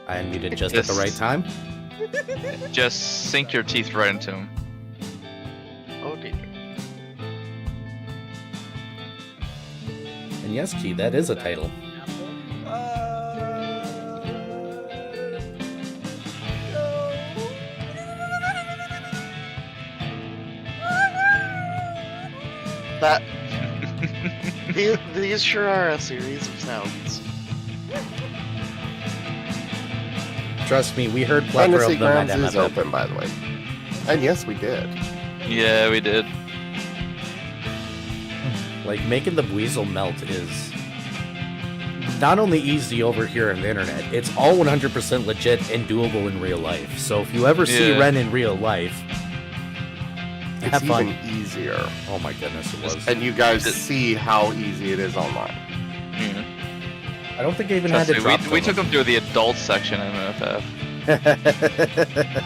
I unmuted just at the right time. Just sink your teeth right into him. Oh dear. And yes, Key, that is a title. That these sure are a series of sounds. Trust me, we heard plethora Fantasy of them at Grounds is MFF. open, by the way. And yes, we did. Yeah, we did. Like, making the Weasel melt is not only easy over here on the internet, it's all 100% legit and doable in real life. So if you ever see Ren in real life, It's have fun. even easier. Oh my goodness, it was. And you guys see how easy it is online. Mm. I don't think I even Trust had to me, drop we took him through the adult section in MFF.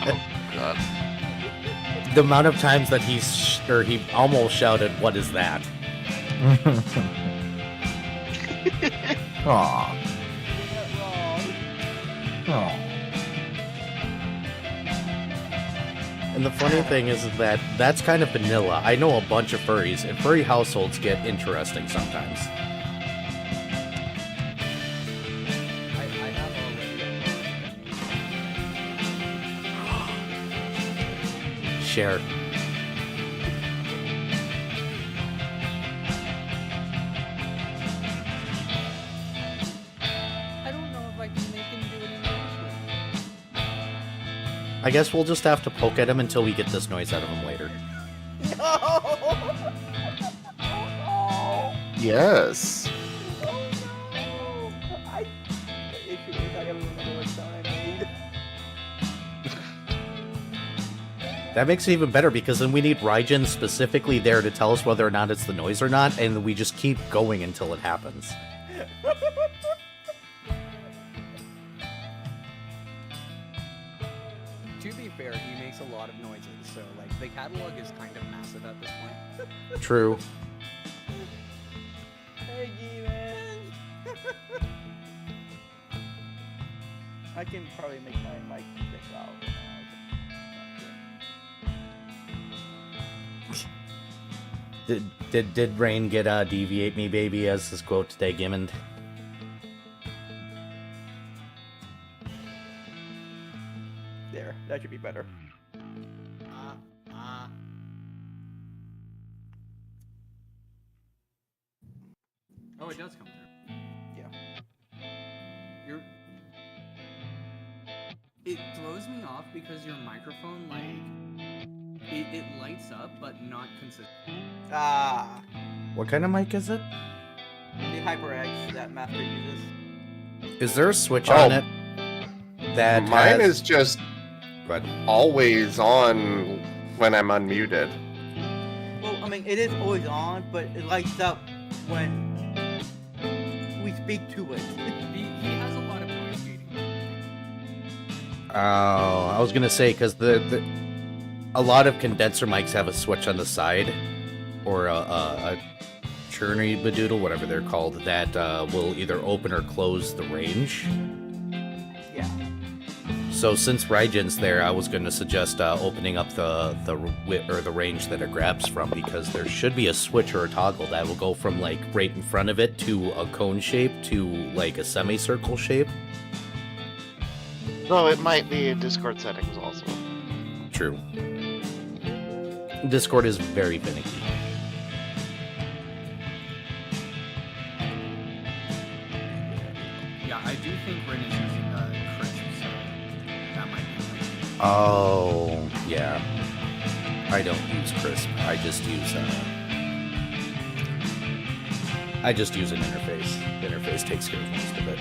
Oh god. The amount of times that he almost shouted, "What is that?" Aw. Aw. And the funny thing is that that's kind of vanilla. I know a bunch of furries, and furry households get interesting sometimes. I have already Share. I don't know if I can make him do any noise. I guess we'll just have to poke at him until we get this noise out of him later. No! Yes. Oh no! The issue is I gotta remember what sound I need. That makes it even better because then we need Raijin specifically there to tell us whether or not it's the noise or not, and we just keep going until it happens. To be fair, he makes a lot of noises, so like the catalog is kind of massive at this point. True. Hey, Geeman! I can probably make my mic pick out. Did Rain get deviate me, baby, as his quote today, Gimmond? There, that should be better. Oh, it does come through. Yeah. It throws me off because your microphone, like, it lights up, but not consistently. Ah. What kind of mic is it? The HyperX that Master uses. Is there a switch Oh. on it? That Mine has... is just Go ahead. always on when I'm unmuted. Well, I mean, it is always on, but it lights up when we speak to it. He has a lot of noise gating. Oh, I was gonna say because a lot of condenser mics have a switch on the side, or a churny badoodle, whatever they're called, that will either open or close the range. Yeah. So since Raijin's there, I was gonna suggest opening up the range that it grabs from, because there should be a switch or a toggle that will go from like right in front of it to a cone shape to like a semicircle shape. Though it might be in Discord settings also. True. Discord is very finicky. Yeah, I do think Rin is using crisp, so that might be. Oh, yeah. I don't use crisp. I just use an interface. The interface takes care of most of it.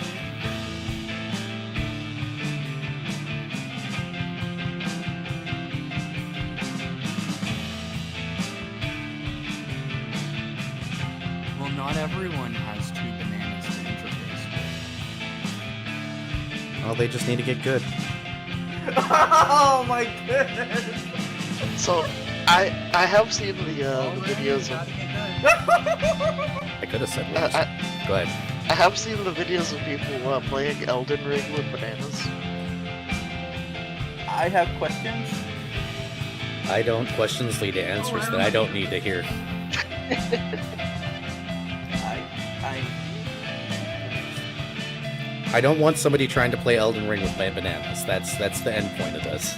Well, not everyone has two bananas to interface. Well, they just need to get good. Oh my goodness! So, I have seen the videos of I could have said worse. Go ahead. I have seen the videos of people playing Elden Ring with bananas. I have questions. I don't questions lead to answers that I don't need to hear. I don't want somebody trying to play Elden Ring with my bananas. That's the end point of this.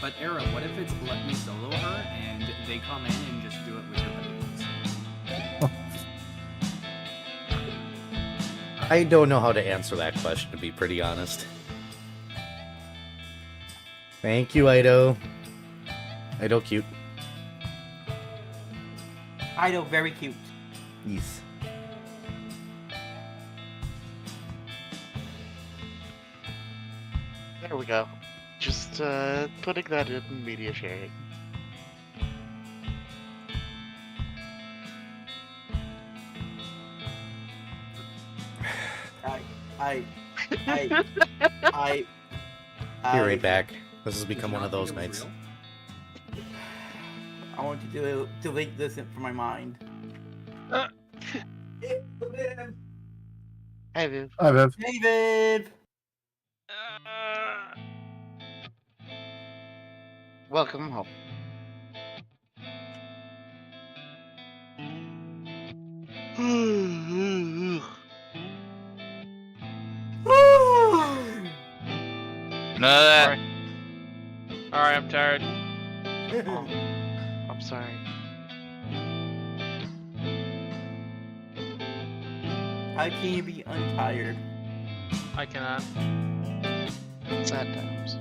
But Era, what if it's let me solo her and they come in and just do it with your bananas? I don't know how to answer that question, to be pretty honest. Thank you, Ido. Ido cute. Ido, very cute. Yes. There we go. Just putting that in media sharing. I Be right back. This has become one of those nights. I want you to delete this from my mind. Hey, Viv. Hi, Viv. Hey, Viv! Welcome home. None of that. Alright, I'm tired. Oh, I'm sorry. How can you be untired? I cannot. Sad times.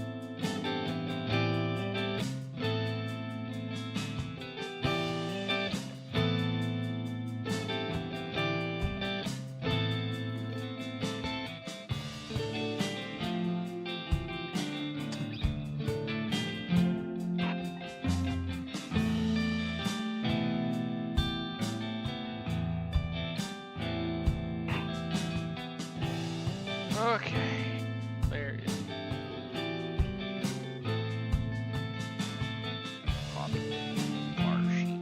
Okay. There it is. Copy. Bar sheet.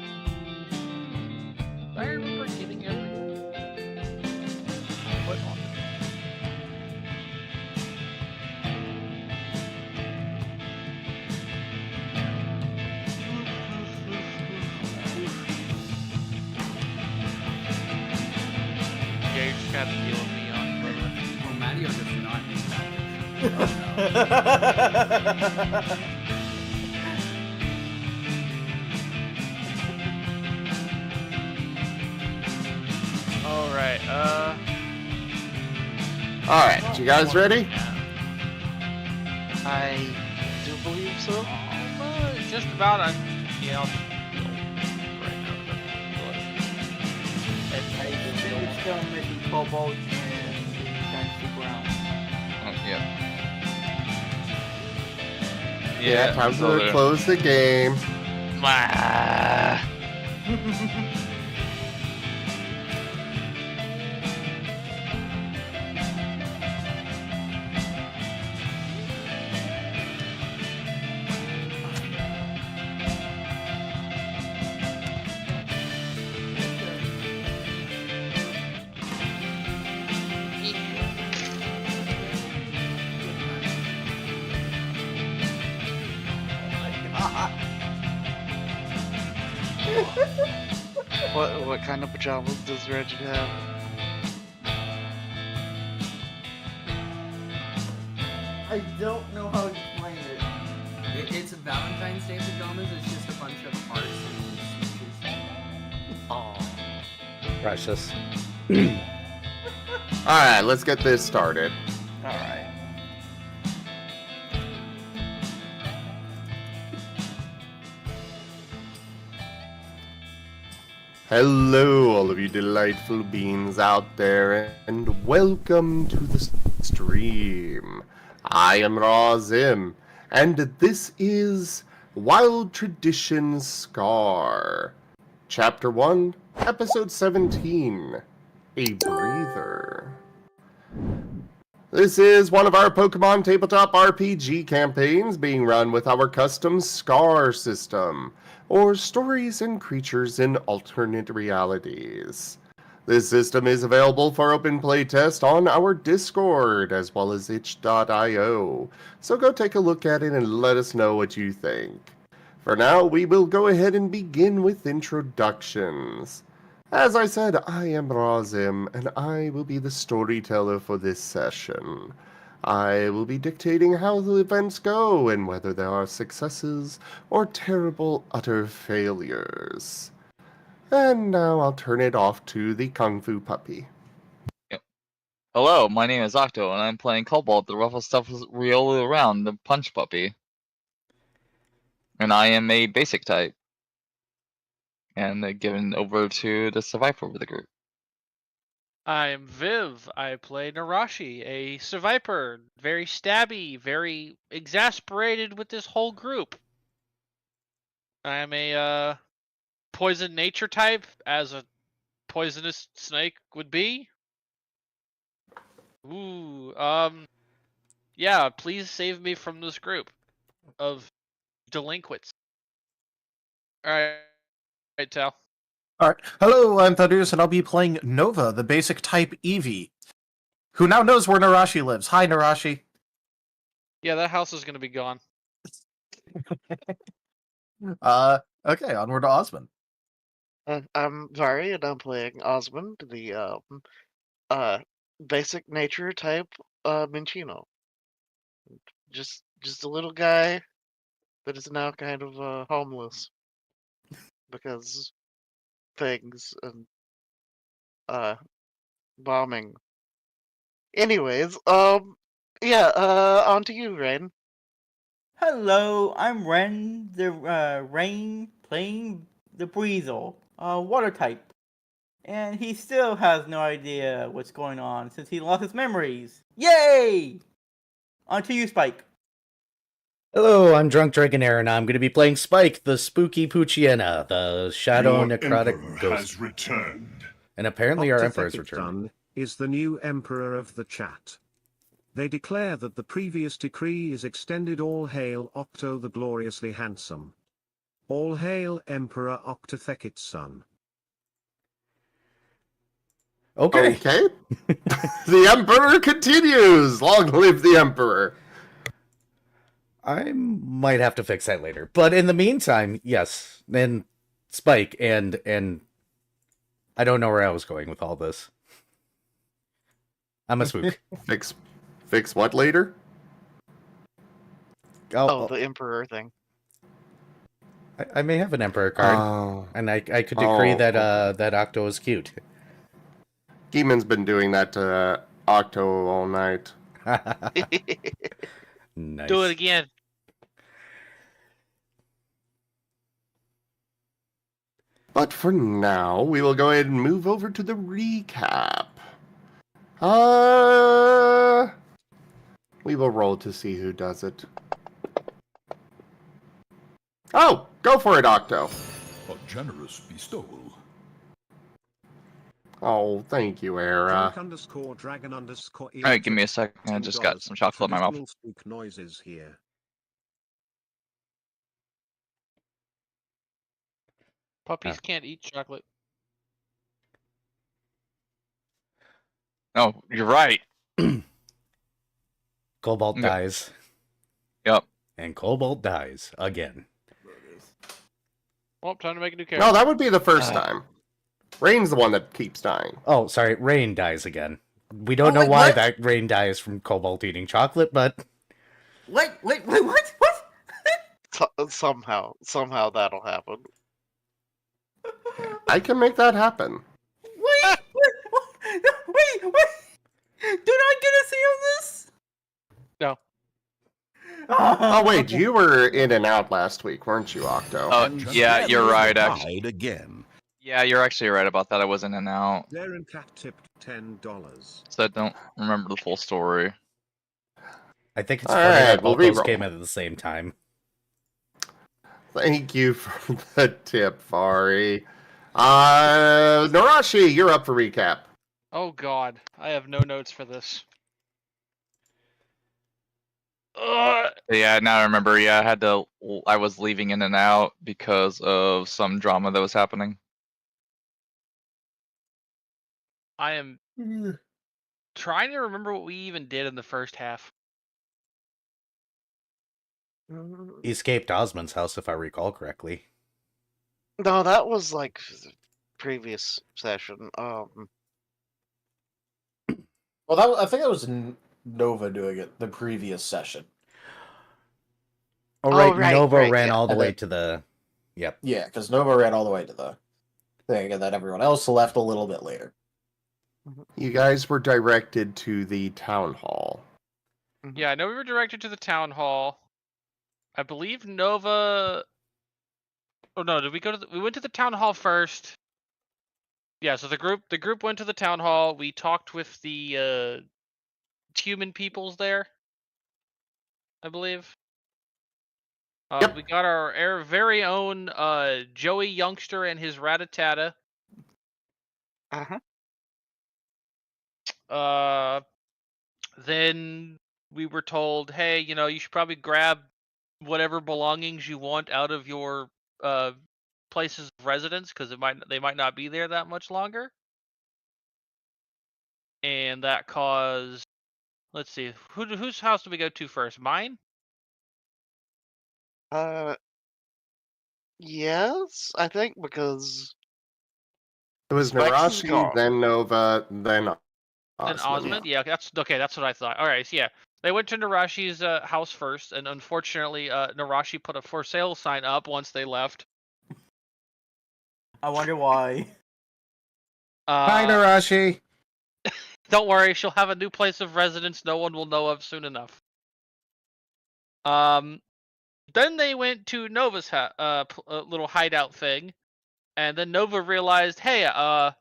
I remember getting everything put on it. Yeah, you just gotta deal with me on, brother. Well, Mario does not need Alright, Alright, you guys ready? I do believe so. Just about. Yeah, I'll right now. I finished them making cobalt and fancy ground. Yeah. Yeah, time so to there. close the game. Ah. What kind of pajamas does Reggie have? I don't know how to explain it. It's a Valentine's Day pajamas. It's just a bunch of hearts and smooches. Oh. Precious. Alright, let's get this started. Alright. Hello, all of you delightful beings out there, and welcome to the stream. I am Razim, and this is Wild Tradition Scar, Chapter 1, Episode 17, A Breather. This is one of our Pokemon Tabletop RPG campaigns being run with our custom Scar system, or Stories and Creatures in Alternate Realities. This system is available for open playtest on our Discord as well as itch.io, so go take a look at it and let us know what you think. For now, we will go ahead and begin with introductions. As I said, I am Razim, and I will be the storyteller for this session. I will be dictating how the events go and whether there are successes or terrible, utter failures. And now I'll turn it off to the Kung Fu Puppy. Hello, my name is Octo, and I'm playing Cobalt, the ruffle stuff Riolu around, the punch puppy. And I am a basic type. And given over to the survivor of the group. I'm Viv. I play Narashi, a survivor. Very stabby, very exasperated with this whole group. I'm a poison nature type, as a poisonous snake would be. Ooh, yeah, please save me from this group of delinquents. Alright, Tal. Alright, hello, I'm Thaddeus, and I'll be playing Nova, the basic type Eevee, who now knows where Narashi lives. Hi, Narashi. Yeah, that house is gonna be gone. Okay, onward to Osmond. I'm Vari, and I'm playing Osmond, the basic nature type Minchino. Just a little guy that is now kind of homeless because things and bombing. Anyways, yeah, on to you, Rain. Hello, I'm Ren, the Rain playing the Breezel, water type. And he still has no idea what's going on since he lost his memories. Yay! On to you, Spike. Hello, I'm Drunk Dragonair, and I'm going to be playing Spike, the spooky Puchiena, the shadow Your necrotic emperor ghost. has returned. And apparently our emperor's Octothecid returned. Sun is the new emperor of the chat. They declare that the previous decree is extended. All hail Octo the gloriously handsome. All hail Emperor Octothecid Sun. Okay. Okay. The Emperor continues. Long live the Emperor. I might have to fix that later. But in the meantime, yes. And Spike, and I don't know where I was going with all this. I'm a spook. Fix what later? Oh, the Emperor thing. I may have an Emperor card. Oh. And I could decree Oh, that okay. that Octo is cute. Geeman's been doing that to Octo all night. Nice. Do it again. But for now, we will go ahead and move over to the recap. We will roll to see who does it. Oh, go for it, Octo. A generous bestowal. Oh, thank you, Era. Drunk_dragon_. Alright, give me a second. I just got some chocolate in my mouth. Traditional spook noises here. Puppies can't eat chocolate. Oh, you're right. Cobalt Okay. dies. Yep. And Cobalt dies again. Well, time to make a new character. No, that would be the first time. Rain's the one that keeps dying. Oh, sorry, Rain dies again. We don't know wait, why what? that Rain dies from Cobalt eating chocolate, but Wait, what? Somehow that'll happen. I can make that happen. Wait! Did I get a say on this? No. Oh, wait, you were in and out last week, weren't you, Octo? Oh, yeah, you're right, actually. Again. Yeah, you're actually right about that. I was in and out, Darren Cat tipped $10. so I don't remember the full story. I think it's All funny that right, we'll both those re-roll. came at the same time. Thank you for the tip, Vari. Narashi, you're up for recap. Oh god, I have no notes for this. Ugh. Yeah, now I remember. Yeah, I was leaving in and out because of some drama that was happening. I am trying to remember what we even did in the first half. He escaped Osmond's house, if I recall correctly. No, that was like the previous session. Well, I think that was Nova doing it the previous session. Oh, right, right, Nova right, ran yeah. all the And way then- to the... Yep. Yeah, because Nova ran all the way to the thing, and then everyone else left a little bit later. You guys were directed to the town hall. Yeah, I know we were directed to the town hall. I believe Nova. Oh no, did we go to? We went to the town hall first. Yeah, so the group went to the town hall. We talked with the human peoples there, I believe. Yep. We got our very own Joey Youngster and his Rattata. Uh-huh. Then we were told, hey, you should probably grab whatever belongings you want out of your places of residence because they might not be there that much longer. And that caused, let's see, whose house do we go to first? Mine? Yes, I think because It was Specs is Narashi, gone. then Nova, then Then Osmond. Osmond? Yeah, that's okay. That's what I thought. All right, so yeah, they went to Narashi's house first, and unfortunately, Narashi put a for sale sign up once they left. I wonder why. Hi, Narashi. Don't worry, she'll have a new place of residence no one will know of soon enough. Then they went to Nova's little hideout thing, and then Nova realized, hey, I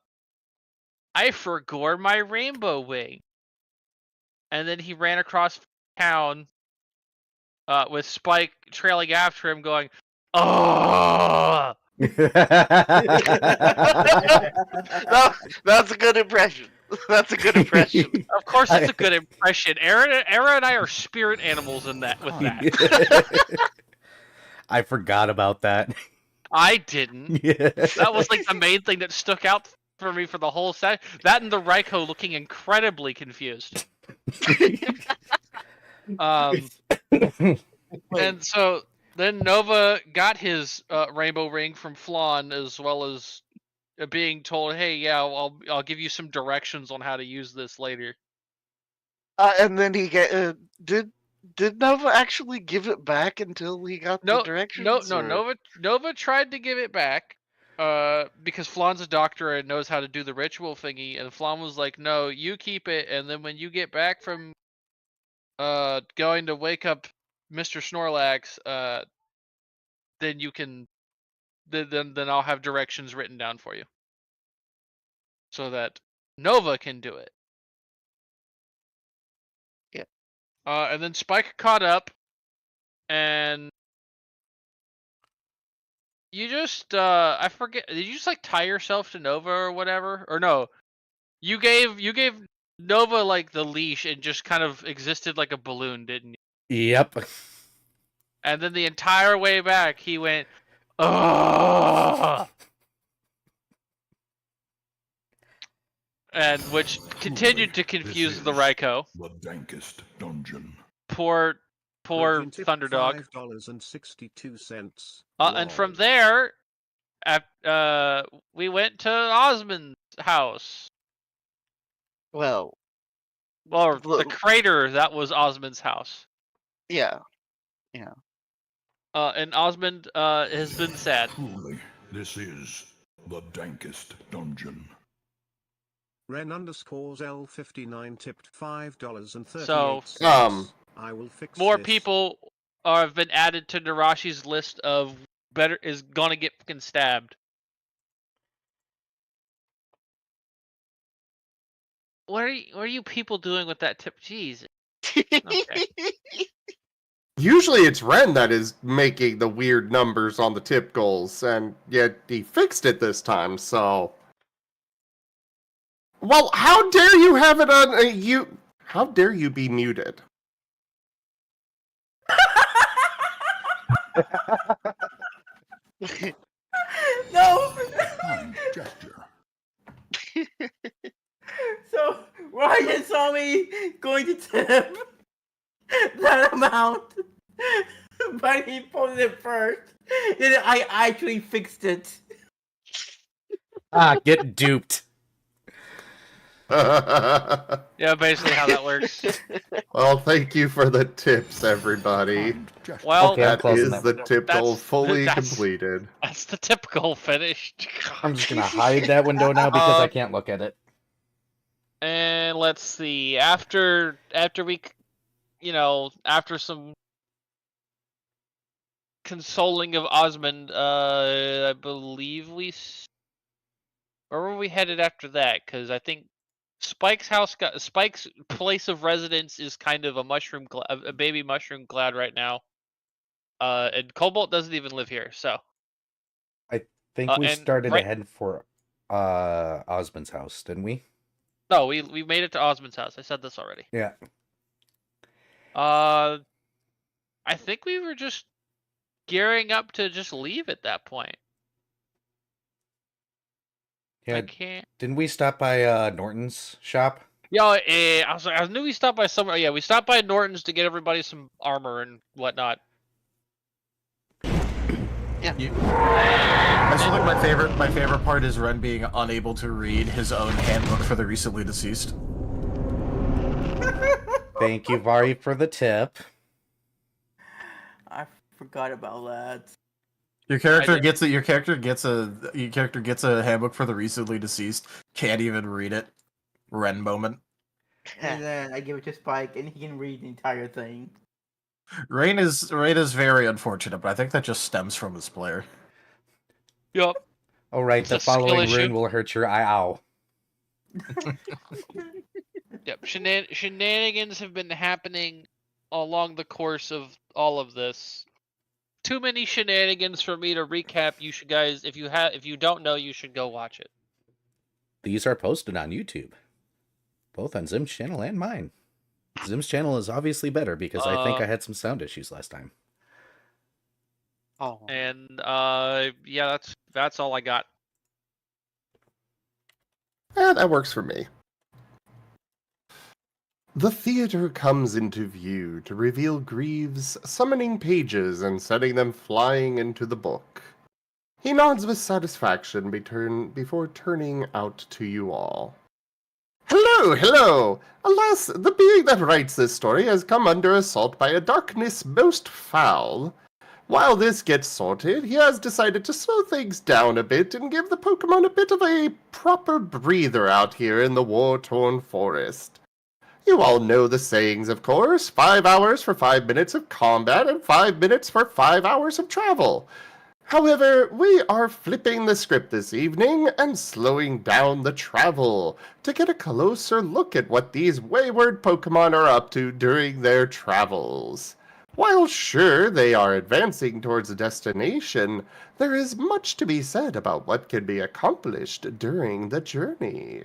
forgot my rainbow wing. And then he ran across town with Spike trailing after him going, oh! That's a good impression. That's a good impression. Of course, it's a good impression. Era and I are spirit animals in that. With that, I forgot about that. I didn't. That was like the main thing that stuck out for me for the whole set. That and the Raiko looking incredibly confused. And so then Nova got his rainbow ring from Flan, as well as being told, "Hey, yeah, I'll give you some directions on how to use this later." And then he did Nova actually give it back until he got the directions? No. Nova tried to give it back, because Flan's a doctor and knows how to do the ritual thingy, and Flan was like, "No, you keep it, and then when you get back from going to wake up Mr. Snorlax, then you can, then I'll have directions written down for you, so that Nova can do it." Yeah. And then Spike caught up, and you just I forget. Did you just like tie yourself to Nova or whatever? Or no, you gave Nova like the leash and just kind of existed like a balloon, didn't you? Yep. And then the entire way back, he went, "Ugh," and which continued to confuse the Raiko. The dankest dungeon. Poor Virgin tip Thunderdog. $5.62. And from there, we went to Osmond's house. Well, the crater that was Osmond's house. Yeah. And Osmond has been sad. Truly, this is the dankest dungeon. Ren underscores L59 tipped $5.38. So, I will fix more this. people have been added to Narashi's list of is gonna get fucking stabbed. What are you people doing with that tip? Jeez. Okay. Usually it's Ren that is making the weird numbers on the tip goals, and yet he fixed it this time, so... Well, how dare you have it on you? How dare you be muted? No. Kind gesture. So Ryan saw me going to tip that amount, but he posted it first. Then I actually fixed it. Get duped. Yeah, basically how that works. Well, thank you for the tips, everybody. Kind gesture. Well, Okay, I'm That closing is that the window. tip goal That's- fully that's- completed. That's the tip goal finished. I'm just gonna hide that window now because I can't look at it. And let's see. After we, after some consoling of Osmond, I believe where were are we headed after that? Because I think Spike's place of residence is kind of a baby mushroom cloud right now. And Cobalt doesn't even live here, so. I think we and started right- ahead for Osmond's house, didn't we? No, we made it to Osmond's house. I said this already. Yeah. I think we were just gearing up to just leave at that point. Yeah. I can't. Didn't we stop by Norton's shop? Yeah, I knew we stopped by somewhere. Yeah, we stopped by Norton's to get everybody some armor and whatnot. I still think my favorite part is Ren being unable to read his own handbook for the recently deceased. Thank you, Vari, for the tip. I forgot about that. Your character gets a handbook for the recently deceased. Can't even read it. Ren moment. And then I give it to Spike, and he can read the entire thing. Rain is very unfortunate, but I think that just stems from his player. Yup. Oh, right, It's the a skill following issue. rune will hurt your eye. Ow. Yep. Shenanigans have been happening along the course of all of this. Too many shenanigans for me to recap. You should guys, if you don't know, you should go watch it. These are posted on YouTube, both on Zim's channel and mine. Zim's channel is obviously better because I think I had some sound issues last time. Oh. And yeah, that's all I got. Yeah, that works for me. The theater comes into view to reveal Greaves summoning pages and setting them flying into the book. He nods with satisfaction before turning out to you all. Hello, hello! Alas, the being that writes this story has come under assault by a darkness most foul. While this gets sorted, he has decided to slow things down a bit and give the Pokemon a bit of a proper breather out here in the war-torn forest. You all know the sayings, of course. 5 hours for 5 minutes of combat and 5 minutes for 5 hours of travel. However, we are flipping the script this evening and slowing down the travel to get a closer look at what these wayward Pokemon are up to during their travels. While sure they are advancing towards a destination, there is much to be said about what can be accomplished during the journey.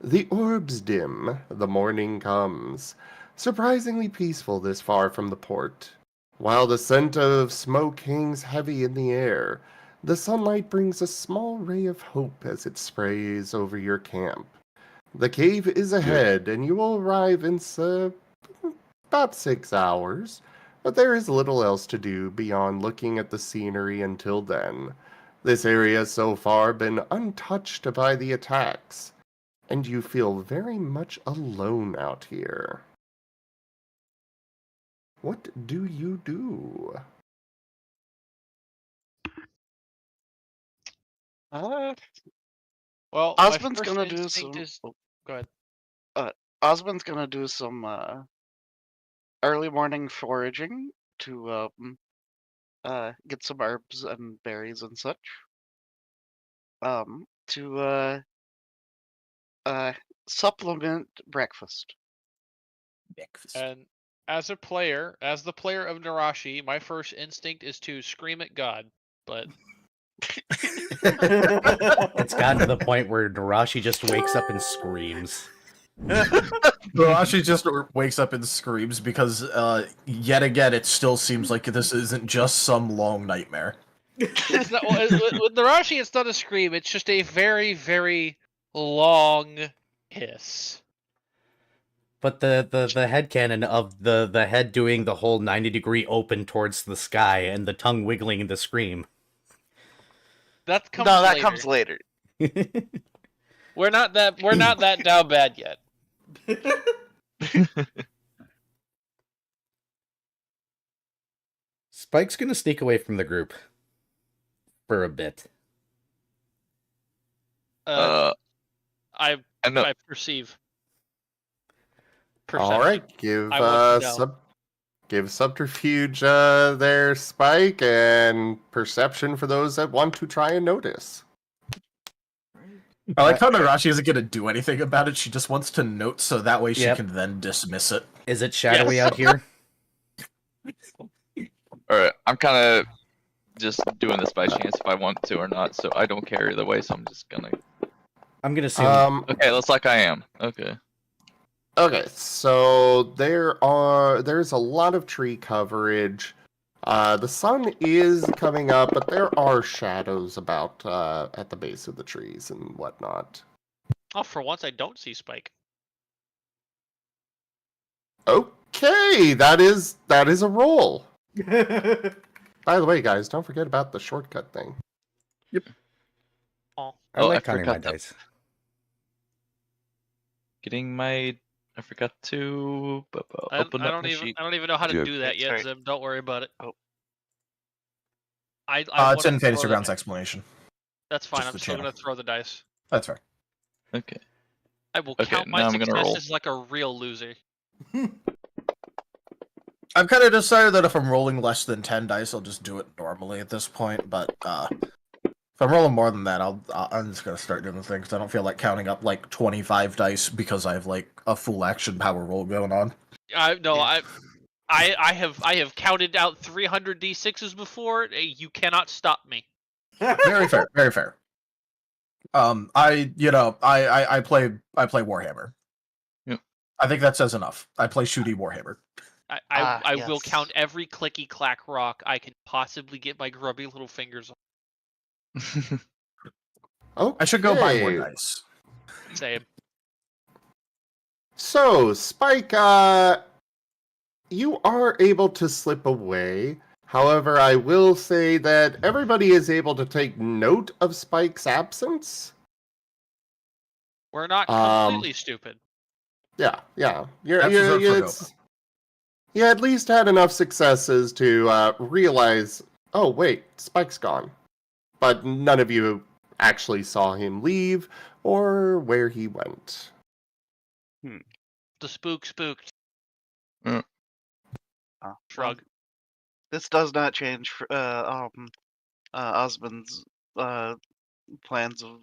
The orbs dim, the morning comes, surprisingly peaceful this far from the port. While the scent of smoke hangs heavy in the air, the sunlight brings a small ray of hope as it sprays over your camp. The cave is ahead, and you will arrive in about 6 hours, but there is little else to do beyond looking at the scenery until then. This area has so far been untouched by the attacks, and you feel very much alone out here. What do you do? Well, Osmond's my first gonna do instinct some. is. Go ahead. Osmond's gonna do some early morning foraging to get some herbs and berries and such. To supplement breakfast. And as the player of Narashi, my first instinct is to scream at God, but It's gotten to the point where Narashi just wakes up and screams. Narashi just wakes up and screams because, yet again, it still seems like this isn't just some long nightmare. it's not, with Narashi, it's not a scream. It's just a very, very long hiss. But the headcanon of the head doing the whole 90-degree open towards the sky and the tongue wiggling in the scream. That comes No, that later. comes later. We're not that down bad yet. Spike's gonna sneak away from the group for a bit. I know. I perceive. All right, I want to know. give subterfuge their Spike and perception for those that want to try and notice. I like how Narashi isn't going to do anything about it. She just wants to note so that way she Yep. can then dismiss it. Is it shadowy Yes. out here? Alright, I'm kind of just doing this by chance if I want to or not, so I don't care either way, so I'm just gonna... I'm gonna assume. Okay, looks like I am. Okay. Okay, so there's a lot of tree coverage. The sun is coming up, but there are shadows about at the base of the trees and whatnot. Oh, for once I don't see Spike. Okay, that is a roll. By the way, guys, don't forget about the shortcut thing. Oh, I Oh, like I counting my forgot to- dice. Getting my... I forgot to open I up don't my even sheet. I don't even know how to Yeah. do that yet, Sorry. Zim. Don't worry about it. Oh. I It's wanna in Fantasy throw the- Grounds explanation. That's fine. just I'm the still channel. gonna throw the dice. That's fair. Okay. I will Okay, count my now I'm gonna roll. successes like a real loser. I've kind of decided that if I'm rolling less than 10 dice, I'll just do it normally at this point, but if I'm rolling more than that, I'm just going to start doing the thing, because I don't feel like counting up, like, 25 dice because I have, like, a full action power roll going on. I have counted out 300 d6s before. You cannot stop me. Very fair, very fair. I play Warhammer. Yep. I think that says enough. I play Shooty Warhammer. I will Yes. count every clicky clack rock I can possibly get my grubby little fingers on. Okay. I should go buy more dice. Same. So, Spike, you are able to slip away. However, I will say that everybody is able to take note of Spike's absence. We're not Um, completely stupid. Yeah. That's reserved for Nova. You at least had enough successes to realize, oh, wait, Spike's gone. But none of you actually saw him leave or where he went. The spooked. Oh, Shrug. This does not change Osmond's plans of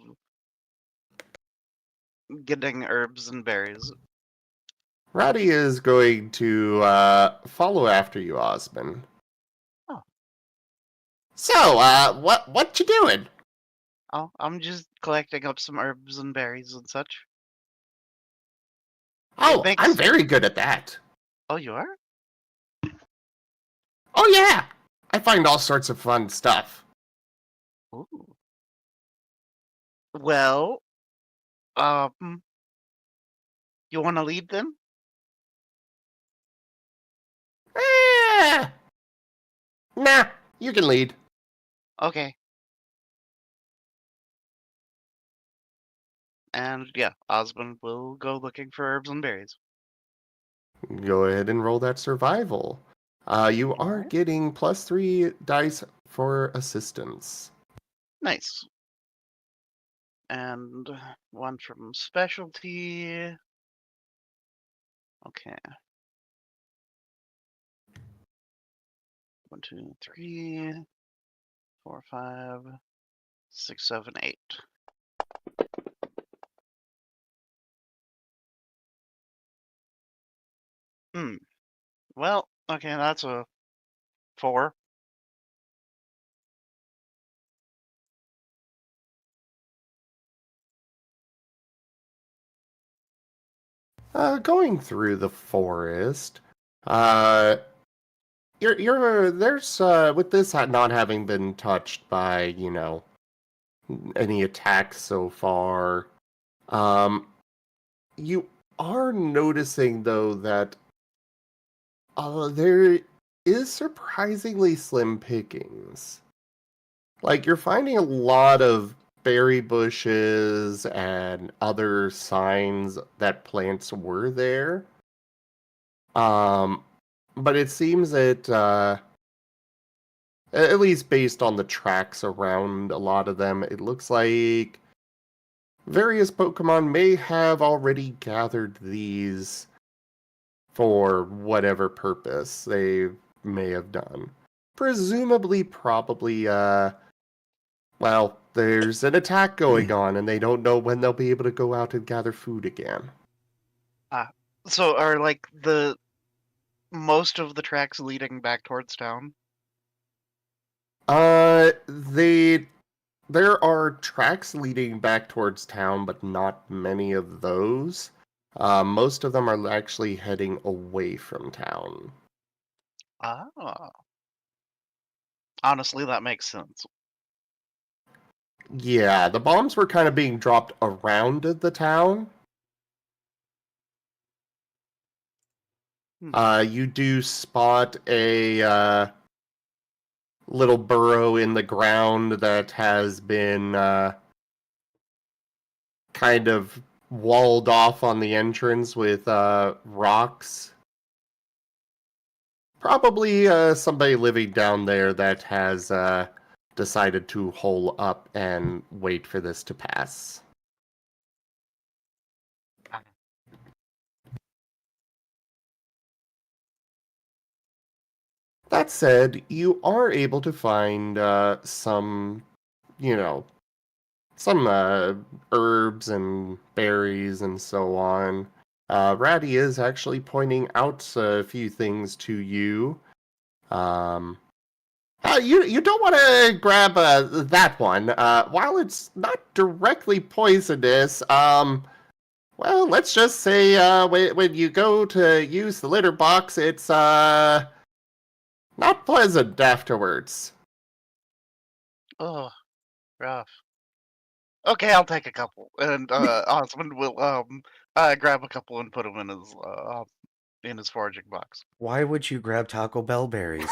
getting herbs and berries. Ratty is going to follow after you, Osmond. Oh. So, what you doing? Oh, I'm just collecting up some herbs and berries and such. Oh, makes- I'm very good at that. Oh, you are? Oh, yeah. I find all sorts of fun stuff. Ooh. Well, you want to lead them? Nah, you can lead. Okay. And yeah, Osmond will go looking for herbs and berries. Go ahead and roll that survival. You are Alright. getting +3 dice for assistance. Nice. And one from specialty. Okay. 1, 2, 3, 4, 5, 6, 7, 8. Well, okay, that's a 4. Going through the forest, there's with this not having been touched by any attacks so far. You are noticing though that there is surprisingly slim pickings. Like you're finding a lot of berry bushes and other signs that plants were there. But it seems that at least based on the tracks around a lot of them, it looks like various Pokemon may have already gathered these for whatever purpose they may have done. Presumably, probably well, there's an attack going on, and they don't know when they'll be able to go out and gather food again. So are like the most of the tracks leading back towards town? There are tracks leading back towards town, but not many of those. Most of them are actually heading away from town. Ah. Honestly, that makes sense. Yeah, the bombs were kind of being dropped around the town. You do spot a little burrow in the ground that has been kind of walled off on the entrance with rocks. Probably somebody living down there that has decided to hole up and wait for this to pass. That said, you are able to find some, some herbs and berries and so on. Ratty is actually pointing out a few things to you. You don't want to grab that one. While it's not directly poisonous, well, let's just say when you go to use the litter box, it's not pleasant afterwards. Oh, rough. Okay, I'll take a couple, and Osmond will grab a couple and put them in his foraging box. Why would you grab Taco Bell berries?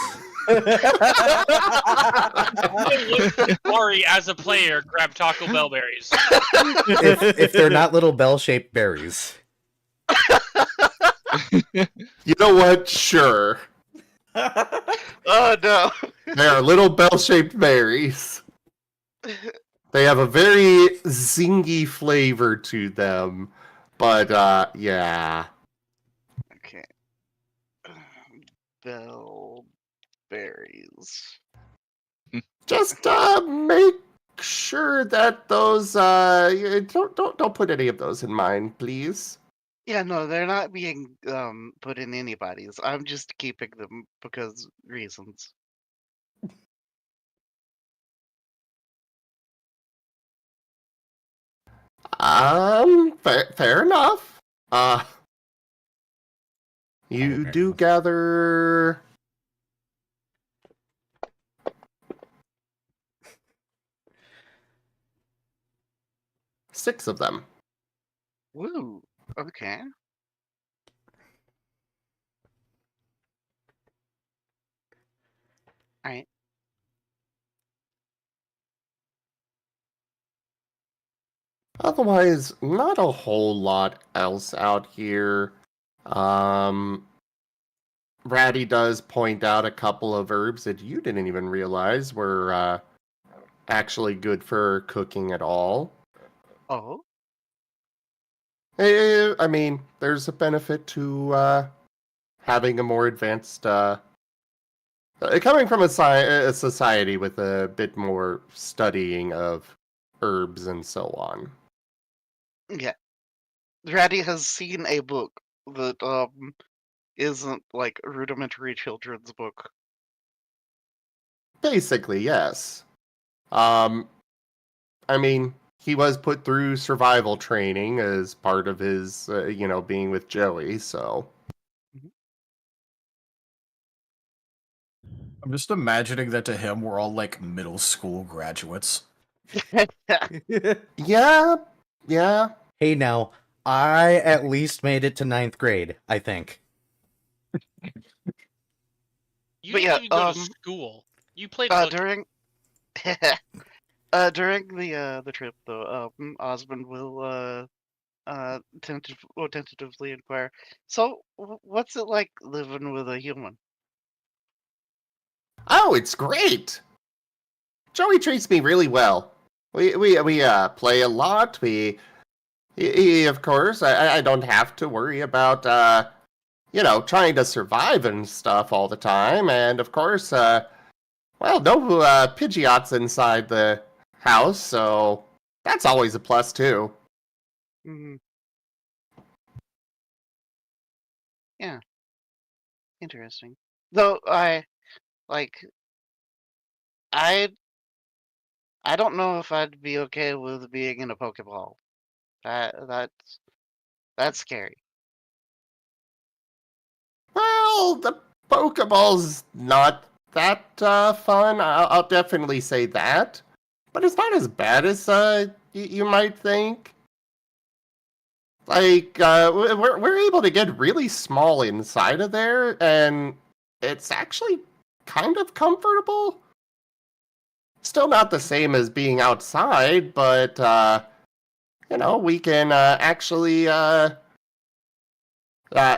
Sorry, as a player, grab Taco Bell berries. if they're not little bell-shaped berries. You know what? Sure. Oh no! They are little bell-shaped berries. They have a very zingy flavor to them, but yeah. Okay. Bell berries. Just make sure that those don't put any of those in mine, please. Yeah, no, they're not being put in anybody's. I'm just keeping them because reasons. Fair enough. You fair do enough. gather 6 of them. Woo. Okay. Alright. Otherwise, not a whole lot else out here. Ratty does point out a couple of herbs that you didn't even realize were actually good for cooking at all. Oh. I mean, there's a benefit to having a more advanced, coming from a society with a bit more studying of herbs and so on. Yeah. Ratty has seen a book that isn't like a rudimentary children's book. Basically, yes. I mean, he was put through survival training as part of his, being with Joey, so. I'm just imagining that to him, we're all like middle school graduates. Yeah. Hey, now, I at least made it to 9th grade, I think. You But didn't yeah, even go to school. You played during the trip though, Osmond will tentatively inquire. So, what's it like living with a human? Oh, it's great! Joey treats me really well. We play a lot. He, of course, I don't have to worry about, trying to survive and stuff all the time. And, of course, no Pidgeots inside the house, so that's always a plus too. Mhm. Yeah. Interesting. Though like I I don't know if I'd be okay with being in a Pokeball. That's scary. Well, the Pokeball's not that fun. I'll definitely say that, but it's not as bad as you might think. Like we're able to get really small inside of there, and it's actually kind of comfortable. Still not the same as being outside, but we can actually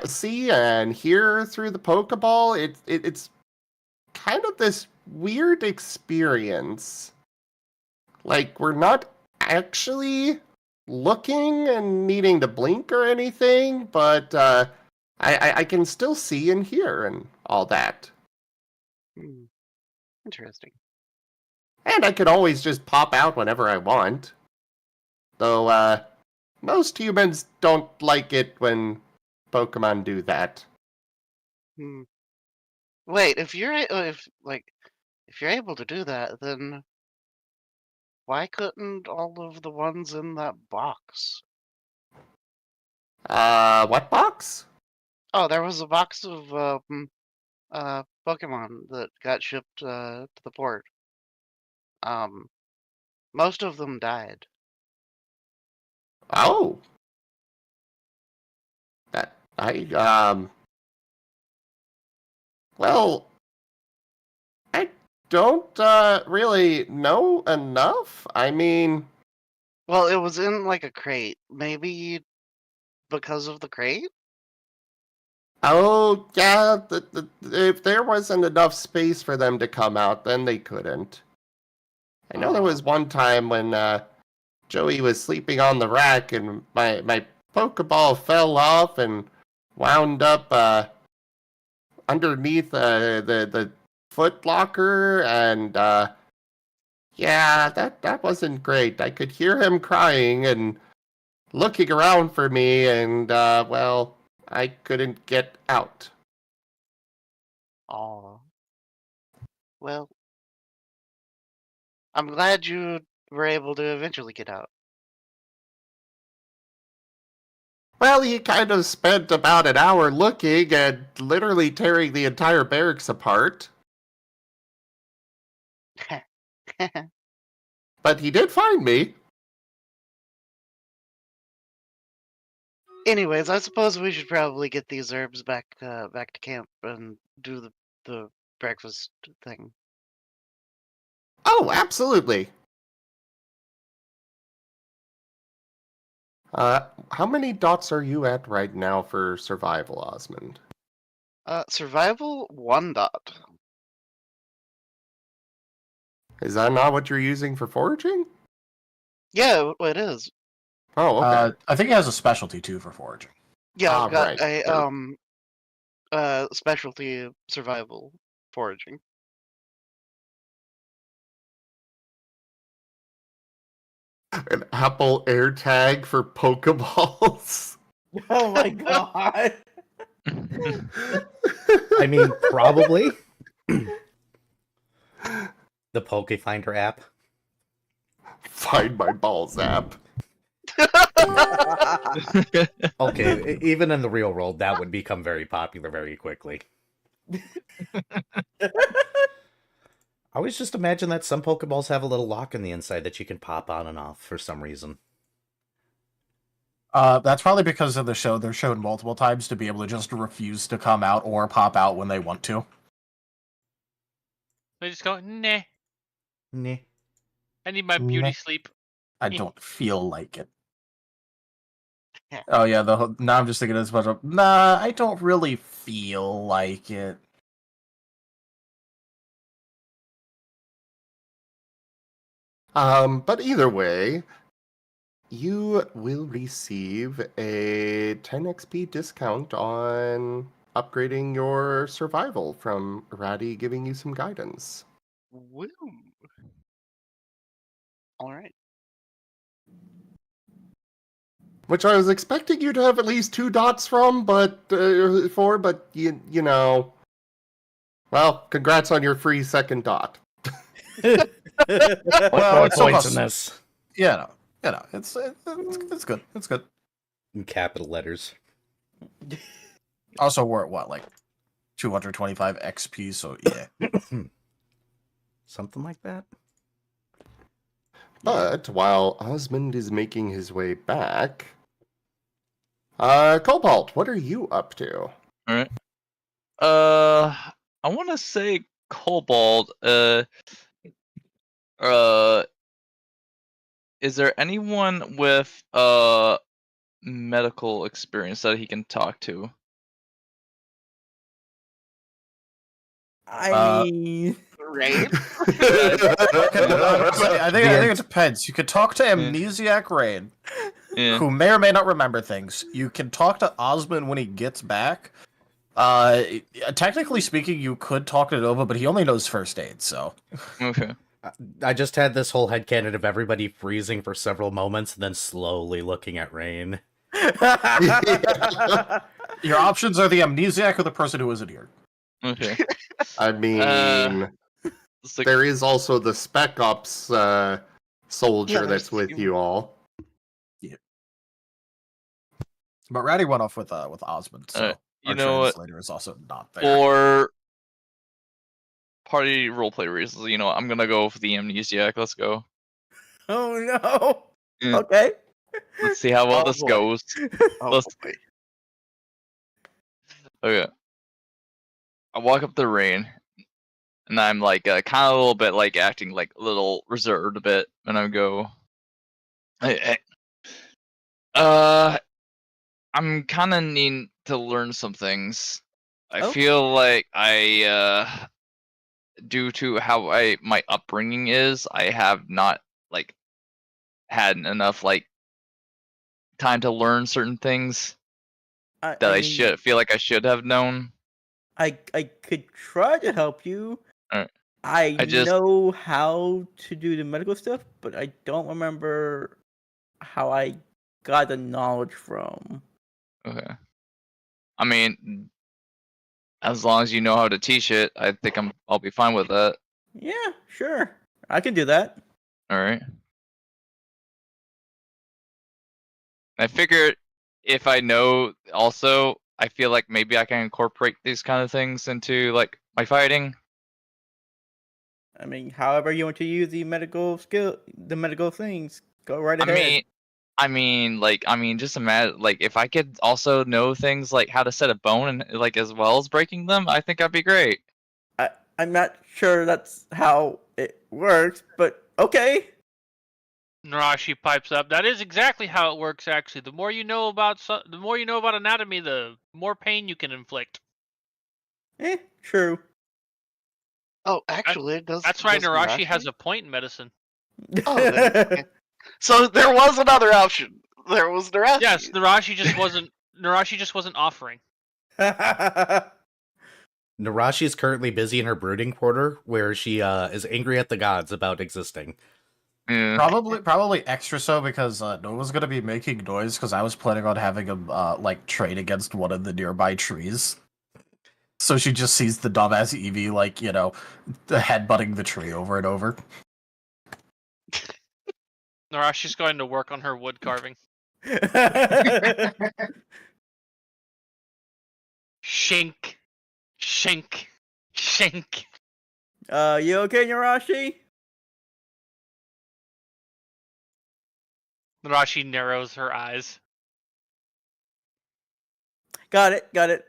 see and hear through the Pokeball. It's kind of this weird experience. Like we're not actually looking and needing to blink or anything, but I can still see and hear and all that. Hmm. Interesting. And I can always just pop out whenever I want. Though most humans don't like it when Pokemon do that. Hmm. Wait, if you're if you're able to do that, then why couldn't all of the ones in that box? What box? Oh, there was a box of Pokemon that got shipped to the port. Um, most of them died. Oh. That well, I don't really know enough. I mean, Well, it was in like a crate. Maybe because of the crate? oh yeah, if there wasn't enough space for them to come out, then they couldn't. I know there was one time when Joey was sleeping on the rack and my Pokeball fell off and wound up underneath the foot locker, and yeah, that wasn't great. I could hear him crying and looking around for me, and well, I couldn't get out. Oh. Well, I'm glad you were able to eventually get out. Well, he kind of spent about an hour looking and literally tearing the entire barracks apart. But he did find me. Anyways, I suppose we should probably get these herbs back back to camp and do the breakfast thing. Oh, absolutely. How many dots are you at right now for survival, Osmond? Survival 1 dot. Is that not what you're using for foraging? Yeah, it is. Oh, okay. I think it has a specialty too for foraging. Yeah, I've got right. a specialty survival foraging. An Apple AirTag for Pokeballs. Oh my god. I mean, probably. The Pokefinder app. Find My Balls app. Okay, even in the real world, that would become very popular very quickly. I always just imagine that some Pokeballs have a little lock on the inside that you can pop on and off for some reason. That's probably because of the show. They're shown multiple times to be able to just refuse to come out or pop out when they want to. They just go, nah. Nah. I need my beauty sleep. I don't feel like it. Oh yeah, now I'm just thinking as much of, nah, I don't really feel like it. But either way, you will receive a 10 XP discount on upgrading your survival from Ratty giving you some guidance. Woo. All right. Which I was expecting you to have at least 2 dots from, but you know. Well, congrats on your free second dot. Well, More it's still points in possible. this. Yeah, no, it's good. It's good. In capital letters. Also, we're at what, like 225 XP, so yeah. Something like that. But while Osmond is making his way back, Cobalt, what are you up to? Alright. I want to say Cobalt. Is there anyone with medical experience that he can talk to? I mean, Rain? I think it depends. You could talk to Amnesiac Rain, Yeah. who may or may not remember things. You can talk to Osmond when he gets back. Technically speaking, you could talk to Nova, but he only knows first aid, so. Okay. I just had this whole headcanon of everybody freezing for several moments and then slowly looking at Rain. Your options are the Amnesiac or the person who isn't here. Okay. I mean, It's like, there is also the Spec Ops soldier Yeah, that's there's with the- you all. But Ratty went off with Osmond, so you our know what? translator is also not there. For party roleplay reasons, I'm gonna go for the Amnesiac. Let's go. oh no. Yeah. Okay. Let's see how well Oh, this boy. goes. Oh, Let's- boy. Okay. I walk up to Rain, and I'm like, kind of a little bit like acting like a little reserved a bit, and I go, hey, I'm kind of needing to learn some things. I Oh. feel like due to how my upbringing is, I have not like had enough like time to learn certain things that I mean, should feel like I should have known. I could try to help you. Alright. I I just- know how to do the medical stuff, but I don't remember how I got the knowledge from. Okay. I mean, as long as you know how to teach it, I think I'll be fine with that. Yeah, sure. I can do that. All right. I figured if I know also, I feel like maybe I can incorporate these kind of things into like my fighting. I mean, however you want to use the medical things, go right ahead. I mean, just imagine like if I could also know things like how to set a bone and like as well as breaking them, I think that'd be great. I'm not sure that's how it works, but okay. Narashi pipes up. That is exactly how it works. Actually, the more you know about anatomy, the more pain you can inflict. True. Oh, actually, it does. That's why does Narashi has a point in medicine. Oh, okay. So there was another option. There was Narashi. Yes, Narashi just wasn't offering. Narashi is currently busy in her brooding quarter, where she is angry at the gods about existing. Yeah. Probably extra so because Nova's gonna be making noise because I was planning on having him like train against one of the nearby trees. So she just sees the dumbass Eevee like headbutting the tree over and over. Narashi's going to work on her wood carving. Shink, shink, shink. You okay, Narashi? Narashi narrows her eyes. Got it.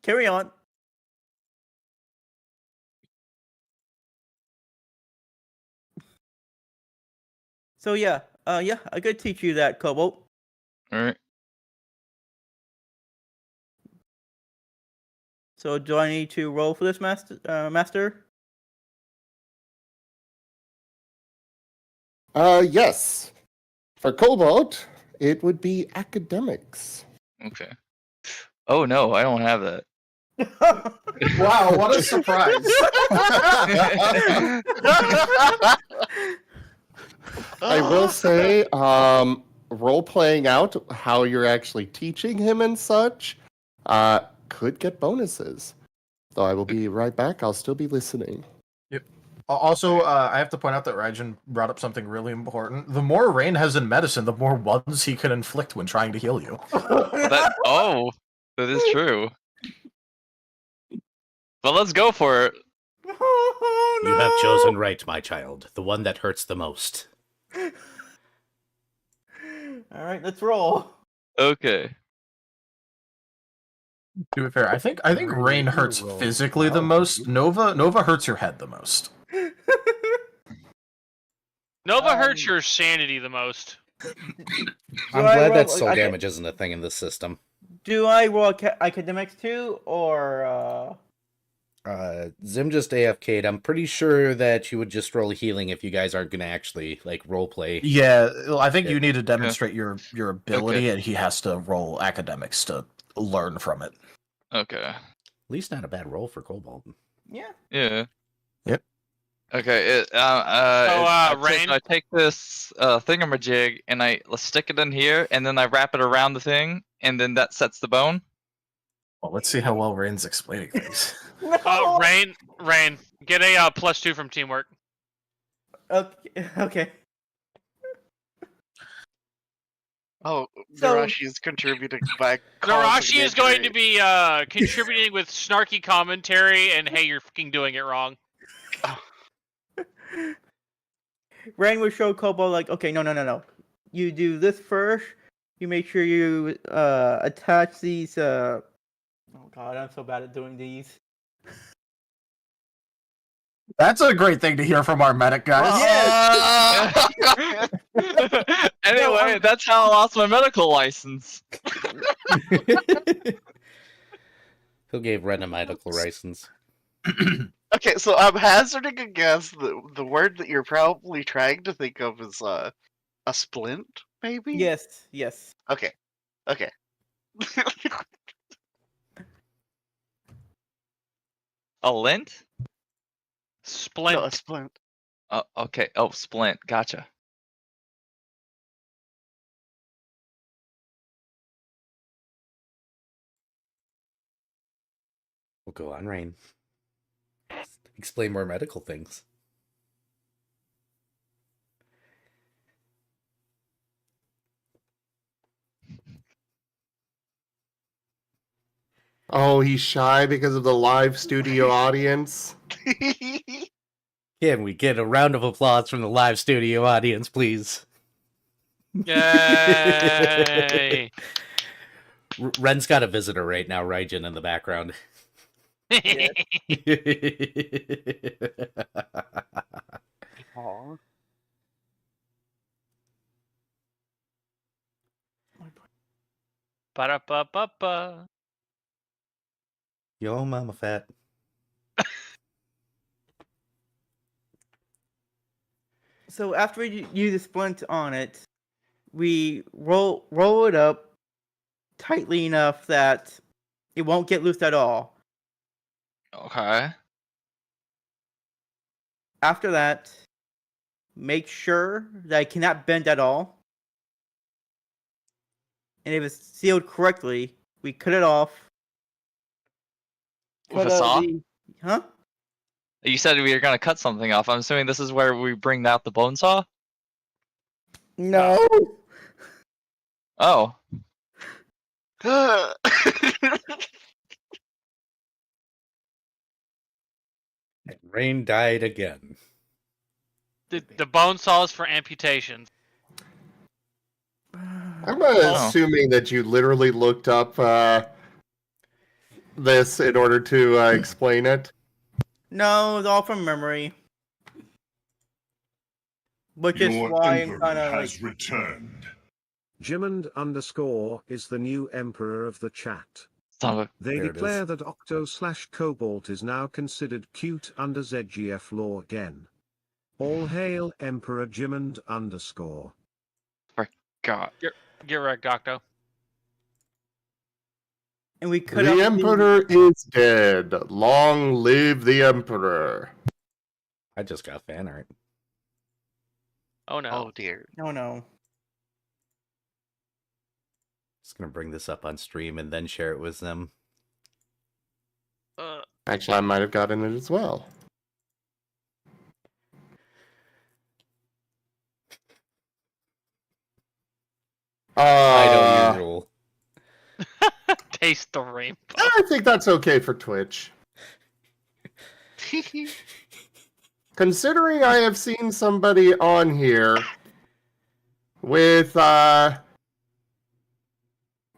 Carry on. So yeah, I could teach you that, Cobalt. All right. So do I need to roll for this, master? Yes. For Cobalt, it would be academics. Okay. Oh no, I don't have that. Wow, what a surprise! I will say, role playing out how you're actually teaching him and such, could get bonuses. Though I will be right back. I'll still be listening. Also, I have to point out that Raijin brought up something really important. The more Rain has in medicine, the more ones he can inflict when trying to heal you. That is true. But let's go for it. Oh, no! You have chosen right, my child. The one that hurts the most. All right, let's roll. Okay. To be fair, I think Rain hurts roll. physically the Wow. most. Nova hurts your head the most. Nova hurts your sanity the most. I'm I glad roll- that soul okay. damage isn't a thing in this system. Do I roll academics too, or Zim just AFK'd. I'm pretty sure that you would just roll healing if you guys aren't going to actually, like, roleplay. Yeah, I think Yeah. you need to demonstrate your ability, and he has to roll academics to learn from it. Okay. At least not a bad roll for Cobalt. yeah? Yeah. Yep. Okay. Rain? I take this thingamajig and let's stick it in here, and then I wrap it around the thing, and then that sets the bone. Well, let's see how well Rain's explaining things. No. Rain, get a +2 from teamwork. Okay. Oh, So- Narashi is contributing by causing Narashi is going to injury. be contributing with snarky commentary and hey, you're fucking doing it wrong. Rain will show Kobo like, okay, no. You do this first. You make sure you attach these. Oh god, I'm so bad at doing these. That's a great thing to hear from our medic, guys. Anyway, that's how I lost my medical license. Who gave Ren a medical license? Okay, so I'm hazarding a guess. The word that you're probably trying to think of is a splint, maybe? Yes. Okay. A lint? Splint. No, a splint. Oh, okay. Oh, splint. Gotcha. We'll go on, Rain. Explain more medical things. Oh, he's shy because of the live studio audience. Can we get a round of applause from the live studio audience, please? Yay! Ren's got a visitor right now, Raijin, in the background. Aw. Ba-da-ba-ba-ba. Yo, mama fat. So after we use a splint on it, we roll it up tightly enough that it won't get loose at all. Okay. After that, make sure that it cannot bend at all. And if it's sealed correctly, we cut it off. With a Cut out saw? Huh? You said we were gonna cut something off. I'm assuming this is where we bring out the bone saw? No. Oh. And Rain died again. The bone saw is for amputations. I'm Oh. assuming that you literally looked up this in order to explain it. No, it's all from memory. Which is Your why I'm emperor kind of has like. returned. Jimmond_ is the new emperor of the chat. Son of They There it declare is. that Octo/Cobalt is now considered cute under ZGF law again. All hail Emperor Jimmond_. a god. Get wrecked, Docto. And we cut The off Emperor is dead. Long live the Emperor. I just got fan art. Oh no. Oh dear. Oh no. Just gonna bring this up on stream and then share it with them. Actually, I might have gotten it as well. I know you rule. Taste the rainbow. I think that's okay for Twitch. Considering I have seen somebody on here with,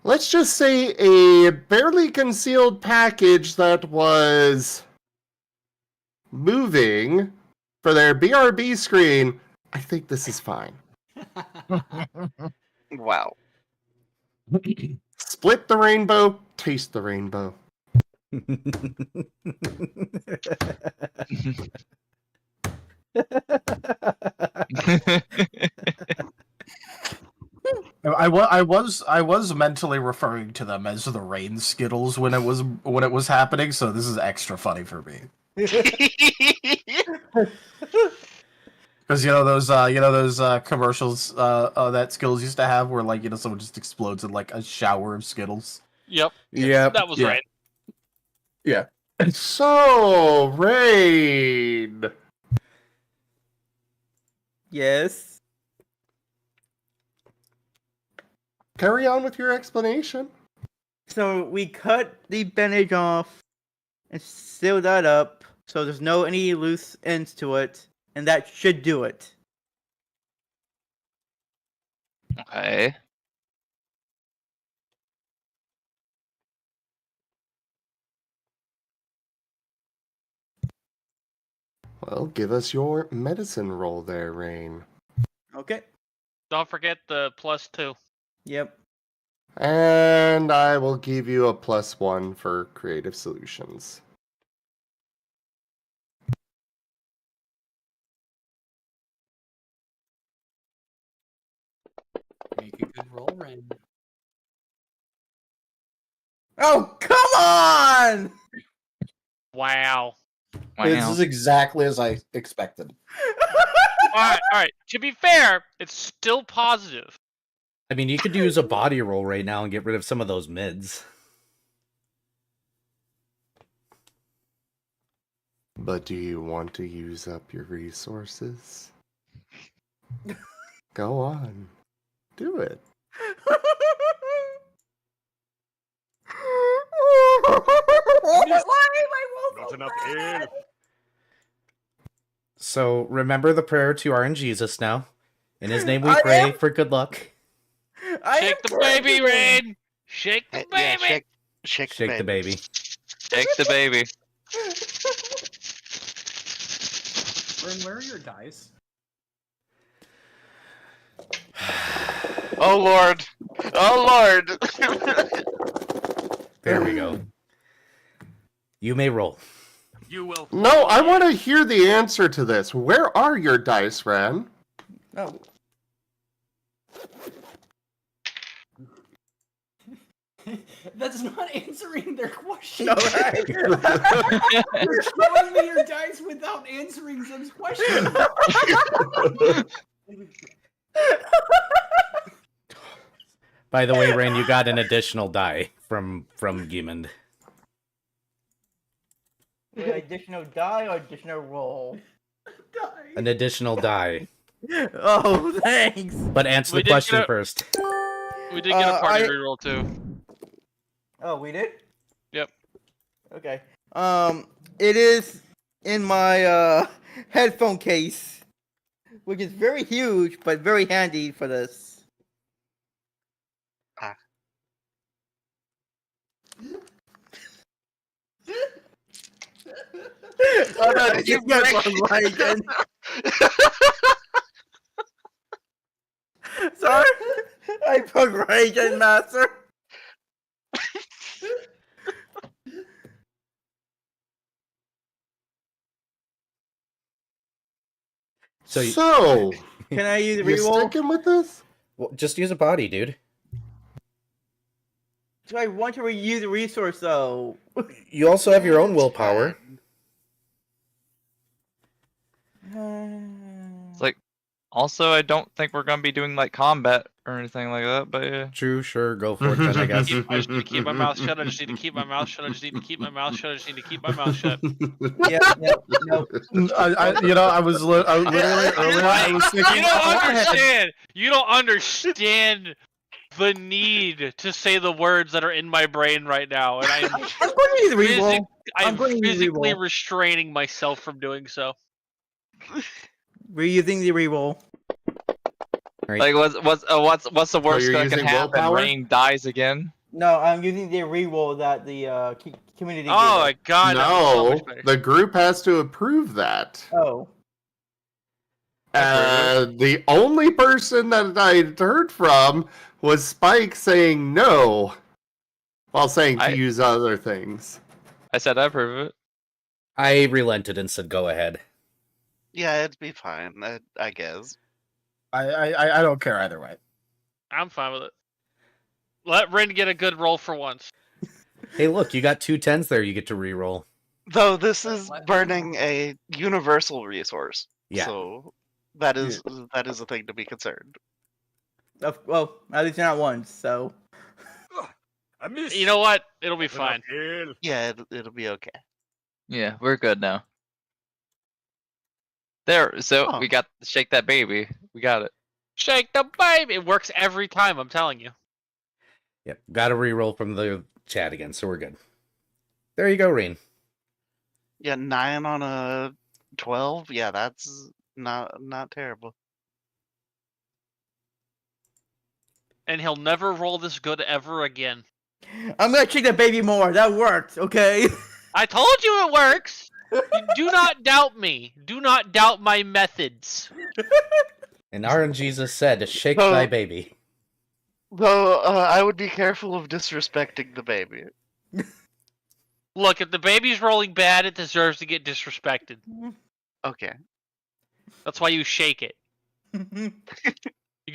let's just say a barely concealed package that was moving for their BRB screen, I think this is fine. Wow. Split the rainbow, taste the rainbow. I was mentally referring to them as the rain skittles when it was happening, so this is extra funny for me. Because those commercials that Skittles used to have, where someone just explodes in like a shower of Skittles. Yep. Yep. That was Yeah. right. Yeah. So, Rain. Yes. Carry on with your explanation. So we cut the bandage off and seal that up, so there's no any loose ends to it, and that should do it. Okay. Well, give us your medicine roll there, Rain. Okay. Don't forget the +2. Yep. And I will give you a +1 for creative solutions. Make a good roll, Ren. Oh, come on! Wow. This is exactly as I expected. All right. To be fair, it's still positive. I mean, you could use a body roll right now and get rid of some of those mids. But do you want to use up your resources? Go on. Do it. Not enough So remember the prayer to our Jesus now. In his name we I pray am- for good luck. Shake the baby, Rain. Shake the Yeah, baby. shake Shake the baby. Take the baby. Ren, where are your dice? Oh Lord. Oh Lord. There we go. You may roll. You will. No, I want to hear the answer to this. Where are your dice, Ren? No. That's not answering their question. No, right? You're showing me your dice without answering those questions. By the way, Rain, you got an additional die from Giemond. Additional die or additional roll? An additional die. Oh, thanks. But answer We the did question get a- first. We did get a party I- reroll too. Oh, we did? Yep. Okay. It is in my headphone case, which is very huge but very handy for this. Oh no, did you break? Sorry, I put rage in master. So Can I use a you reroll? sticking with this? well, just use a body, dude. So I want to use a resource though. You also have your own willpower. It's like Also, I don't think we're gonna be doing like combat or anything like that. But yeah. True, sure, go for it then, I guess. I just need to keep my mouth shut. I just need to keep my mouth shut. I just need to keep my mouth shut. I just need to keep my mouth shut. Yep, nope. I was literally earlier. I was thinking. You don't understand. You don't understand the need to say the words that are in my brain right now, and I'm going to use the reroll. I'm going to use physically reroll. restraining myself from doing so. We're using the reroll. Right. Like, what's the worst you're that using can happen? willpower? Rain dies again. No, I'm using the reroll that the community Oh gave my us. god, that was so No, much better. the group has to approve that. Oh. The only person that I heard from was Spike saying no, while saying to use other things. I said I approve it. I relented and said go ahead. Yeah, it'd be fine, I guess. I don't care either way. I'm fine with it. Let Rin get a good roll for once. Hey, look, you got 2 10s there you get to reroll. Though this is burning a universal resource. Yeah. So that is a thing to be concerned. Well, at least not once, so. You know what? It'll be fine. Yeah, it'll be okay. Yeah, we're good now. There, so Oh. we got shake that baby. We got it. Shake the baby! It works every time, I'm telling you. Yep, got to reroll from the chat again, so we're good. There you go, Reen. Yeah, 9 on a 12. Yeah, that's not terrible. And he'll never roll this good ever again. I'm gonna kick that baby more. That worked, okay? I told you it works! Do not doubt me. Do not doubt my methods. And RNGesus said, shake Oh. thy baby. Though I would be careful of disrespecting the baby. Look, if the baby's rolling bad, it deserves to get disrespected. Okay. That's why you shake it. You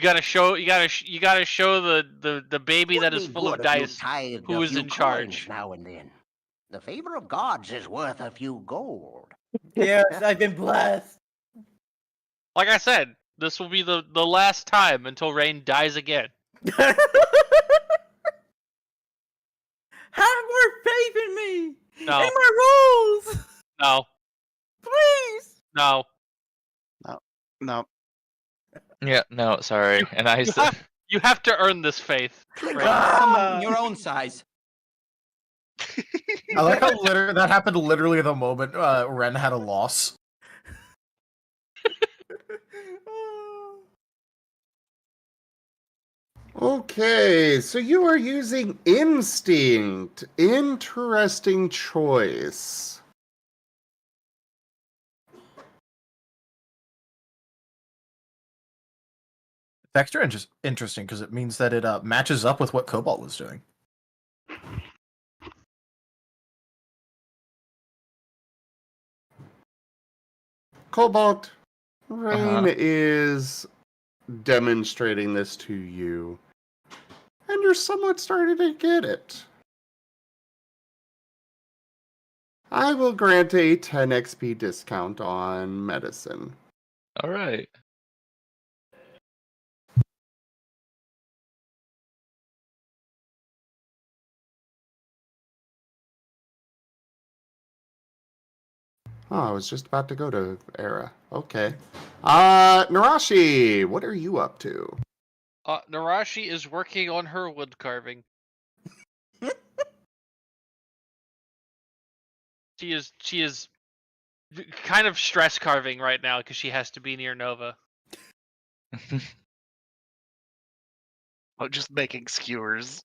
gotta show the baby that is full of dice who is in charge. Now and then. The favor of gods is worth a few gold. Yes, I've been blessed. Like I said, this will be the last time until Rain dies again. Have more faith in me! No. In my rules! No. Please! No. No. Yeah, no, sorry. And I said, You have to earn this faith. Rain. Someone your own size. I like how that happened literally the moment Ren had a loss. Okay, so you are using instinct. Interesting choice. It's extra interesting because it means that it matches up with what Cobalt was doing. Cobalt, Rain is demonstrating this to you, and you're somewhat starting to get it. I will grant a 10 XP discount on medicine. all right. Oh, I was just about to go to Era. Okay. Narashi, what are you up to? Narashi is working on her wood carving. She is kind of stress carving right now because she has to be near Nova. Oh, just making skewers.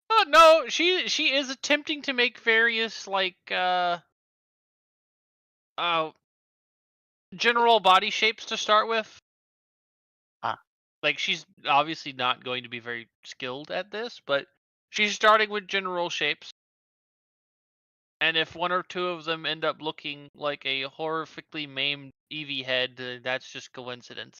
Oh no, she is attempting to make various general body shapes to start with. Like she's obviously not going to be very skilled at this, but she's starting with general shapes. And if one or two of them end up looking like a horrifically maimed Eevee head, that's just coincidence.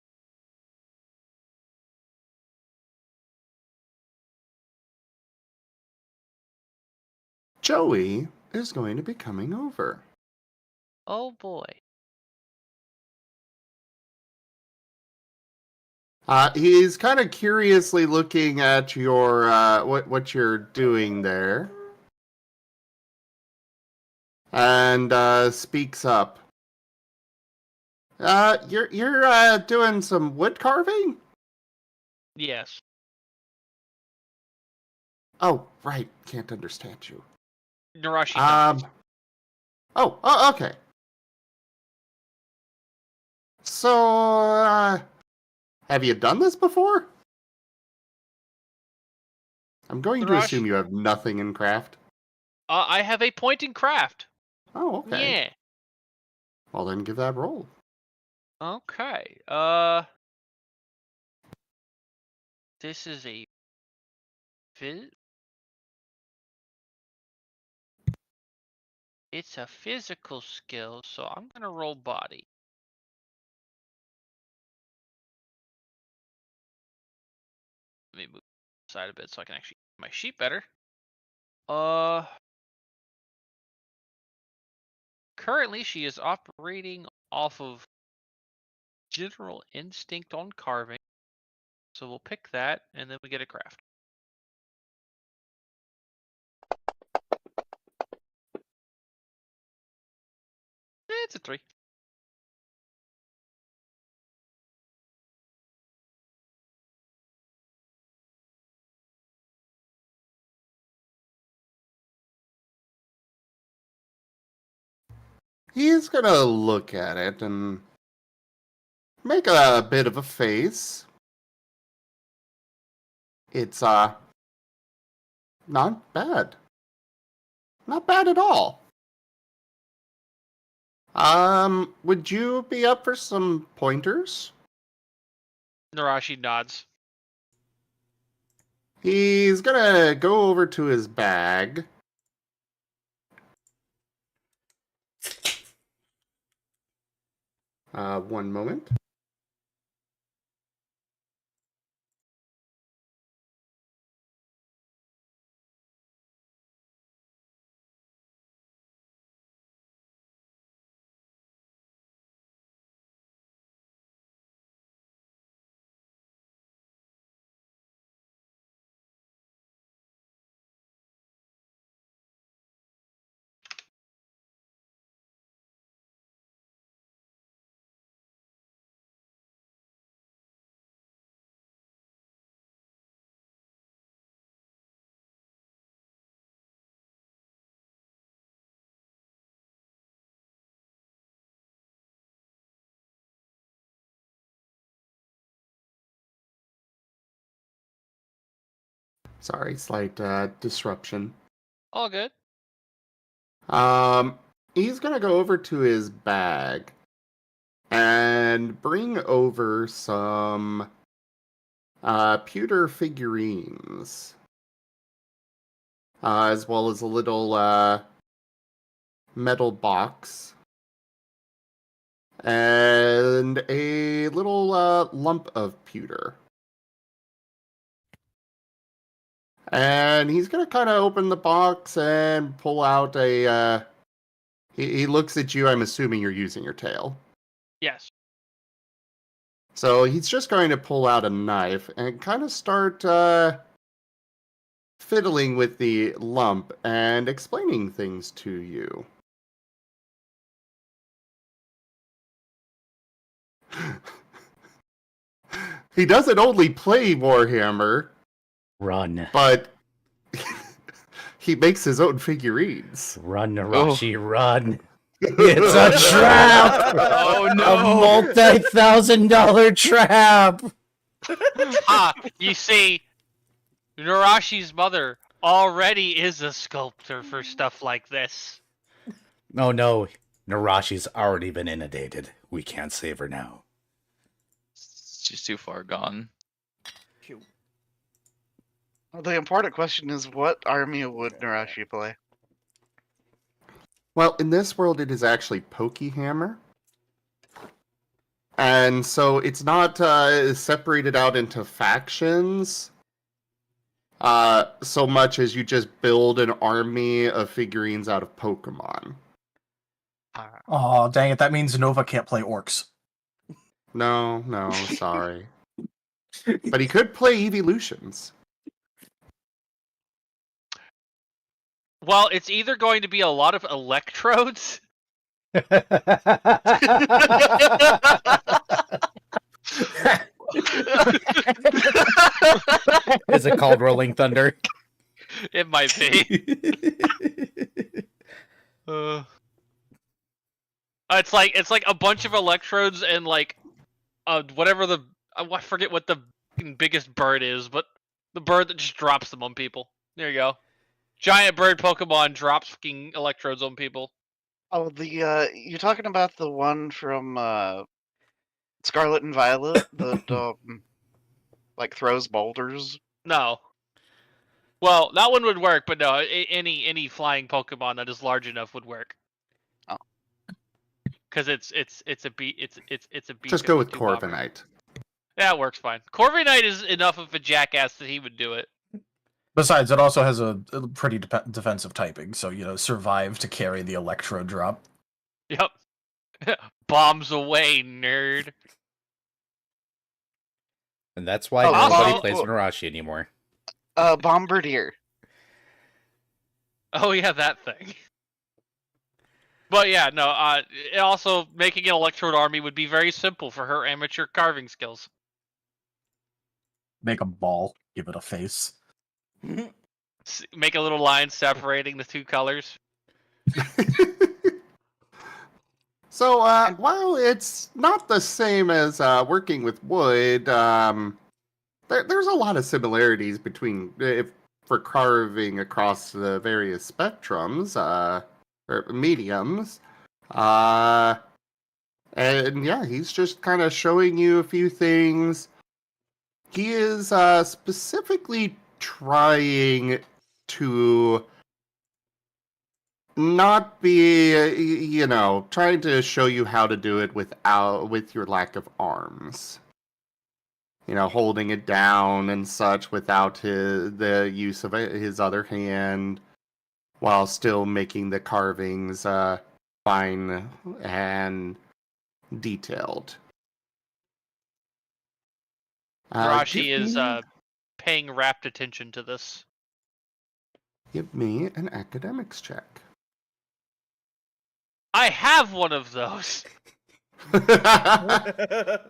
Joey is going to be coming over. Oh boy. He's kind of curiously looking at your what you're doing there, and speaks up. You're doing some wood carving? Yes. Oh, right. Can't understand you. Narashi nods. Oh, okay. So, have you done this before? I'm going to assume you have nothing in craft. I have a point in craft. Oh, okay. Yeah. Well, then give that roll. Okay. This is a It's a physical skill, so I'm gonna roll body. Let me move aside a bit so I can actually see my sheet better. Currently she is operating off of general instinct on carving. So we'll pick that and then we get a craft. It's a 3. He's gonna look at it and make a bit of a face. It's, not bad. Not bad at all. Would you be up for some pointers? Narashi nods. He's gonna go over to his bag. One moment. Sorry, slight disruption. All good. He's gonna go over to his bag and bring over some pewter figurines, as well as a little metal box and a little lump of pewter. And he's gonna kind of open the box and pull out a. He looks at you. I'm assuming you're using your tail. Yes. So he's just going to pull out a knife and kind of start fiddling with the lump and explaining things to you. He doesn't only play Warhammer. Run. But he makes his own figurines. Run, Narashi, run. It's a trap! Oh no! A multi-$1,000 trap! You see, Narashi's mother already is a sculptor for stuff like this. Oh no, Narashi's already been inundated. We can't save her now. She's too far gone. The important question is, what army would Narashi play? Well, in this world, it is actually Pokehammer. And so it's not separated out into factions so much as you just build an army of figurines out of Pokemon. Oh, dang it. That means Nova can't play orcs. No, sorry. But he could play evolutions. Well, it's either going to be a lot of electrodes. Is it called Rolling Thunder? It might be. It's like a bunch of electrodes and like whatever the I forget what the biggest bird is, but the bird that just drops them on people. There you go. Giant bird Pokemon drops fucking electrodes on people. Oh, you're talking about the one from Scarlet and Violet that like throws boulders. No. Well, that one would work, but no, any flying Pokemon that is large enough would work. Oh. Because it's a beat it's a beat. Just go with Corviknight. Yeah, it works fine. Corviknight is enough of a jackass that he would do it. Besides, it also has a pretty defensive typing, so, survive to carry the Electro drop. Yep. Bombs away, nerd. And that's why Oh, nobody also- plays Narashi anymore. Bombardier. Oh yeah, that thing. But yeah, no. Also, making an Electrode army would be very simple for her amateur carving skills. Make a ball, give it a face. Make a little line separating the two colors. So, while it's not the same as working with wood, there's a lot of similarities between for carving across the various spectrums or mediums. And yeah, he's just kind of showing you a few things. He is specifically trying to not be, trying to show you how to do it with your lack of arms. Holding it down and such without the use of his other hand, while still making the carvings fine and detailed. Rashi Give is me- paying rapt attention to this. Give me an academics check. I have one of those. Ha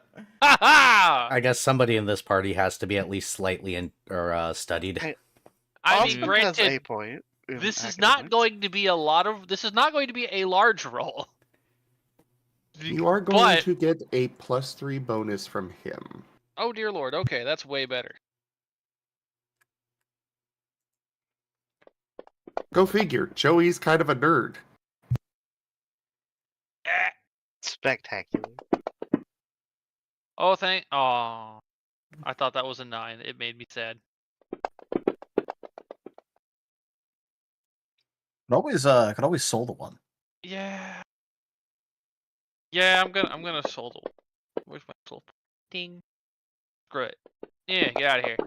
I guess somebody in this party has to be at least slightly studied. Hey, I mean, Osmond has granted, a point. in this is not academics. going to be a lot of. This is not going to be a large roll. You are going But- to get a +3 bonus from him. Oh dear lord. Okay, that's way better. Go figure. Joey's kind of a nerd. Spectacular. Oh, Oh, I thought that was a 9. It made me sad. Could always soul the one. Yeah. Yeah, I'm gonna soul the. Where's my soul? Ding. Screw it. Yeah, get out of here.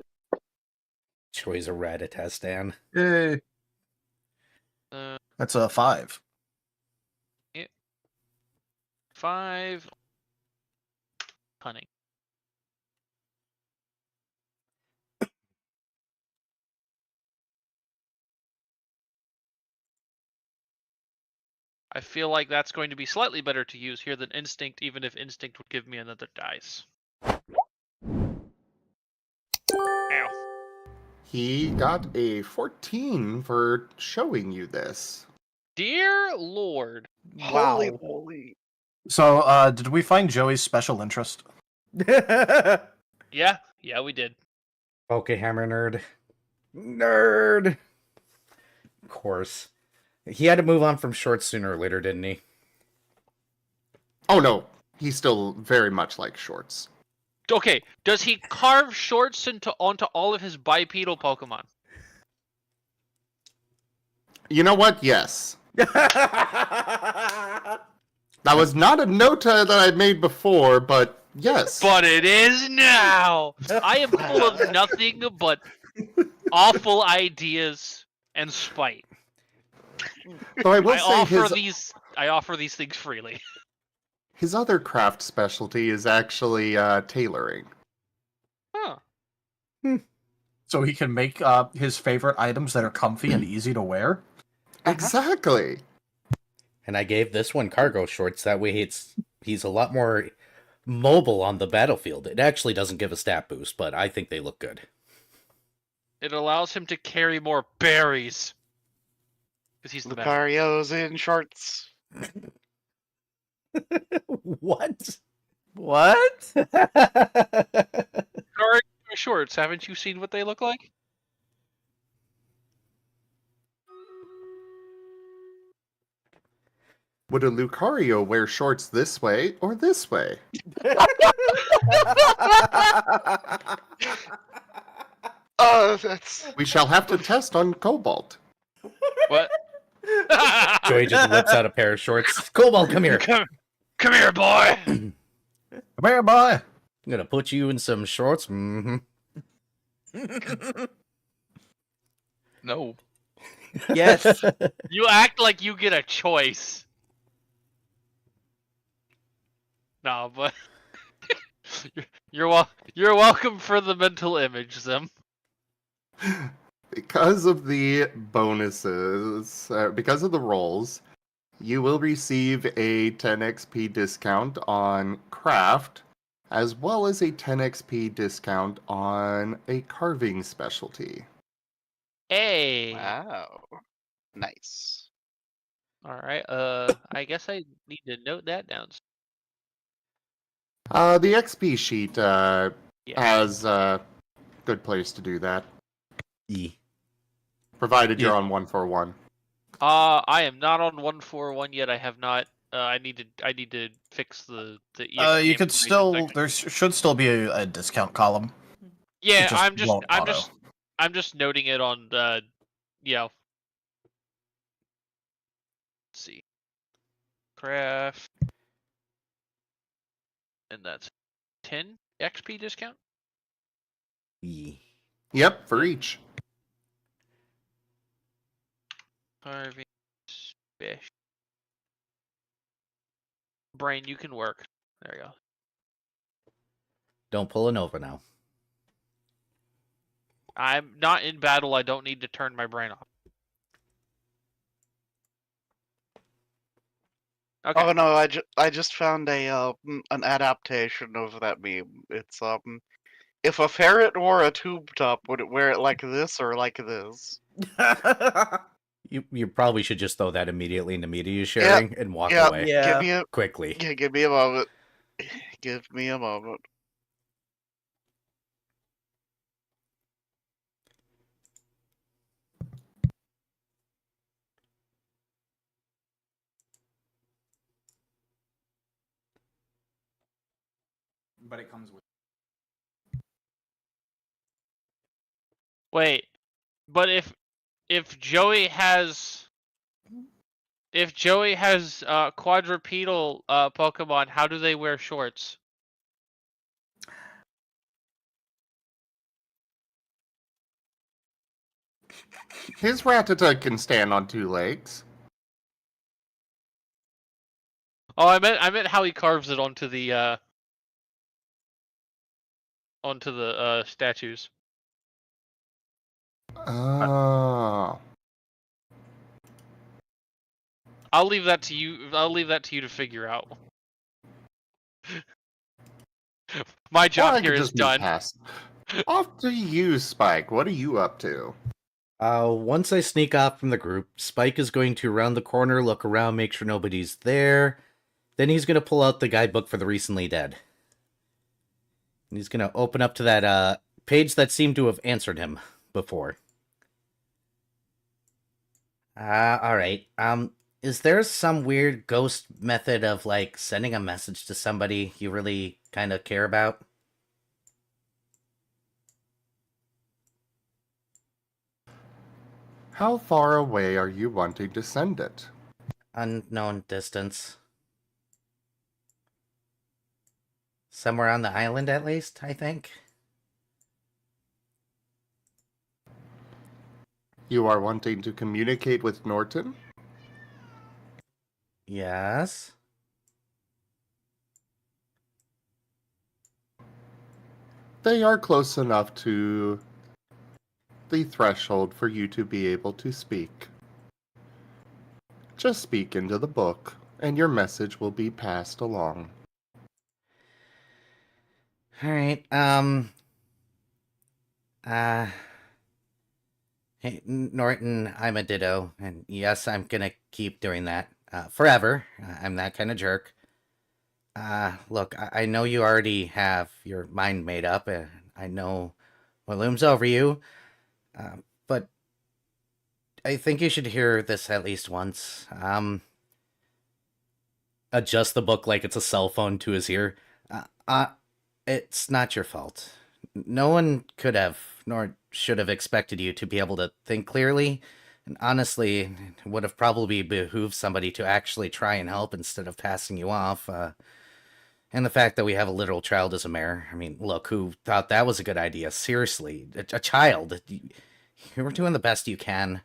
Joey's a Rattata-stan. Yay. That's a 5. 5. Cunning. I feel like that's going to be slightly better to use here than Instinct, even if Instinct would give me another dice. Ow. He got a 14 for showing you this. Dear Lord. Holy moly. So, did we find Joey's special interest? Yeah, we did. Pokehammer nerd. Nerd! Of course. He had to move on from shorts sooner or later, didn't he? Oh no, he still very much likes shorts. Okay, does he carve shorts onto all of his bipedal Pokemon? You know what? Yes. That was not a note that I made before, but yes. But it is now! I am full of nothing but awful ideas and spite. So I will say I offer these things freely. his other craft specialty is actually tailoring. Huh. So he can make his favorite items that are comfy and easy to wear. Exactly. And I gave this one cargo shorts. That way he's a lot more mobile on the battlefield. It actually doesn't give a stat boost, but I think they look good. It allows him to carry more berries. Because he's the best. Lucario's in shorts. What? What? Cargo shorts, haven't you seen what they look like? Would a Lucario wear shorts this way or this way? That's We shall have to test on Cobalt. What? Joey just whips out a pair of shorts. Cobalt, come here. Come here, boy! Come here, boy! I'm gonna put you in some shorts. Mm-hmm. No. Yes. You act like you get a choice. No, but you're welcome for the mental image, Zim. Because of the bonuses, because of the rolls, you will receive a 10 XP discount on craft, as well as a 10 XP discount on a carving specialty. Hey. wow. Nice. All right. I guess I need to note that down. The XP sheet Yeah. has a good place to do that, E. provided you're Yeah. on 141. I am not on 141 yet. I have not. I need to fix the EXP You could information still. section. There should still be a discount column. Yeah, It just I'm won't auto. just noting it on yeah. Let's see. Craft. And that's 10 XP discount? E. Yep, for each. Carving special. Brain, you can work. There you go. Don't pull a Nova now. I'm not in battle. I don't need to turn my brain off. Okay. Oh no, I just found an adaptation of that meme. It's if a ferret wore a tube top, would it wear it like this or like this? You probably should just throw that immediately into media sharing and walk Yep. away Yeah. quickly. Give me a moment. Give me a moment. But it comes with. Wait. But if Joey has quadrupedal Pokemon, how do they wear shorts? His Rattata can stand on two legs. Oh, I meant how he carves it onto the statues. Oh. I'll leave that to you. I'll leave that to you to figure out. My Or I job could here is just move done. past. Off to you, Spike. What are you up to? Once I sneak off from the group, Spike is going to round the corner, look around, make sure nobody's there. Then he's going to pull out the guidebook for the recently dead. And he's going to open up to that page that seemed to have answered him before. Alright. Is there some weird ghost method of, like, sending a message to somebody you really kind of care about? How far away are you wanting to send it? Unknown distance. Somewhere on the island, at least, I think. You are wanting to communicate with Norton? they are close enough to the threshold for you to be able to speak. Just speak into the book, and your message will be passed along. All right. Hey, Norton, I'm a ditto, and yes, I'm gonna keep doing that forever. I'm that kind of jerk. Look, I know you already have your mind made up, and I know what looms over you, but I think you should hear this at least once. Adjust the book like it's a cell phone to his ear. It's not your fault. No one could have, nor should have expected you to be able to think clearly. And honestly, it would have probably behooved somebody to actually try and help instead of passing you off. And the fact that we have a literal child as a mayor. I mean, look, who thought that was a good idea? Seriously, a child. You were doing the best you can.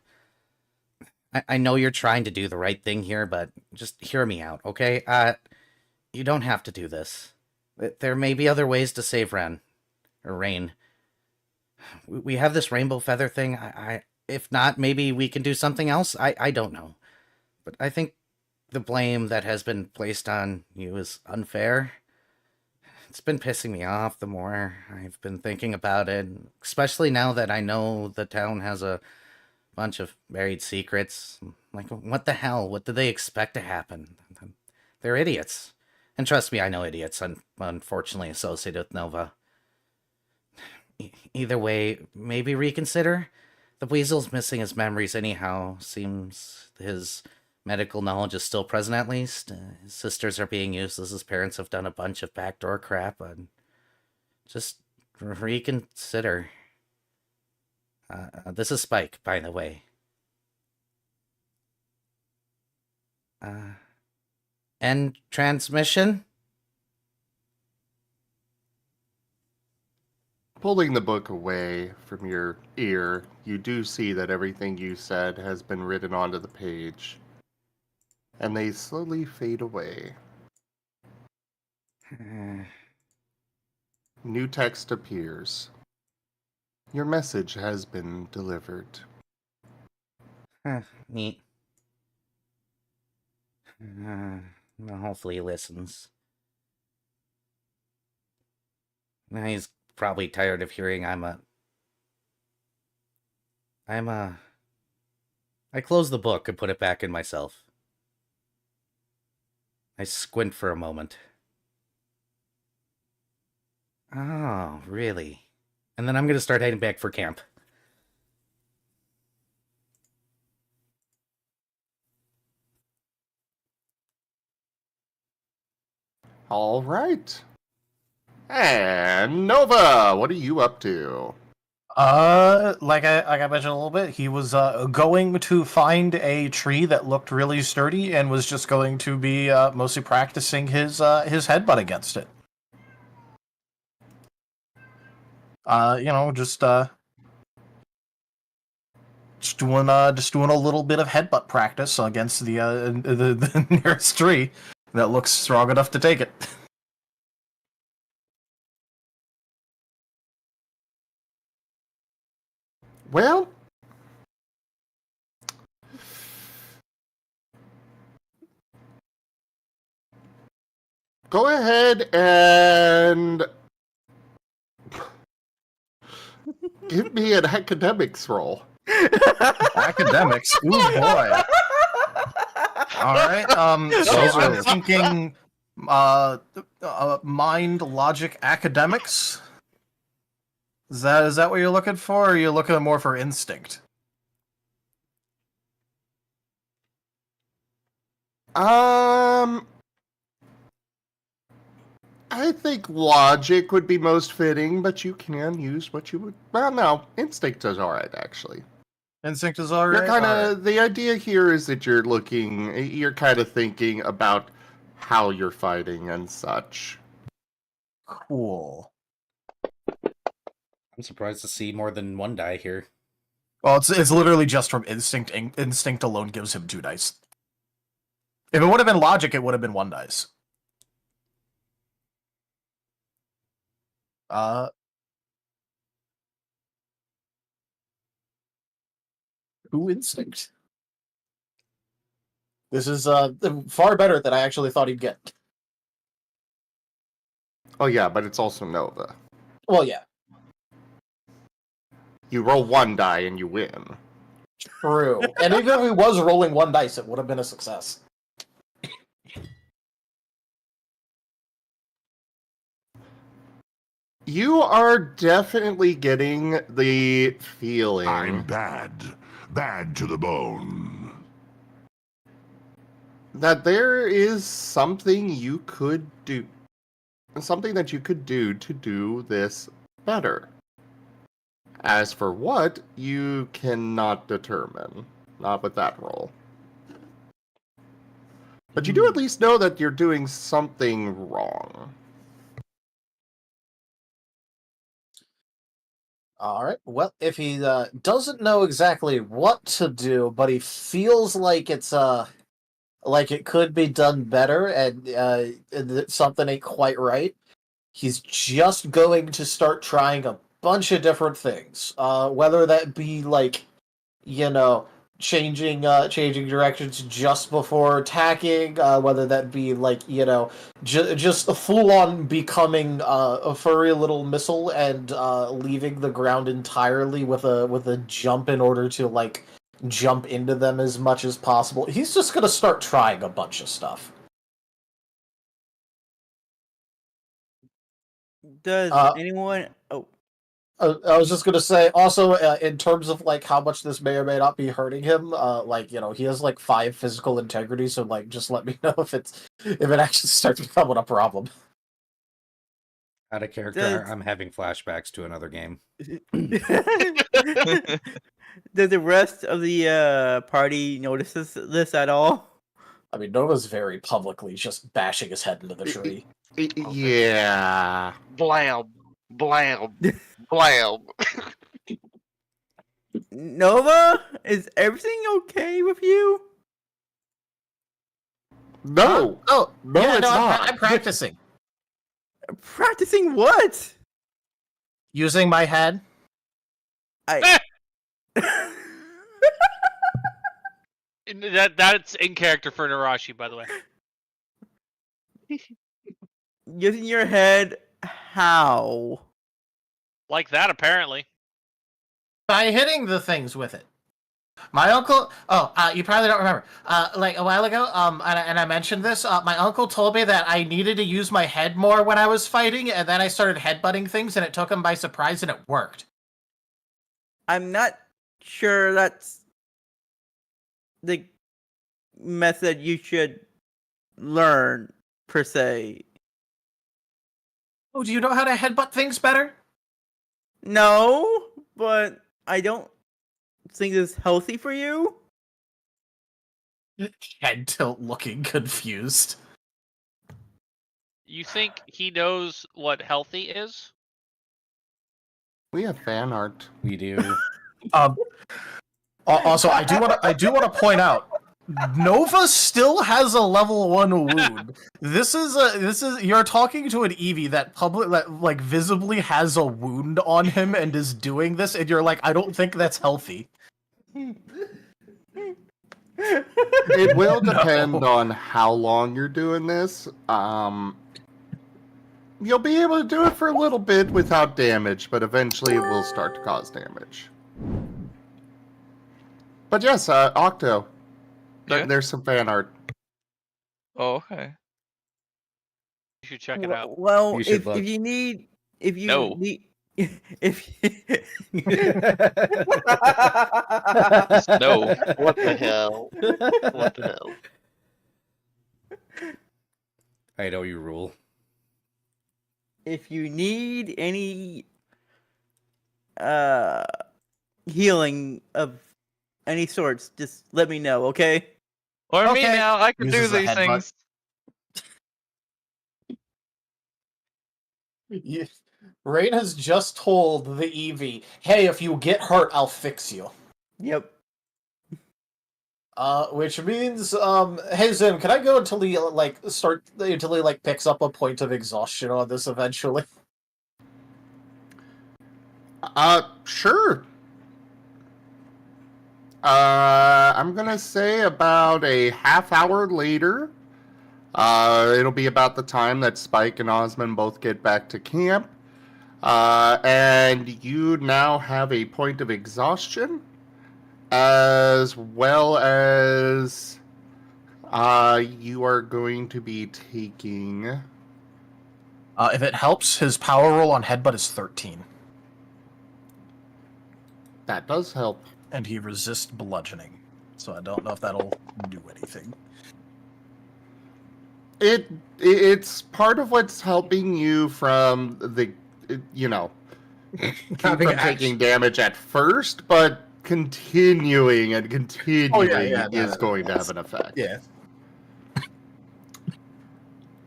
I know you're trying to do the right thing here, but just hear me out, okay? You don't have to do this. There may be other ways to save Ren. Or Rain. We have this rainbow feather thing. If not, maybe we can do something else. I don't know. But I think the blame that has been placed on you is unfair. It's been pissing me off the more I've been thinking about it, especially now that I know the town has a bunch of buried secrets. Like, what the hell? What do they expect to happen? They're idiots. And trust me, I know idiots, unfortunately associated with Nova. Either way, maybe reconsider? The Weasel's missing his memories anyhow. Seems his medical knowledge is still present at least. His sisters are being useless. His parents have done a bunch of backdoor crap. Just reconsider. This is Spike, by the way. End transmission? Pulling the book away from your ear, you do see that everything you said has been written onto the page. And they slowly fade away. New text appears. Your message has been delivered. Neat. Well, hopefully he listens. Now he's probably tired of hearing I close the book and put it back in myself. I squint for a moment. Oh, really? And then I'm gonna start heading back for camp. All right. And Nova, what are you up to? Like I mentioned a little bit, he was going to find a tree that looked really sturdy and was just going to be mostly practicing his headbutt against it. Just doing a little bit of headbutt practice against the nearest tree that looks strong enough to take it. Well, go ahead and give me an academics roll. Academics, ooh boy. All right. So I'm thinking, mind, logic, academics. Is that what you're looking for, or are you looking more for instinct? I think logic would be most fitting, but you can use what you would. Well, no, instinct is all right, actually. Instinct is all right. You're kind of the idea here is that you're kind of thinking about how you're fighting and such. Cool. I'm surprised to see more than one die here. Well, it's literally just from instinct. Instinct alone gives him 2 dice. If it would have been logic, it would have been 1 dice. True instinct. This is far better than I actually thought he'd get. Oh yeah, but it's also Nova. Well, yeah. You roll one die and you win. True. And even if he was rolling one dice, it would have been a success. You are definitely getting the feeling. I'm bad. Bad to the bone. That there is something you could do. Something that you could do to do this better. As for what, you cannot determine. Not with that roll. But you do at least know that you're doing something wrong. All right. Well, if he doesn't know exactly what to do, but he feels like it's like it could be done better, and that something ain't quite right, he's just going to start trying a bunch of different things. Whether that be like, changing directions just before attacking, whether that be like, just full on becoming a furry little missile and leaving the ground entirely with a jump in order to like jump into them as much as possible. He's just gonna start trying a bunch of stuff. Does anyone? Oh, I was just gonna say, also, in terms of like how much this may or may not be hurting him, he has like 5 physical integrity, so like just let me know if it actually starts becoming a problem. Out of character, I'm having flashbacks to another game. Does the rest of the party notice this at all? I mean, Nova's very publicly just bashing his head into the tree. Yeah. Blam. Blam. Blam. Nova, is everything okay with you? No. Oh, No, yeah, it's not. I'm practicing. Practicing what? Using my head. That's in character for Narashi, by the way. Using your head, how? Like that, apparently. By hitting the things with it. My uncle. You probably don't remember. Like a while ago, and I mentioned this. My uncle told me that I needed to use my head more when I was fighting, and then I started headbutting things, and it took him by surprise, and it worked. I'm not sure that's the method you should learn, per se. Oh, do you know how to headbutt things better? No, but I don't think it's healthy for you. Head tilt, looking confused. You think he knows what healthy is? We have fan art. We do. Also, I do want to point out, Nova still has a level 1 wound. This is you're talking to an Eevee that visibly has a wound on him and is doing this, and you're like, I don't think that's healthy. It will depend on how long you're doing this. You'll be able to do it for a little bit without damage, but eventually it will start to cause damage. But yes, Octo. Yeah? There's some fan art. Oh, okay. You should check it out. Well, You should look. if you need, No. if No. What the hell? What the hell? I know you rule. if you need any healing of any sorts, just let me know, okay? Or me Okay. now, I can do Uses a these headbutt. things. Rain has just told the Eevee, hey, if you get hurt, I'll fix you. Yep. Which means, hey Zim, can I go until he picks up a point of exhaustion on this eventually? Sure. I'm gonna say about a half hour later. It'll be about the time that Spike and Osmond both get back to camp. And you now have a point of exhaustion, as well as you are going to be taking... If it helps, his power roll on Headbutt is 13. That does help. And he resists bludgeoning. So I don't know if that'll do anything. It's part of what's helping you from the, keep from taking damage at first, but continuing is going to have an effect. Yeah.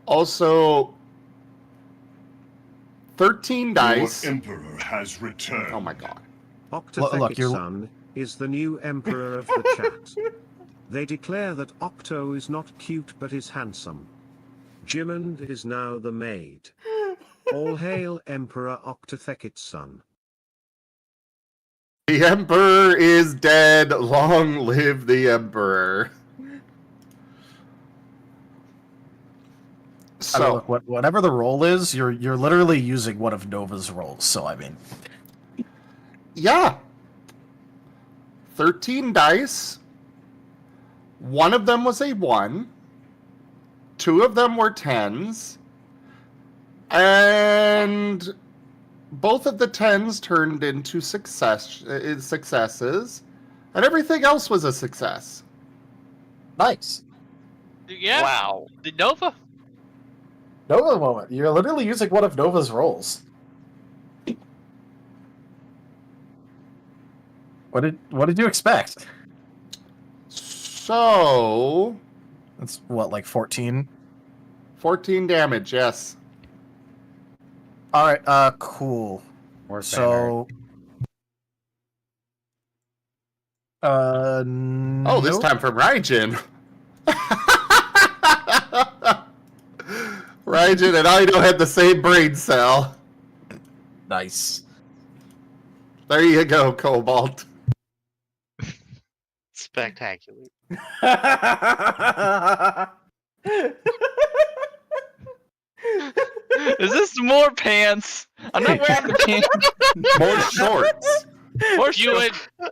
Also, 13 dice. Your Emperor has returned. Oh my god. Octothec's son is the new Emperor of the chat. They declare that Octo is not cute but is handsome. Jimond is now the maid. All hail Emperor Octothec's son. The Emperor is dead. Long live the Emperor. So, I mean, look, whatever the roll is, you're literally using one of Nova's rolls. So I mean, yeah, 13 dice. One of them was a 1. 2 of them were 10s. And both of the 10s turned into successes. And everything else was a success. nice. Yeah. Wow. The Nova. Nova moment. You're literally using one of Nova's rolls. What did you expect? So, That's what, like 14? 14 damage, yes. All right. Cool. More So. Oh, this nope. time from Raijin. Raijin and Ido had the same brain cell. Nice. There you go, Cobalt. Spectacular. Is this more pants? I'm not wearing the pants. More shorts. More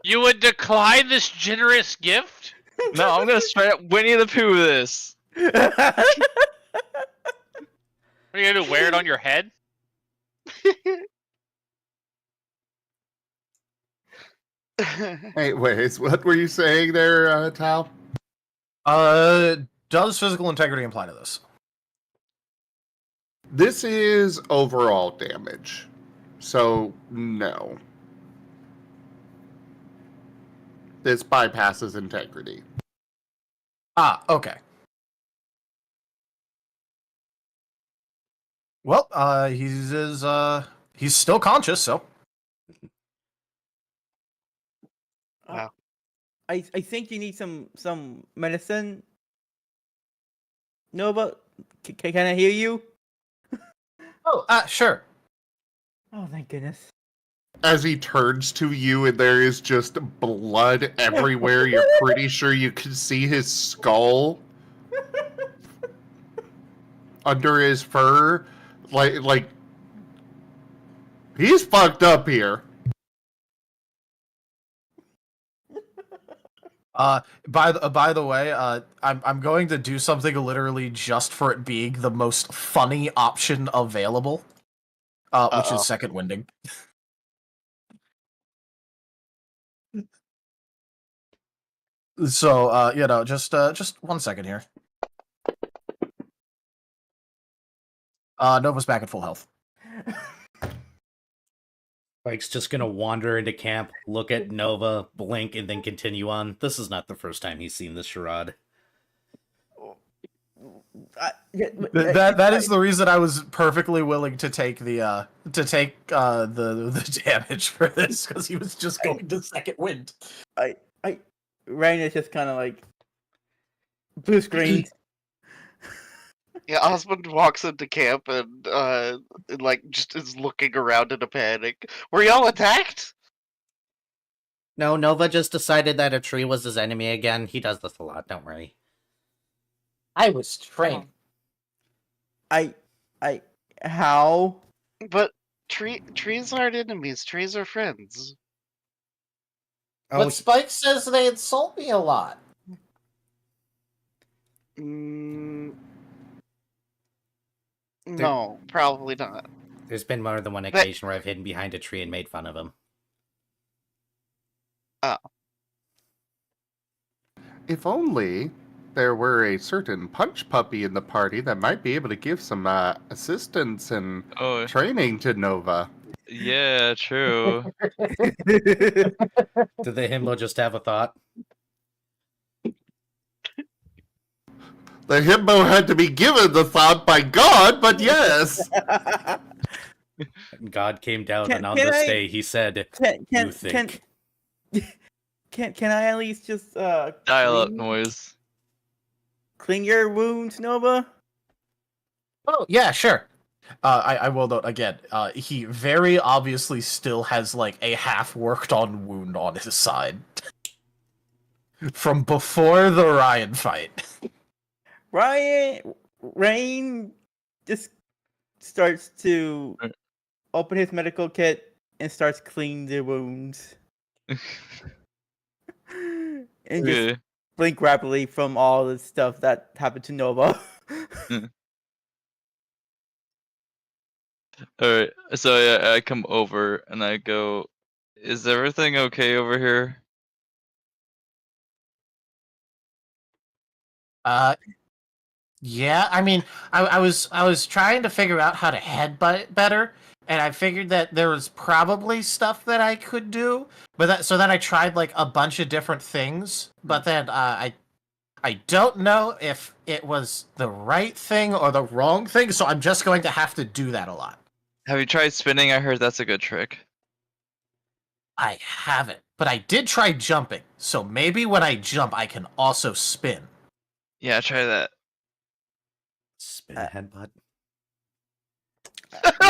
You would decline this generous gift? No, I'm gonna straight up Winnie the Pooh this. What are you gonna do? Wear it on your head? Hey, wait, what were you saying there, Tal? Does physical integrity apply to this? This is overall damage. So, no. This bypasses integrity. Ah, okay. Well, he's still conscious, so. Wow. I think you need some medicine. Nova, can I hear you? Oh, sure. Oh, thank goodness. As he turns to you and there is just blood everywhere, you're pretty sure you can see his skull under his fur. Like he's fucked up here. By the way, I'm going to do something literally just for it being the most funny option available, which is second winding. So, just 1 second here. Nova's back at full health. Spike's just gonna wander into camp, look at Nova, blink, and then continue on. This is not the first time he's seen this charade. That is the reason I was perfectly willing to take the damage for this, because he was just going to second wind. Rain is just kind of like blue screen. Yeah, Osmond walks into camp and like just is looking around in a panic. Were y'all attacked? No, Nova just decided that a tree was his enemy again. He does this a lot, don't worry. I was trained. How? But trees aren't enemies. Trees are friends. But Spike says they insult me a lot. No, probably not. There's been more than one occasion where I've hidden behind a tree and made fun of him. Oh. If only there were a certain punch puppy in the party that might be able to give some assistance and training to Nova. Yeah, true. Did the himbo just have a thought? The himbo had to be given the thought by God, but yes. God came down, and on this day he said, "You think." Can I at least just Dial up noise. clean your wounds, Nova? Oh yeah, sure. I will note again. He very obviously still has like a half worked on wound on his side from before the Ryan fight. Rain just starts to open his medical kit and starts cleaning the wounds. And just blink rapidly from all the stuff that happened to Nova. Alright, so I come over and I go, is everything okay over here? Yeah, I mean, I was trying to figure out how to headbutt it better, and I figured that there was probably stuff that I could do, but so then I tried like a bunch of different things, but then I don't know if it was the right thing or the wrong thing, so I'm just going to have to do that a lot. Have you tried spinning? I heard that's a good trick. I haven't, but I did try jumping, so maybe when I jump I can also spin. Yeah, try that. Spin headbutt.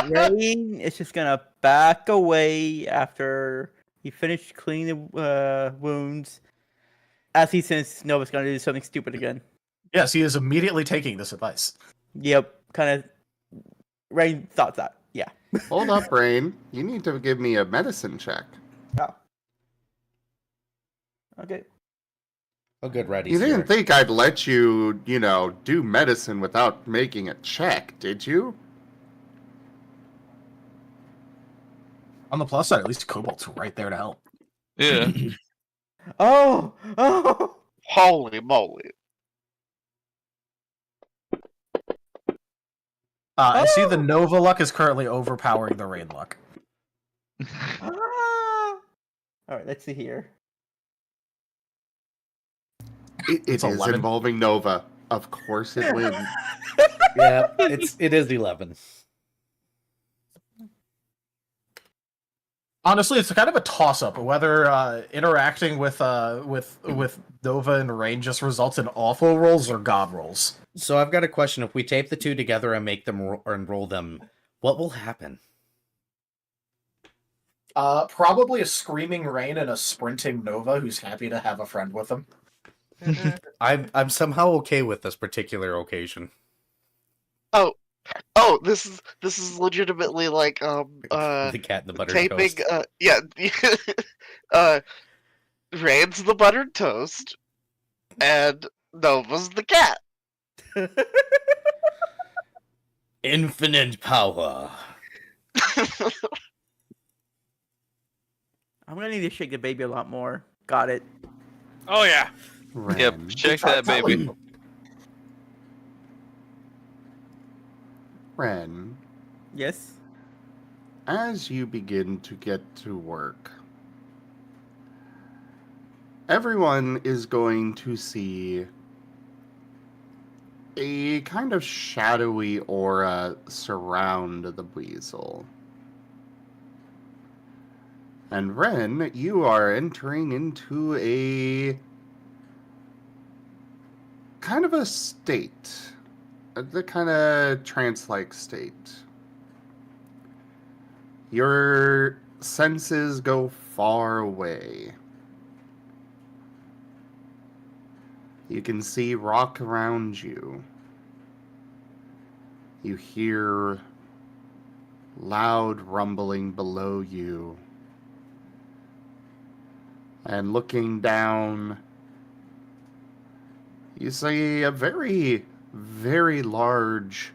Rain is just gonna back away after he finished cleaning the wounds, as he senses Nova's gonna do something stupid again. Yes, he is immediately taking this advice. Yep, kind of. Rain thought that. Yeah. Hold up, Rain. You need to give me a medicine check. Oh. Okay. Oh, good, ready. You didn't think I'd let you, do medicine without making a check, did you? On the plus side, at least Cobalt's right there to help. Yeah. Oh! Holy moly. I see the Nova luck is currently overpowering the Rain luck. Alright, let's see here. It is 11. involving Nova. Of course it wins. Yeah, it is 11. Honestly, it's kind of a toss-up whether interacting with Nova and Rain just results in awful rolls or god rolls. So I've got a question. If we tape the two together and make them and roll them, what will happen? Probably a screaming Rain and a sprinting Nova who's happy to have a friend with him. I'm somehow okay with this particular occasion. Oh, this is legitimately like The cat and the buttered taping toast. yeah. Rain's the buttered toast and Nova's the cat. Infinite power. I'm gonna need to shake the baby a lot more. Got it. Oh yeah. Ren. Yep, check that baby. Ren, Yes. as you begin to get to work, everyone is going to see a kind of shadowy aura surround the weasel. And Ren, you are entering into a kind of a state, the kind of trance-like state. Your senses go far away. You can see rock around you. You hear loud rumbling below you. And looking down, you see a very, very large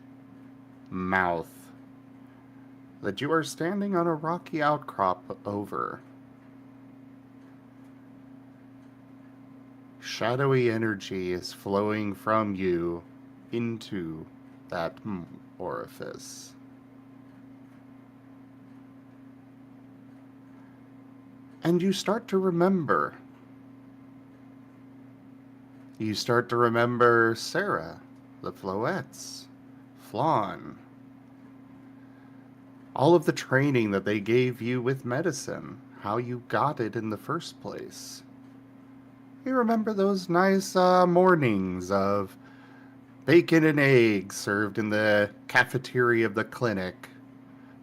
mouth that you are standing on a rocky outcrop over. Shadowy energy is flowing from you into that orifice. And you start to remember. You start to remember Sarah, the Floettes, Flan, all of the training that they gave you with medicine, how you got it in the first place. You remember those nice mornings of bacon and eggs served in the cafeteria of the clinic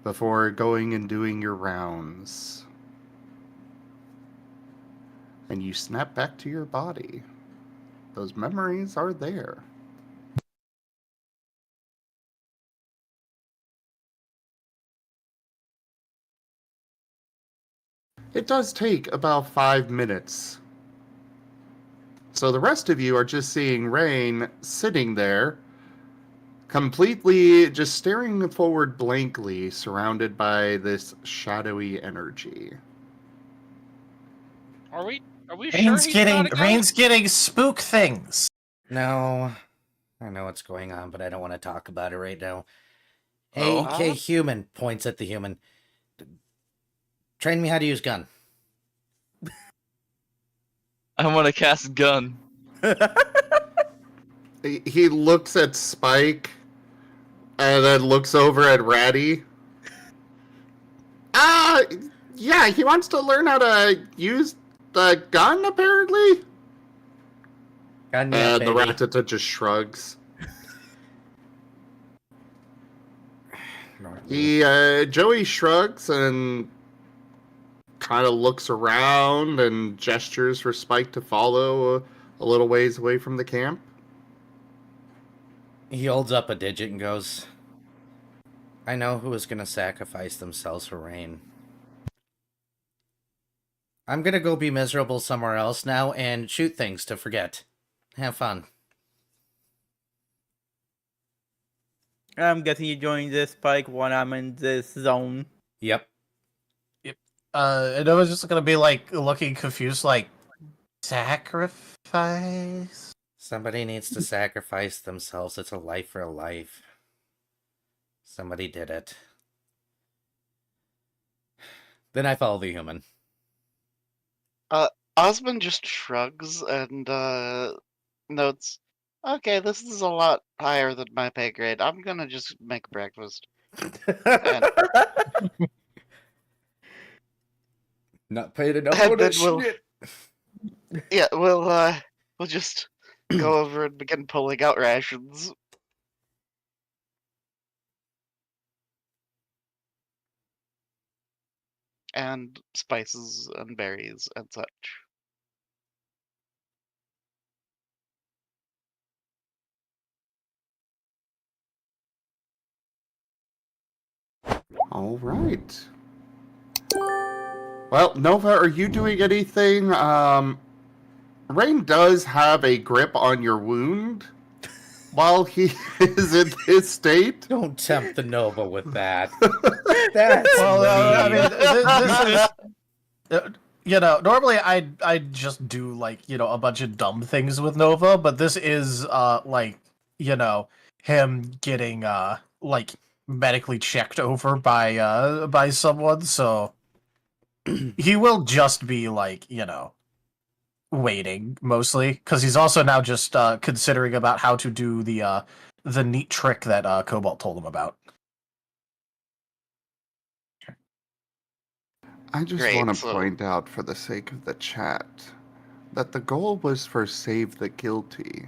before going and doing your rounds. And you snap back to your body. Those memories are there. It does take about 5 minutes. So the rest of you are just seeing Rain sitting there, completely just staring forward blankly, surrounded by this shadowy energy. Are we sure he's not a ghost? Rain's getting spook things. No, I know what's going on, but I don't want to talk about it right now. Hey, Oh. hey, human, points at the human. Train me how to use gun. I want to cast gun. He looks at Spike and then looks over at Ratty. Yeah, he wants to learn how to use the gun, apparently. Gun, yeah, And the baby. Ratata just shrugs. Joey shrugs and kind of looks around and gestures for Spike to follow a little ways away from the camp. He holds up a digit and goes, I know who is going to sacrifice themselves for Rain. I'm going to go be miserable somewhere else now and shoot things to forget. Have fun. I'm guessing you joined this Spike when I'm in this zone. Yep. And I was just gonna be like looking confused, like sacrifice. Somebody needs to sacrifice themselves. It's a life for a life. Somebody did it. Then I follow the human. Osmond just shrugs and notes, okay, this is a lot higher than my pay grade. I'm gonna just make breakfast. Not paid enough And for then that we'll- shit. Yeah, we'll just go over and begin pulling out rations. And spices and berries and such. All right. Well, Nova, are you doing anything? Rain does have a grip on your wound while he is in this state. Don't tempt the Nova with that. That's Well, I mean. mean, this is. Normally I'd just do like a bunch of dumb things with Nova, but this is him getting like medically checked over by someone, so he will just be like waiting mostly because he's also now just considering about how to do the neat trick that Cobalt told him about. I just Great, want to so- point out, for the sake of the chat, that the goal was for Save the Guilty.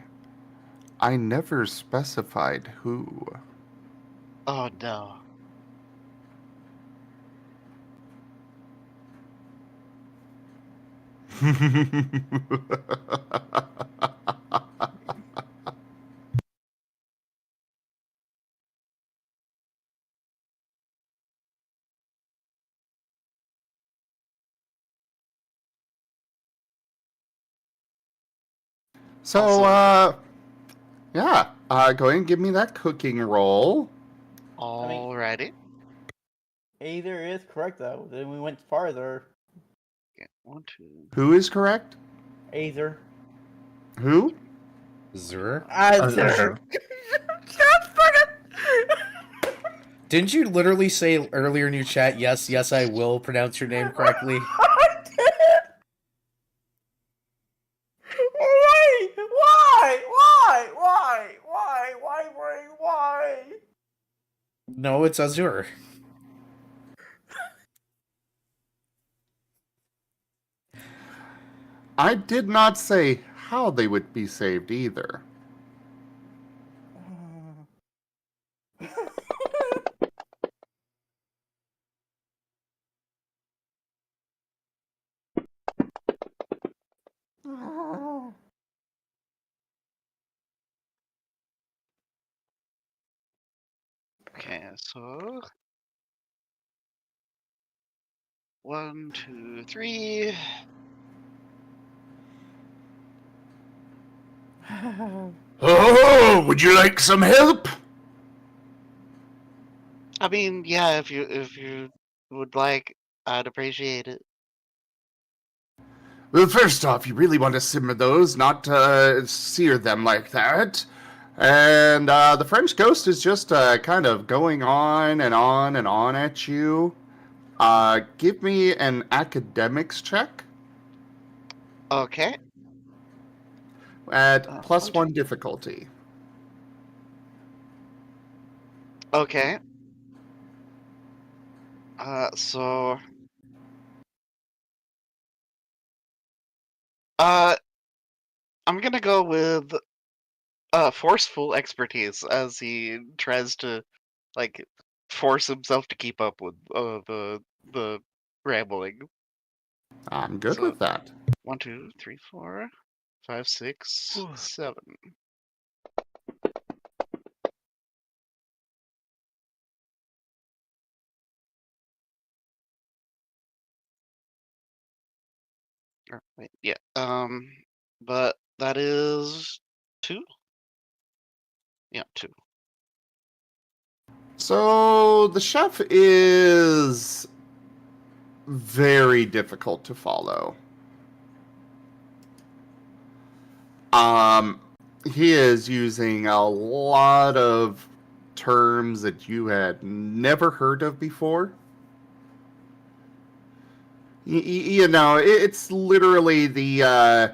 I never specified who. Oh no. So, yeah, go ahead and give me that cooking roll. Alrighty. Either is correct though. Then we went farther. Okay, 1, 2. Who is correct? Aether. Who? Zur? Sure. Didn't you literally say earlier in your chat, yes, I will pronounce your name correctly? I did. Why? No, it's Azur. I did not say how they would be saved either. Okay, so 1, 2, 3. Oh, would you like some help? I mean, yeah, if you would like, I'd appreciate it. Well, first off, you really want to simmer those, not sear them like that. And the French ghost is just kind of going on and on and on at you. Give me an academics check Okay. at +1 difficulty. Okay. So I'm gonna go with forceful expertise as he tries to like force himself to keep up with the rambling. I'm good So, with that. 1, 2, 3, 4, 5, 6, 7. Wait, yeah. But that is 2. Yeah, 2. So the chef is very difficult to follow. He is using a lot of terms that you had never heard of before. You know, it's literally the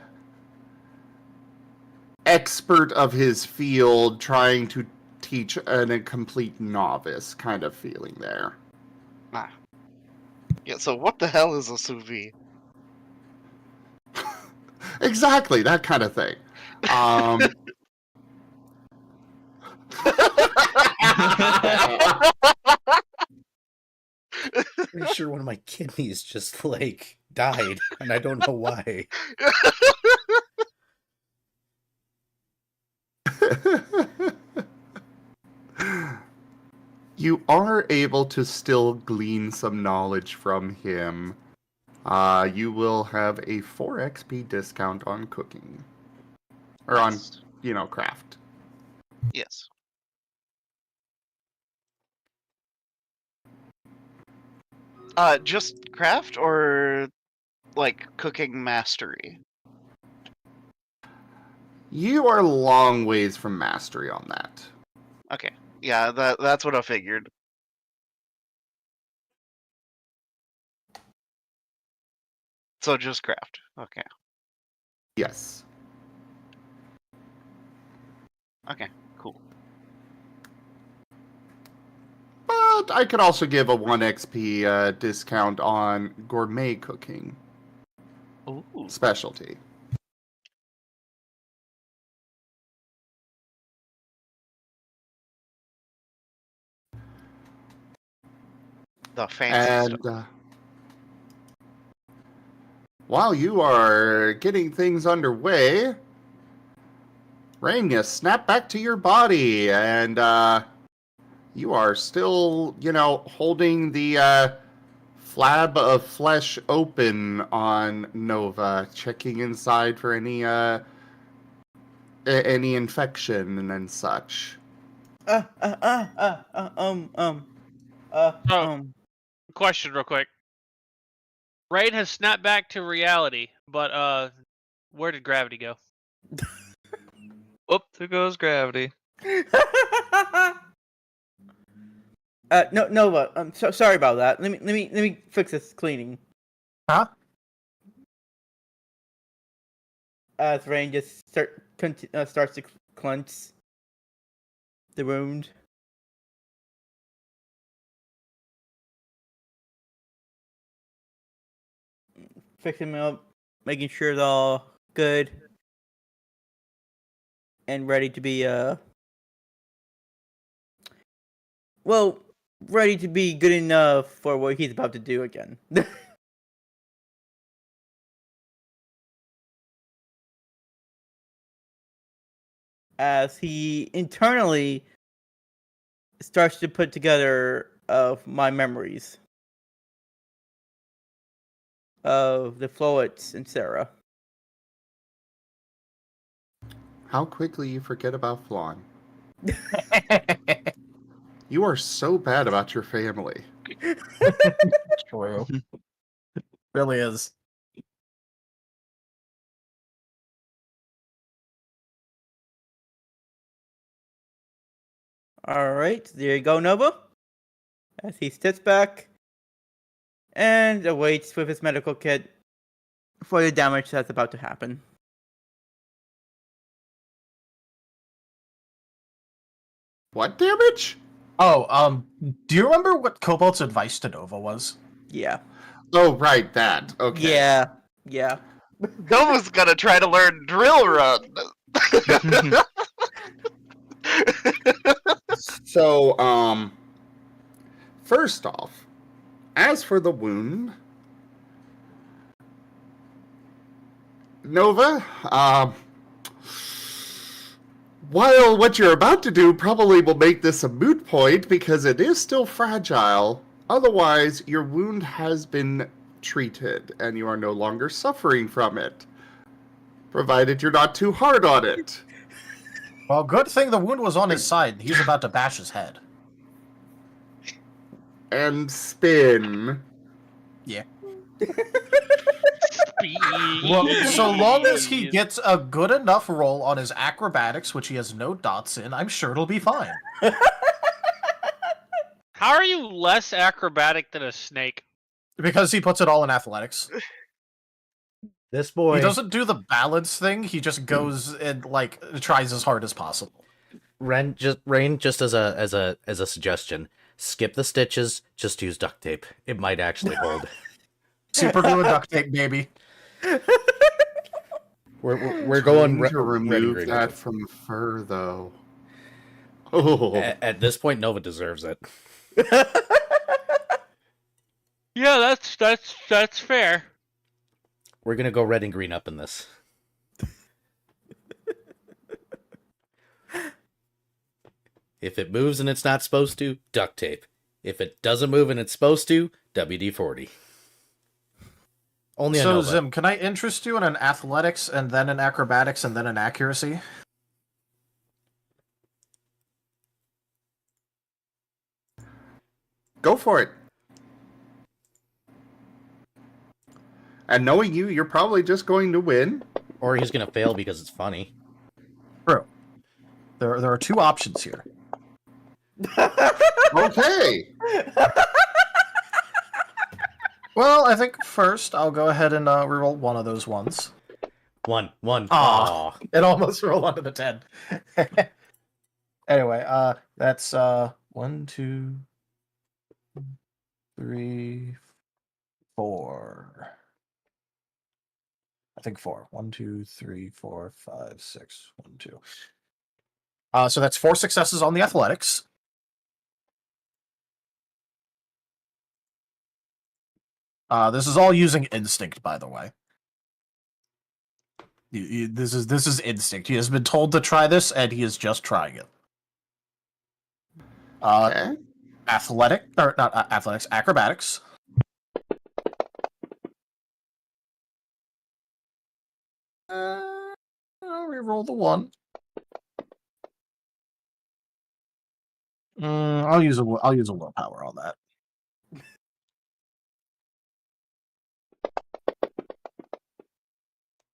expert of his field trying to teach a complete novice kind of feeling there. Ah. Yeah, so what the hell is a sous vide? Exactly, that kind of thing. Pretty sure one of my kidneys just, like, died, and I don't know why. You are able to still glean some knowledge from him. You will have a 4 XP discount on cooking. Or on, Nice. craft. Yes. Just craft or like cooking mastery? You are a long ways from mastery on that. Okay. Yeah, that's what I figured. So just craft. Okay. Yes. Okay, cool. But I could also give a 1 XP discount on gourmet cooking. Ooh. Specialty. The fancy stuff. And while you are getting things underway, Rain, you snap back to your body, and you are still, holding the flab of flesh open on Nova, checking inside for any any infection and such. Question real quick. Rain has snapped back to reality, but where did gravity go? Oop, there goes gravity. No, Nova. I'm so sorry about that. Let me fix this cleaning. Huh? As Rain just starts to cleanse the wound. Fixing him up, making sure it's all good and ready to be ready to be good enough for what he's about to do again. As he internally starts to put together of my memories of the Floets and Sarah. How quickly you forget about Flan. You are so bad about your family. True. Really is. Alright, there you go, Nova. As he sits back and awaits with his medical kit for the damage that's about to happen. What damage? Oh, do you remember what Cobalt's advice to Nova was? Yeah. Oh, right, that. Okay. Yeah. Nova's gonna try to learn drill run. So, first off, as for the wound, Nova, while what you're about to do probably will make this a moot point because it is still fragile, otherwise your wound has been treated and you are no longer suffering from it, provided you're not too hard on it. Well, good thing the wound was on his side. He's about to bash his head. And spin. Yeah. Well, so long as he gets a good enough roll on his acrobatics, which he has no dots in, I'm sure it'll be fine. How are you less acrobatic than a snake? Because he puts it all in athletics. This boy. He doesn't do the balance thing, he just goes and, like, tries as hard as possible. Rain, just as a suggestion, skip the stitches, just use duct tape. It might actually hold. Super glue and duct tape, baby. We're going to remove that from fur, though. Oh. At this point, Nova deserves it. Yeah, that's fair. We're gonna go red and green up in this. If it moves and it's not supposed to, duct tape. If it doesn't move and it's supposed to, WD-40. Only so, Nova. Zim, can I interest you in an athletics, and then an acrobatics, and then an accuracy? Go for it. And knowing you, you're probably just going to win. Or he's gonna fail because it's funny. True. There are two options here. Okay. Well, I think first I'll go ahead and reroll one of those ones. One. Aw. It almost rolled onto the 10. Anyway, that's 1, 2, 3, 4. I think 4. 1, 2, 3, 4, 5, 6. 1, 2. So that's 4 successes on the athletics. This is all using instinct, by the way. This is instinct. He has been told to try this, and he is just trying it. Okay. Acrobatics. reroll the 1. I'll use a willpower on that.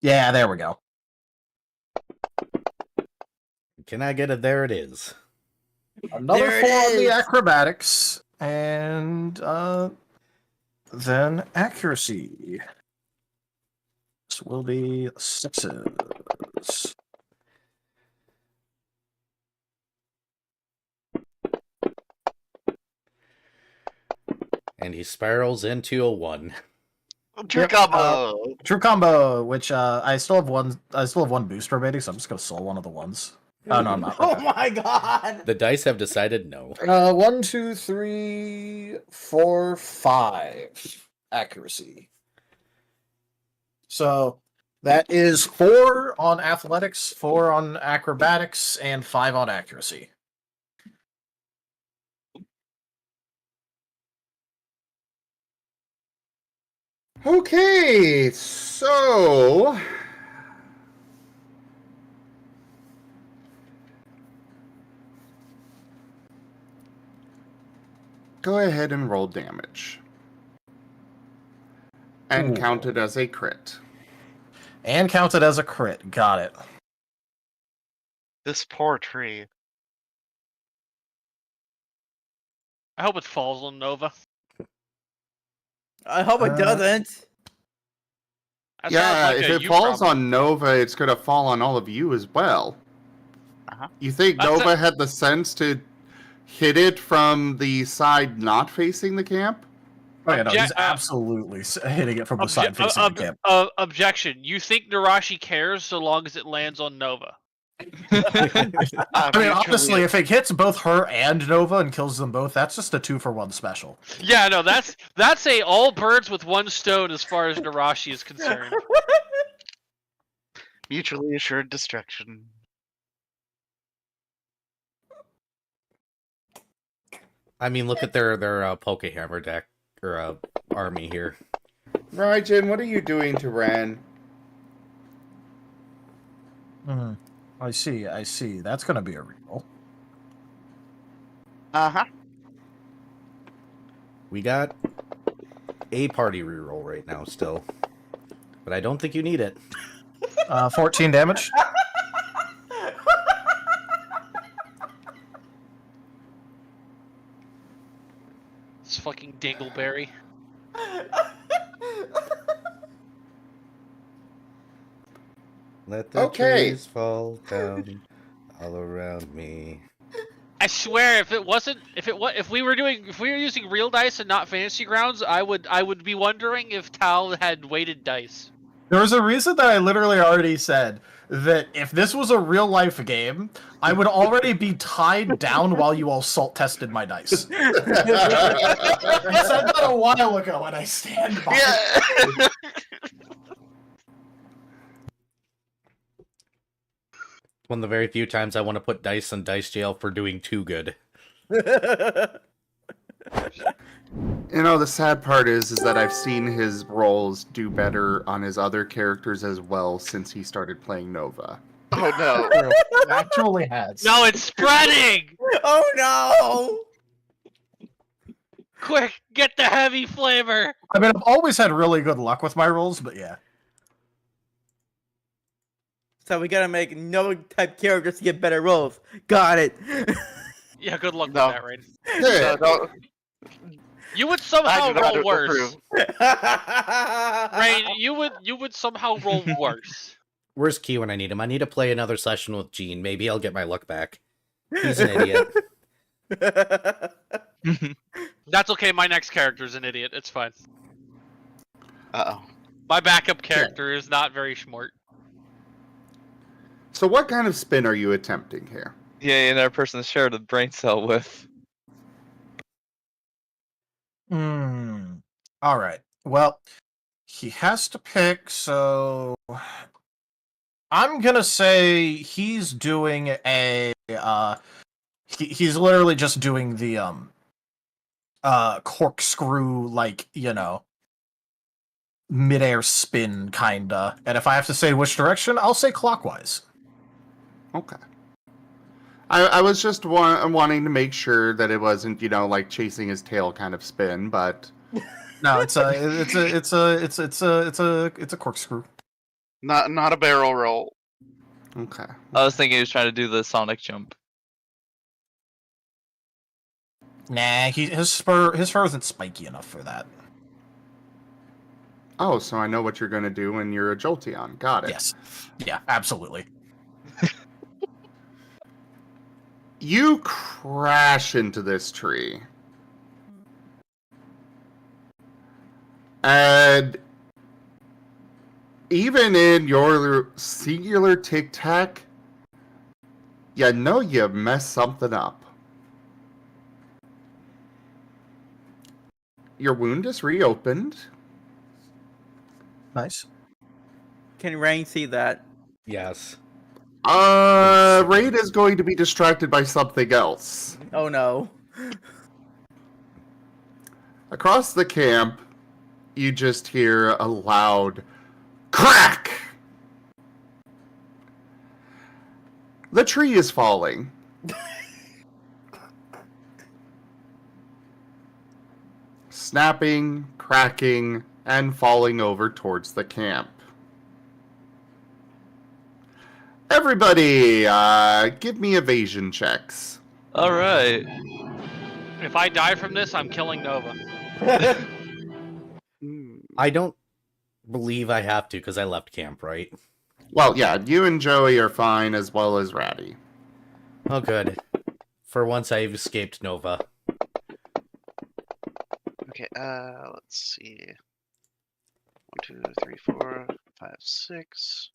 Yeah, there we go. Can I get it? There it is. Another There 4 it on the is. acrobatics, and then accuracy. This will be 6s. And he spirals into a 1. True Yep, combo. True combo, which I still have one. I still have 1 boost remaining, so I'm just gonna soul one of the 1s. Oh no, I'm not. Oh Okay. my god! The dice have decided no. 1, 2, 3, 4, 5 accuracy. So that is 4 on athletics, 4 on acrobatics, and 5 on accuracy. Okay, so go ahead and roll damage. And Ooh. count it as a crit. And counted as a crit. Got it. This poor tree. I hope it falls on Nova. I hope it doesn't. That Yeah, sounds like if a it you falls problem. on Nova, it's going to fall on all of you as well. Uh-huh. You think That's Nova had the sense to hit it from the side not facing the camp? Oh yeah, no, he's Obje- absolutely hitting it from the side facing the camp. Objection. You think Narashi cares so long as it lands on Nova? I mean, honestly, if it hits both her and Nova and kills them both, that's just a 2-for-1 special. Yeah, no, that's a all birds with one stone as far as Narashi is concerned. Mutually assured destruction. I mean, look at their Pokehammer deck or army here. Raijin, what are you doing to Ren? I see. That's going to be a reroll. Uh-huh. We got a party reroll right now still. But I don't think you need it. 14 damage. It's fucking Dingleberry. Let the trees fall down all around me. I swear, if we were using real dice and not fantasy grounds, I would be wondering if Tal had weighted dice. There was a reason that I literally already said that if this was a real life game, I would already be tied down while you all salt tested my dice. I said that a while ago, and I stand by it. Yeah. One of the very few times I want to put dice in dice jail for doing too good. You know, the sad part is that I've seen his rolls do better on his other characters as well since he started playing Nova. Oh no. It actually has. No, it's spreading! Oh no! Quick, get the heavy flavor! I mean, I've always had really good luck with my rolls, but yeah. So we gotta make no type characters to get better rolls. Got it. Yeah, good luck No. with that, Raiden. Yeah. No, You would somehow I do not roll worse. approve. Raiden, you would somehow roll worse. Where's Key when I need him? I need to play another session with Gene. Maybe I'll get my luck back. He's an idiot. That's okay, my next character's an idiot. It's fine. Uh-oh. My backup character is not very smart. So what kind of spin are you attempting here? Yeah, and our person shared a brain cell with. All right. Well, he has to pick, so I'm gonna say he's doing a he's literally just doing the corkscrew, like, you know, midair spin kinda. And if I have to say which direction, I'll say clockwise. Okay. I was just wanting to make sure that it wasn't, like chasing his tail kind of spin, but No, it's a corkscrew. Not a barrel roll. okay. I was thinking he was trying to do the Sonic jump. Nah, his fur isn't spiky enough for that. Oh, so I know what you're going to do when you're a Jolteon. Got it. Yes. Yeah, absolutely. You crash into this tree. And even in your singular tic-tac, you know you messed something up. Your wound is reopened. Nice. Can Rain see that? Yes. Raid is going to be distracted by something else. Oh no. Across the camp, you just hear a loud crack! The tree is falling. Snapping, cracking, and falling over towards the camp. Everybody, give me evasion checks. All right. If I die from this, I'm killing Nova. I don't believe I have to because I left camp, right? Well, yeah, you and Joey are fine, as well as Ratty. Oh, good. For once, I've escaped Nova. Okay, let's see. 1, 2, 3, 4, 5, 6,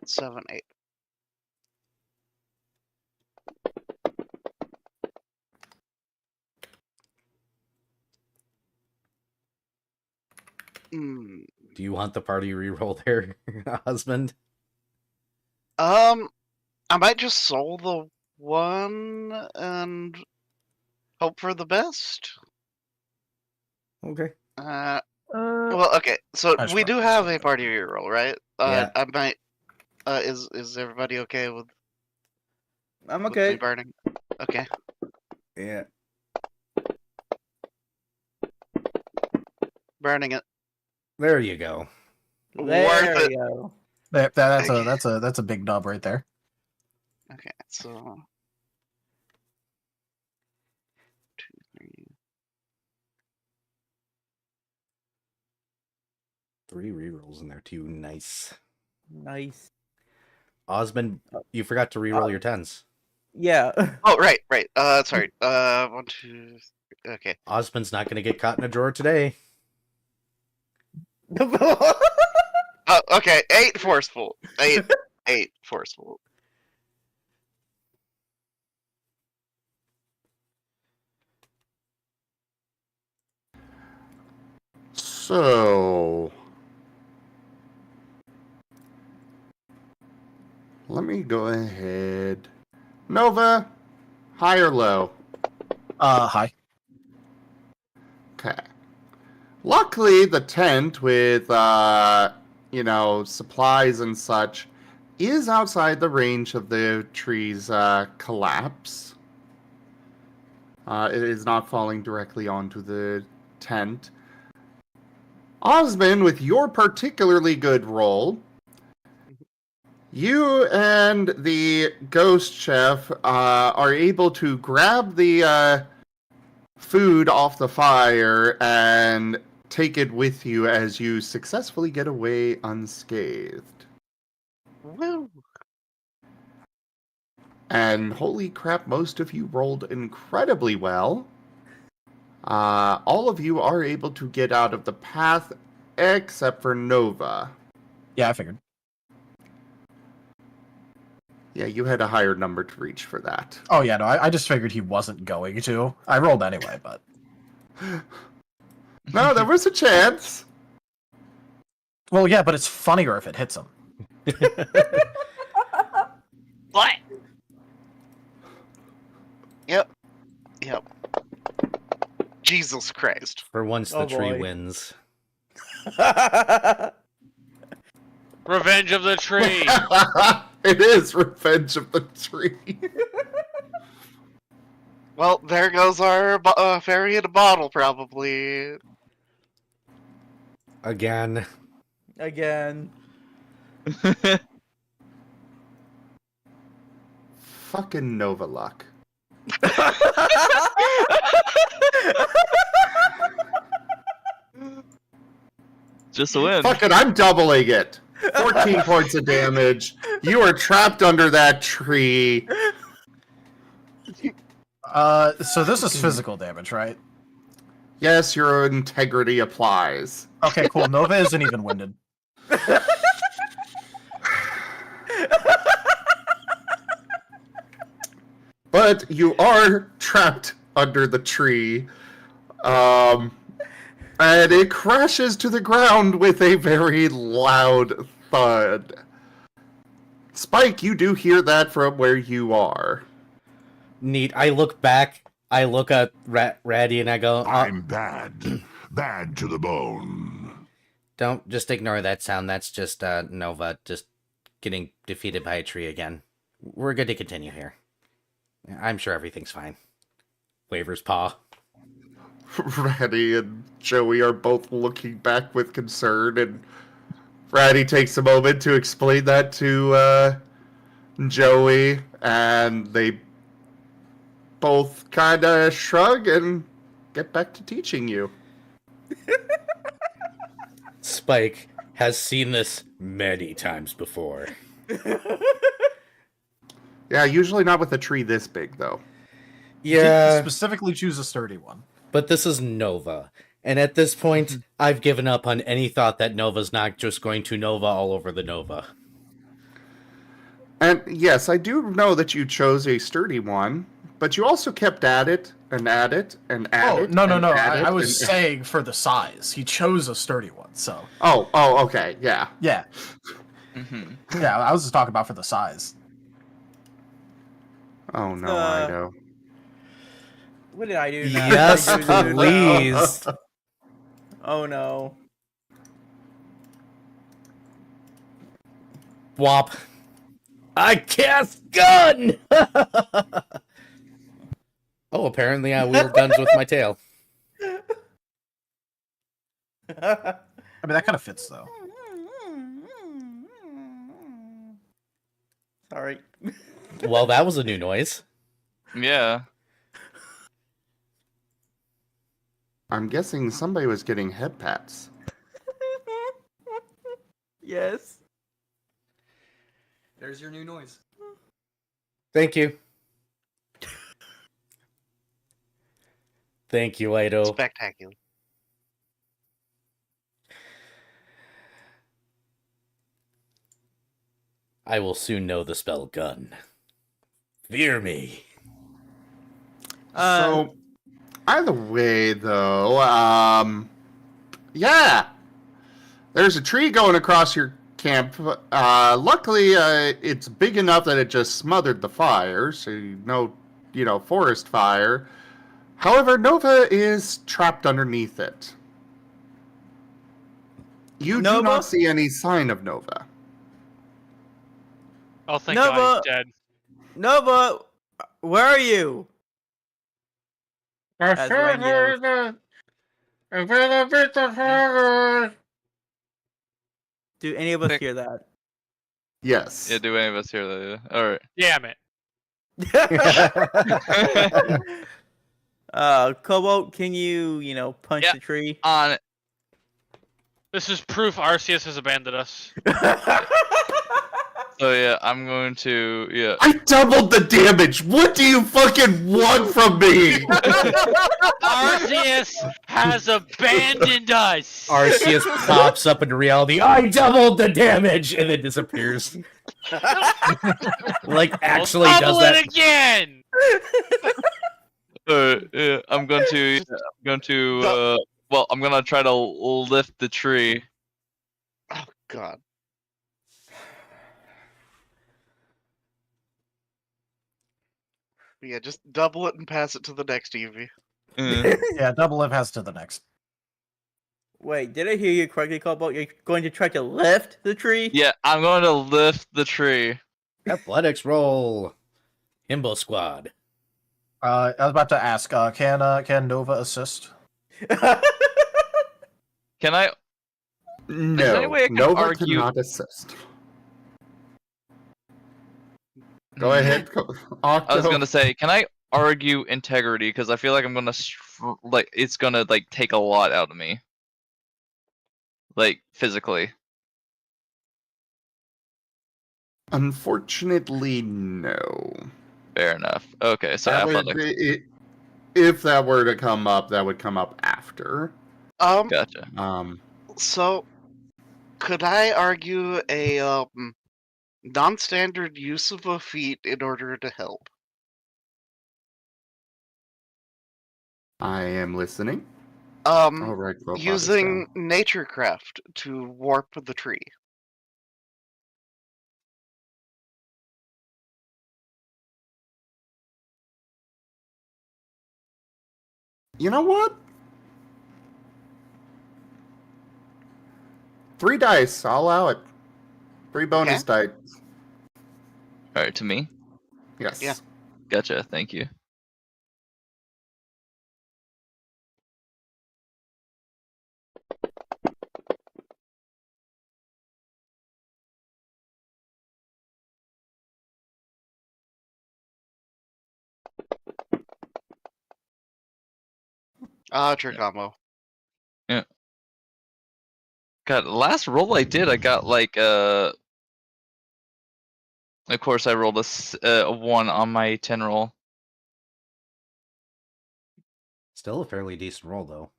7, 8. Do you want the party reroll there, husband? I might just soul the one and hope for the best. Okay. Well, okay. So I should we do probably have say a that. party reroll, right? Yeah. I might. Is everybody okay with I'm me okay. burning? Okay. Yeah. Burning it. There you go. There Worth we go. That's a big dub right there. Okay, so 2, 3. 3 rerolls in there too. Nice. Nice. Osmond, you forgot to reroll your 10s. Yeah. Oh, right. Sorry. 1, 2. Okay. Osmond's not going to get caught in a drawer today. Okay. 8 forceful. 8 forceful. So, let me go ahead. Nova, high or low? High. Okay. Luckily, the tent with, supplies and such is outside the range of the tree's collapse. It is not falling directly onto the tent. Osmond, with your particularly good roll, you and the ghost chef are able to grab the food off the fire and take it with you as you successfully get away unscathed. Woo! And holy crap, most of you rolled incredibly well. All of you are able to get out of the path except for Nova. Yeah, I figured. Yeah, you had a higher number to reach for that. Oh yeah, no, I just figured he wasn't going to. I rolled anyway, but No, there was a chance. well, yeah, but it's funnier if it hits him. What? Yep. Jesus Christ. For once, the Oh, tree boy. wins. Revenge of the Tree. It is Revenge of the Tree. Well, there goes our fairy in a bottle, probably. Again. Again. Fucking Nova Luck. Just a win. Fuck it, I'm doubling it. 14 points of damage. You are trapped under that tree. So this is physical damage, right? Yes, your integrity applies. Okay, cool. Nova isn't even winded. But you are trapped under the tree. And it crashes to the ground with a very loud thud. Spike, you do hear that from where you are. Neat. I look back. I look at Ratty and I go, I'm bad. Bad to the bone. Don't just ignore that sound. That's just Nova just getting defeated by a tree again. We're good to continue here. I'm sure everything's fine. Waver's paw. Ratty and Joey are both looking back with concern, and Ratty takes a moment to explain that to Joey, and they both kind of shrug and get back to teaching you. Spike has seen this many times before. Yeah, usually not with a tree this big, though. Yeah. Specifically choose a sturdy one. But this is Nova. And at this point, I've given up on any thought that Nova's not just going to Nova all over the Nova. And yes, I do know that you chose a sturdy one, but you also kept at it, and at it, and at it. No. At I was saying for the size. He chose a sturdy one, so. Oh, okay, yeah. Yeah. Yeah, I was just talking about for the size. Oh no, Ido. What did I do now? Yes, What did I do now? please. Oh no. Wop. I cast gun! Oh, apparently I wield guns with my tail. I mean, that kind of fits, though. Sorry. Well, that was a new noise. Yeah. I'm guessing somebody was getting head pats. Yes. There's your new noise. Thank you. Thank you, Ido. Spectacular. I will soon know the spell gun. Fear me. So, either way, though, yeah, there's a tree going across your camp. Luckily, it's big enough that it just smothered the fire, so no, forest fire. However, Nova is trapped underneath it. You do not see any sign of Nova. Oh, thank God he's dead. Nova, where are you? As Ren yells. Do any of us hear that? Yes. Yeah, do any of us hear that? Yeah. Alright. Damn it. Cobalt, can you, punch the tree? On it. This is proof Arceus has abandoned us. So yeah, I'm going to I doubled the damage. What do you fucking want from me? Arceus has abandoned us. Arceus pops up into reality. I doubled the damage, and then disappears. Like actually We'll does double that it again. yeah, I'm going to well, I'm gonna try to lift the tree. Oh God. Yeah, just double it and pass it to the next Eevee. Yeah. Yeah, double lift has to the next. Wait, did I hear you correctly, Cobalt? You're going to try to lift the tree? Yeah, I'm going to lift the tree. Athletics roll. Himbo squad. I was about to ask, can Nova assist? Can I? No, any way I can Nova argue- cannot assist. Go ahead, Octo. I was gonna say, can I argue integrity? Because I feel like I'm gonna it's gonna like take a lot out of me, like physically. Unfortunately, no. Fair enough. Okay, so That would athletics. be, if that were to come up, that would come up after. Gotcha. So, could I argue a non-standard use of a feat in order to help? I am listening. All right, Robot is Using down. Naturecraft to warp the tree. You know what? 3 dice. I'll allow it. 3 bonus dice. All right, to me. Yes. Yeah. Gotcha. Thank you. True combo. Yeah. God, the last roll I did, I got like Of course, I rolled a 1 on my 10 roll. Still a fairly decent roll, though.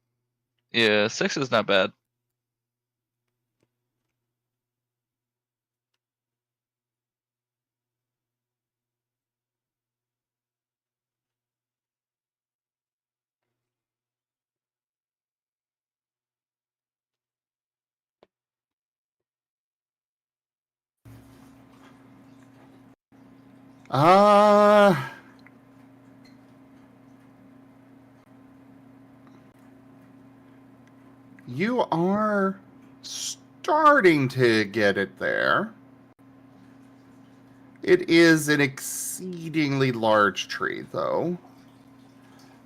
Yeah, 6 is not bad. You are starting to get it there. It is an exceedingly large tree, though.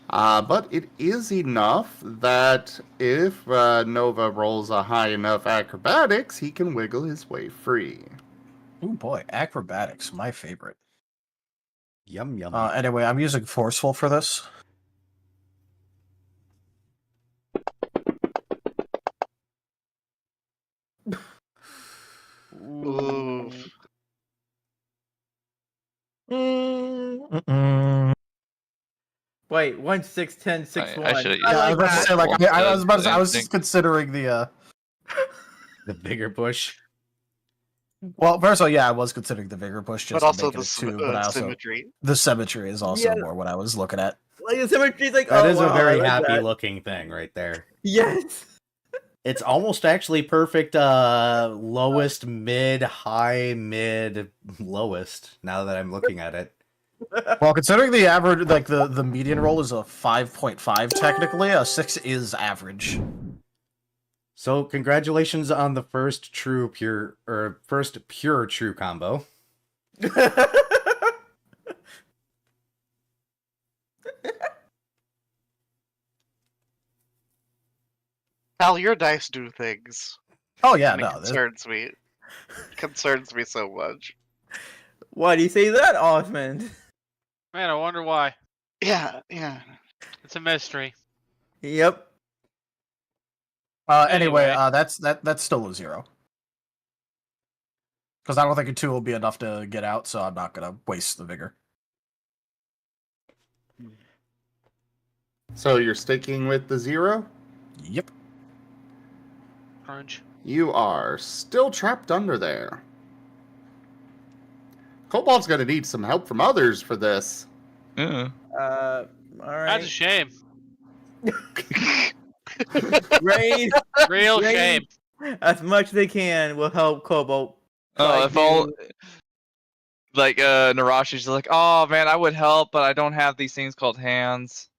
But it is enough that if Nova rolls a high enough acrobatics, he can wiggle his way free. Oh boy, acrobatics, my favorite. Yum yum. Anyway, I'm using forceful for this. Oof. Wait, 1, 6, 10, 6, 1. I should have Yeah, I was about to say, like, I was just considering the. The bigger push. Well, first of all, yeah, I was considering the bigger push just But also to make the it a 2, but I also symmetry. the symmetry is also Yeah. more what I was looking at. Like, the symmetry's like, That oh, is wow, a very I like happy that. looking thing right there. Yes. It's almost actually perfect lowest, mid, high, mid, lowest, now that I'm looking at it. Well, considering the average, like the median roll is a 5.5, technically, a 6 is average. So congratulations on the first pure true combo. Hal, your dice do things. Oh yeah, And it no, concerns me. Concerns me so much. Why do you say that, Osmond? Man, I wonder why. Yeah, yeah. It's a mystery. Yep. Anyway, Anyway. that's still a 0. Because I don't think a 2 will be enough to get out, so I'm not gonna waste the vigor. So you're sticking with the 0? Yep. Crunch. You are still trapped under there. Cobalt's gonna need some help from others for this. Yeah. All That's a right. shame. Rain, Real Rain, shame. as much as they can will help Cobalt. Oh, Try if all to- like Narashi's like, oh man, I would help, but I don't have these things called hands.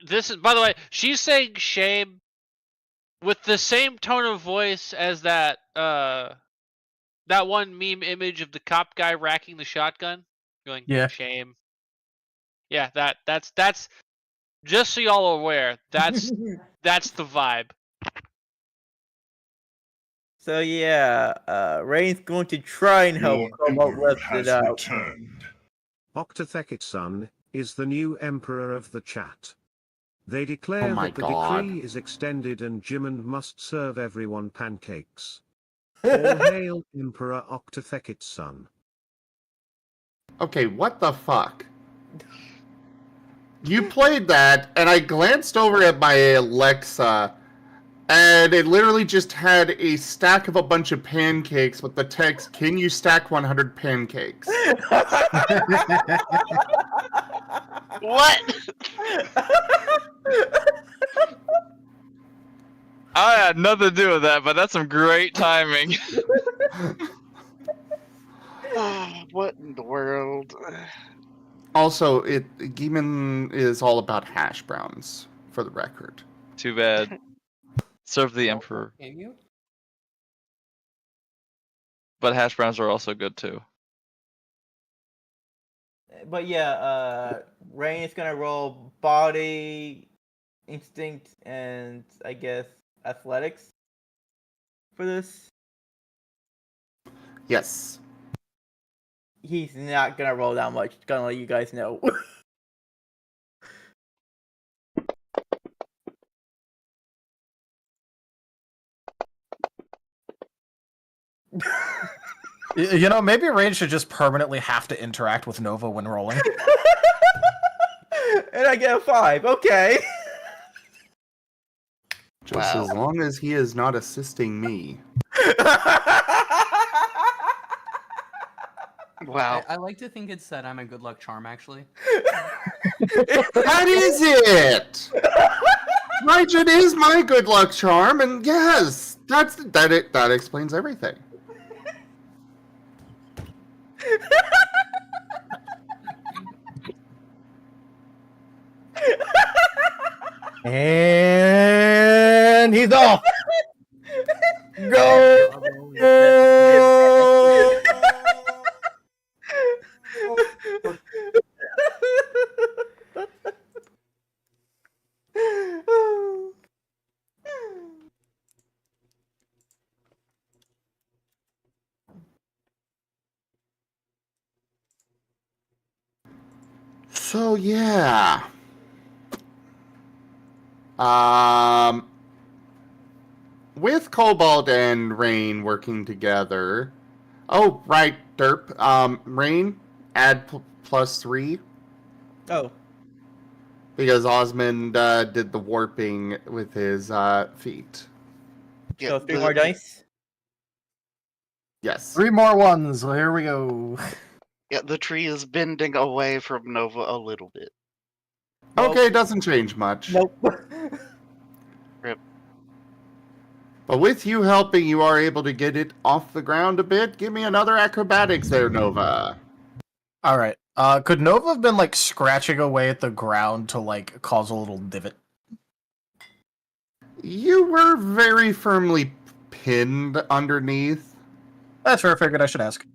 This is, by the way, she's saying shame with the same tone of voice as that one meme image of the cop guy racking the shotgun, going shame. Yeah, that's just so y'all are aware. That's the vibe. So yeah, Rain's going to try and help Your Cobalt emperor lift has it up. returned. Octothekit-sun is the new emperor of the chat. They declare my that the God. decree is extended and Jimond must serve everyone pancakes. All hail Emperor Octothekit-sun. Okay, what the fuck? You played that, and I glanced over at my Alexa, and it literally just had a stack of a bunch of pancakes with the text, "Can you stack 100 pancakes?" What? I had nothing to do with that, but that's some great timing. What in the world? Also, Geeman is all about hash browns, for the record. Too bad. Serve the emperor. Can you? But hash browns are also good too. But yeah, Rain is gonna roll body, instinct, and I guess athletics for this. Yes. He's not gonna roll that much. Gonna let you guys know. You know, maybe Rain should just permanently have to interact with Nova when rolling. And I get a 5. Okay. Just as long as he is not assisting me. Wow. I like to think it's that I'm a good luck charm, actually. That is it! Raijin is my good luck charm, and yes, that explains everything. And he's off. Go. So yeah. With Cobalt and Rain working together. Oh, right, Derp. Rain, add +3. Oh. Because Osmond did the warping with his feet. Yeah, So 3 more dice. Yes. 3 more ones. Well, here we go. Yeah, the tree is bending away from Nova a little bit. Okay, it doesn't change much. Nope. Rip. But with you helping, you are able to get it off the ground a bit. Give me another acrobatics there, Nova. All right. Could Nova have been like scratching away at the ground to like cause a little divot? You were very firmly pinned underneath. That's fair. I figured I should ask.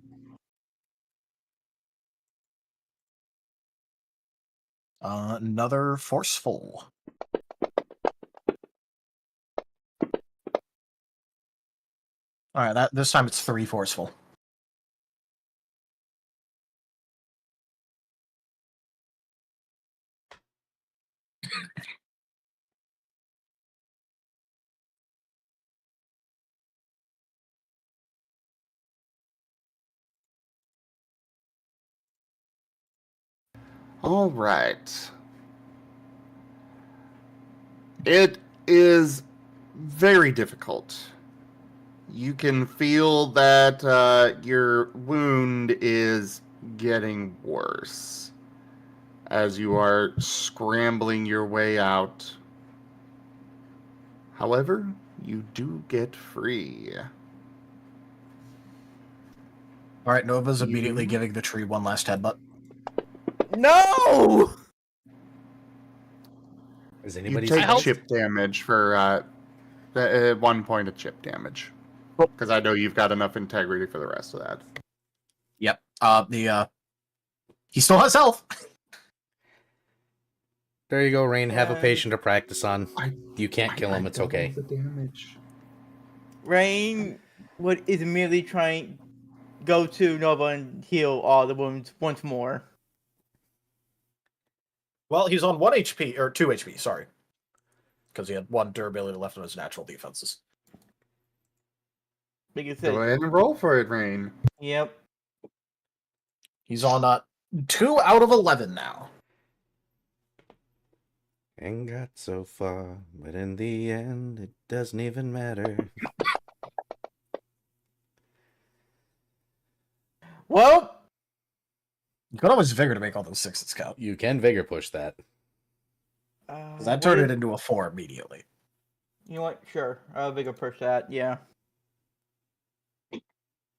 Another forceful. All right. This time it's 3 forceful. All right. It is very difficult. You can feel that your wound is getting worse as you are scrambling your way out. However, you do get free. All right. Nova's immediately giving the tree one last headbutt. No! Is You anybody? take hope- chip damage for 1 point of chip damage. Cool. Because I know you've got enough integrity for the rest of that. Yep. He still has health. There you go, Rain. Have a And- patient to practice on. You can't I- kill him. I It's don't okay. know the damage. Rain is immediately trying go to Nova and heal all the wounds once more. Well, he's on 1 HP, or 2 HP, sorry. Because he had 1 durability left on his natural defenses. Like I Go said, ahead and roll for it, Rain. yep. He's on 2 out of 11 now. And got so far, but in the end, it doesn't even matter. Well, You could always vigor to make all those 6s count. You can vigor push that. Because that turned it into a 4 immediately. You know what? Sure. I'll bigger push that. Yeah.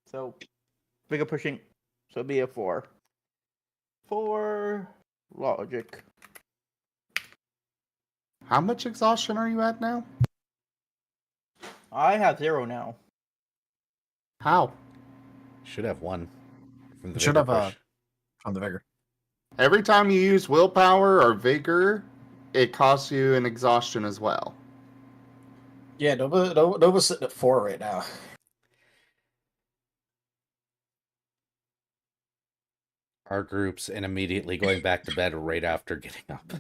So, bigger pushing. So it'll be a 4. 4 logic. How much exhaustion are you at now? I have 0 now. How? Should have 1 from the Should vigor have push. on the vigor. Every time you use willpower or vigor, it costs you an exhaustion as well. Yeah, Nova's sitting at 4 right now. Our groups and immediately going back to bed right after getting up.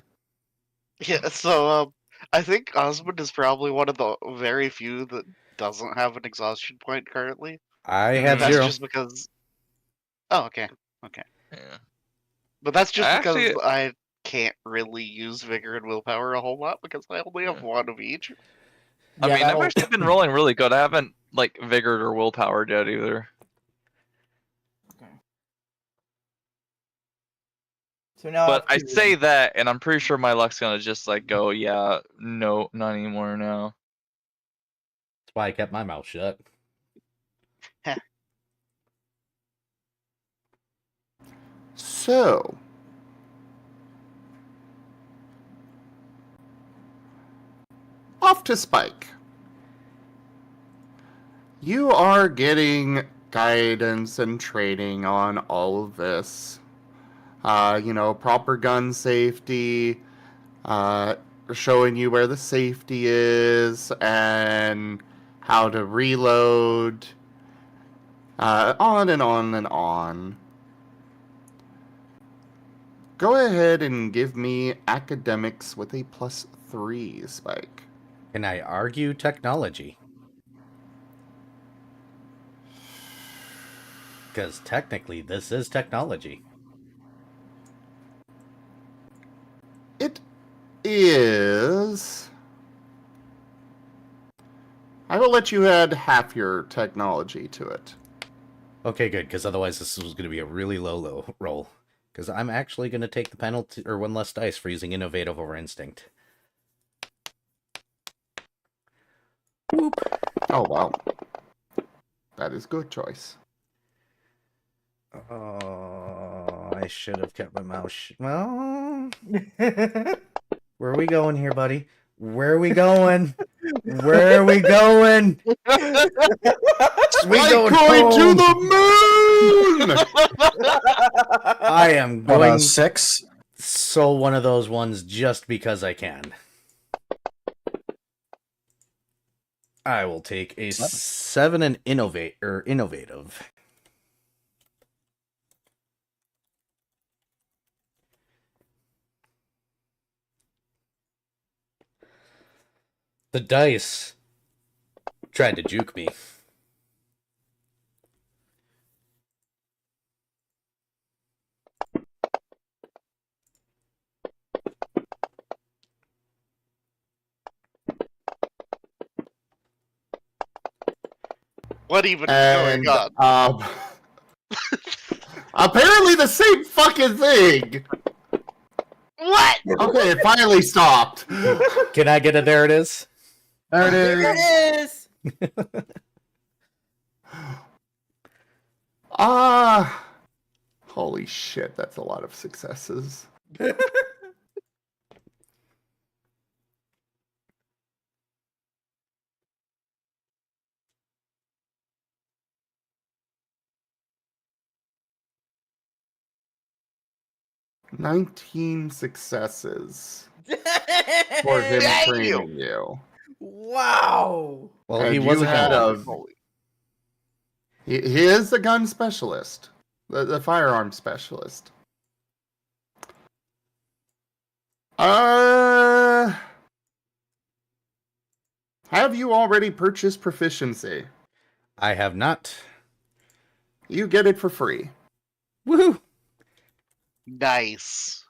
Yeah, so I think Osmond is probably one of the very few that doesn't have an exhaustion point currently. I have That's 0. just because. Oh, okay, okay. Yeah. But that's just Actually- because I can't really use vigor and willpower a whole lot because I only have Yeah. 1 of each. I mean, I've that'll- actually been rolling really good. I haven't like vigored or willpowered yet either. So now. But I have to- say that, and I'm pretty sure my luck's gonna just like go, yeah, no, not anymore now. That's why I kept my mouth shut. So, off to Spike. You are getting guidance and training on all of this. Proper gun safety, showing you where the safety is and how to reload, on and on and on. Go ahead and give me academics with a +3, Spike. Can I argue technology? Because technically, this is technology. It is. I will let you add half your technology to it. Okay, good, because otherwise this was going to be a really low roll. Because I'm actually going to take the penalty, or 1 less dice for using innovative over instinct. Boop. Oh, wow. That is good choice. Oh, I should have kept my mouth Well, where are we going here, buddy? Where are we going? Where are we going? We Spike going to the moon! I am going 6. so one of those ones just because I can. I will take a 7 and innovative. The dice tried to juke me. What even is And, going on? apparently the same fucking thing! What? Okay, it finally stopped. Can I get a there it is? There it There is. it is! Holy shit, that's a lot of successes. 19 successes for him Thank training you. Wow. Well, And he you was a had gun. He is a gun specialist, the firearm specialist. Have you already purchased proficiency? I have not. You get it for free. Woohoo! Nice.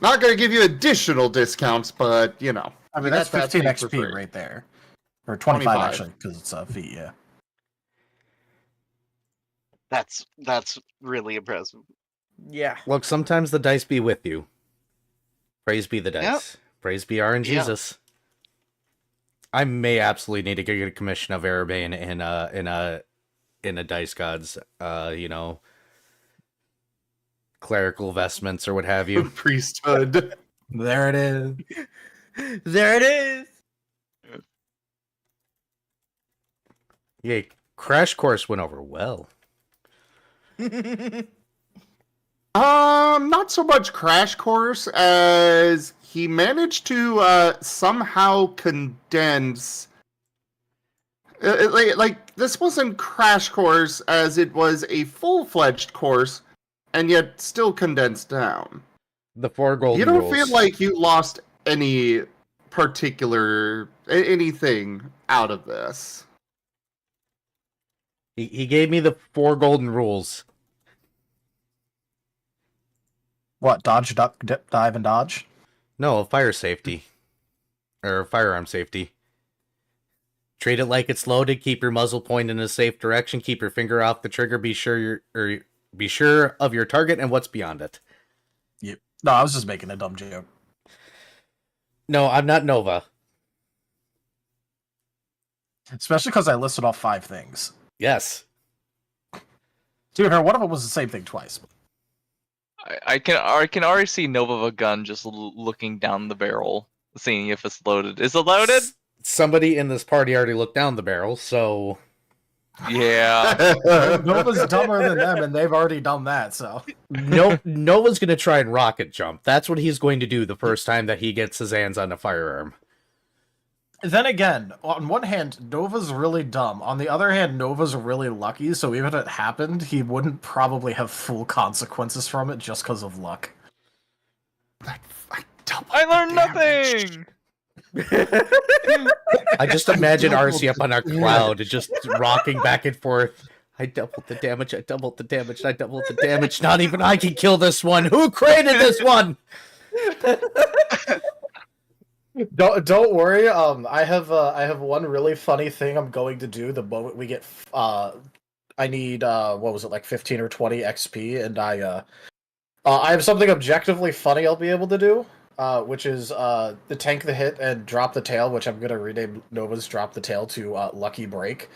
Not going to give you additional discounts, but you know. I mean, you that's got that 15 thing for XP free. right there. Or 25 25. actually, because it's a feat, yeah. That's really impressive. Yeah. Look, sometimes the dice be with you. Praise be the dice. Yep. Praise be RNGesus. Yeah. I may absolutely need to get a commission of Erebane in a Dice Gods, clerical vestments or what have you. Priesthood. There it is. There it is. Yay, Crash Course went over well. Not so much Crash Course as he managed to somehow condense. Like this wasn't Crash Course as it was a full-fledged course, and yet still condensed down. The 4 golden You don't rules. feel like you lost any particular anything out of this. He gave me the 4 golden rules. What? Dodge, duck, dip, dive, and dodge? No, fire safety. Or firearm safety. Treat it like it's loaded, keep your muzzle point in a safe direction, keep your finger off the trigger, be sure of your target and what's beyond it. Yep. No, I was just making a dumb joke. No, I'm not Nova. Especially because I listed off 5 things. Yes. To be fair, one of them was the same thing twice. I can already see Nova of a gun just looking down the barrel, seeing if it's loaded. Is it loaded? Somebody in this party already looked down the barrel, so Yeah. Nova's dumber than them, and they've already done that, so. Nova's going to try and rocket jump. That's what he's going to do the first time that he gets his hands on a firearm. Then again, on one hand, Nova's really dumb. On the other hand, Nova's really lucky, so even if it happened, he wouldn't probably have full consequences from it just because of luck. I learned nothing! I just imagine RC up on a cloud, just rocking back and forth. I doubled the damage, I doubled the damage, I doubled the damage. Not even I can kill this one. Who created this one? Don't worry. I have one really funny thing I'm going to do the moment we get. I need what was it, like 15 or 20 XP, and I have something objectively funny I'll be able to do, which is the tank the hit and drop the tail, which I'm gonna rename Nova's drop the tail to Lucky Break,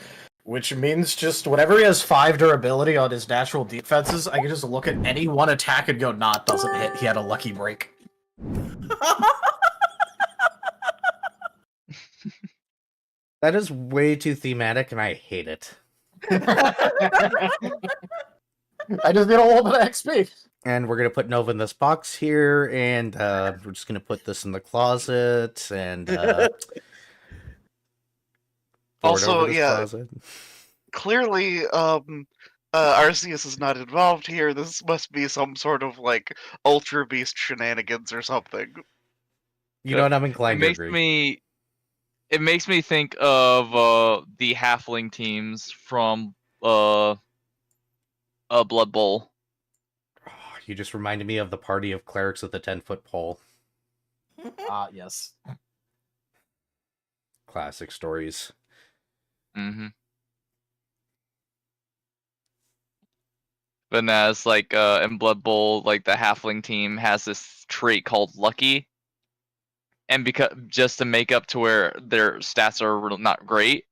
which means just whenever he has 5 durability on his natural defenses, I can just look at any one attack and go, nah, it doesn't hit. He had a Lucky Break. That is way too thematic, and I hate it. I just need a little bit of XP. And we're going to put Nova in this box here, and we're just going to put this in the closet, and Also, this yeah, closet. clearly, Arceus is not involved here. This must be some sort of, like, Ultra Beast shenanigans or something. You know what, I'm inclined to agree. It makes me think of the halfling teams from Blood Bowl. You just reminded me of the party of clerics with the 10-foot pole. Yes. Classic stories. Mm-hmm. But as like in Blood Bowl, like the halfling team has this trait called Lucky, and because just to make up to where their stats are not great,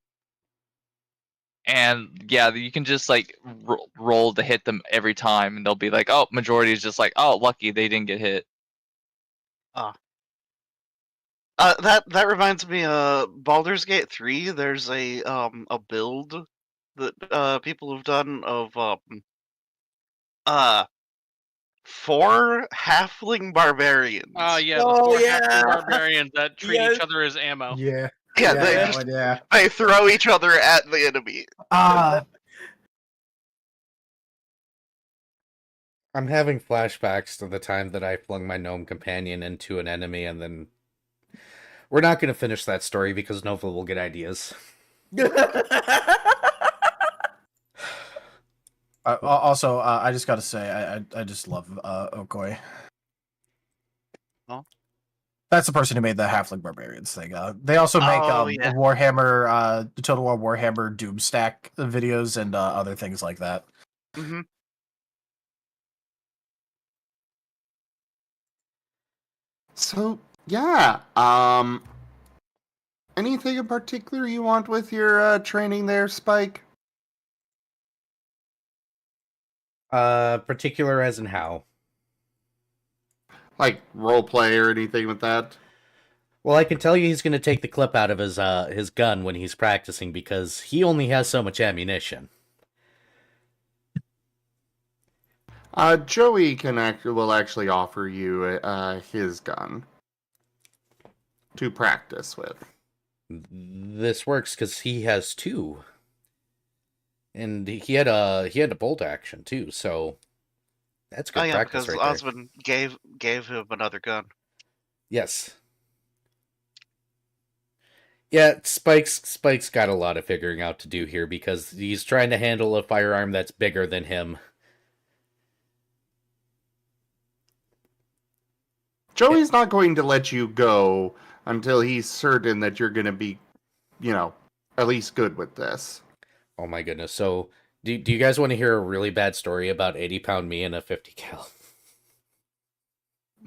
and yeah, you can just like roll to hit them every time, and they'll be like, oh, majority is just like, oh, lucky they didn't get hit. That reminds me of Baldur's Gate 3. There's a build that people have done of 4 halfling barbarians. Oh yeah, the Oh, four yeah. halfling barbarians that treat Yes. each other as ammo. Yeah. Yeah, Yeah, they that just one, yeah. they throw each other at the enemy. I'm having flashbacks to the time that I flung my gnome companion into an enemy, and then we're not going to finish that story because Nova will get ideas. Also, I just gotta say, I just love Okoi. Oh. That's the person who made the Halfling Barbarians thing. They also make Yeah. Warhammer, the Total War Warhammer Doomstack videos and other things like that. Mm-hmm. So, yeah. Anything in particular you want with your training there, Spike? Particular as in how? Like roleplay or anything with that? Well, I can tell you he's going to take the clip out of his gun when he's practicing because he only has so much ammunition. Joey will actually offer you his gun to practice with. This works because he has 2, and he had a bolt action too. So that's good practice because right there. Osmond gave him another gun. Yes. Yeah, Spike's got a lot of figuring out to do here because he's trying to handle a firearm that's bigger than him. Joey's not going to let you go until he's certain that you're going to be, at least good with this. Oh my goodness. So, do you guys want to hear a really bad story about 80-pound me and a 50 cal?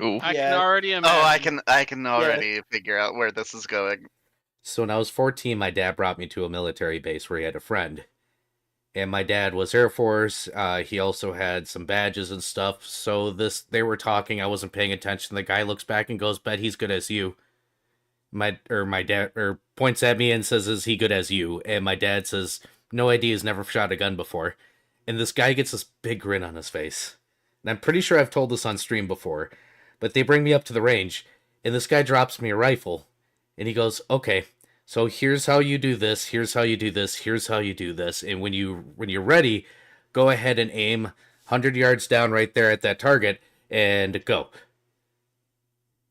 Ooh. I can already imagine. Oh, I can already figure out where this is going. So when I was 14, my dad brought me to a military base where he had a friend. And my dad was Air Force. He also had some badges and stuff. So they were talking. I wasn't paying attention. The guy looks back and goes, "Bet he's good as you." My dad points at me and says, "Is he good as you?" And my dad says, "No idea. He's never shot a gun before." And this guy gets this big grin on his face. And I'm pretty sure I've told this on stream before. But they bring me up to the range, and this guy drops me a rifle. And he goes, "Okay, so here's how you do this, here's how you do this, here's how you do this. And when you're ready, go ahead and aim 100 yards down right there at that target and go."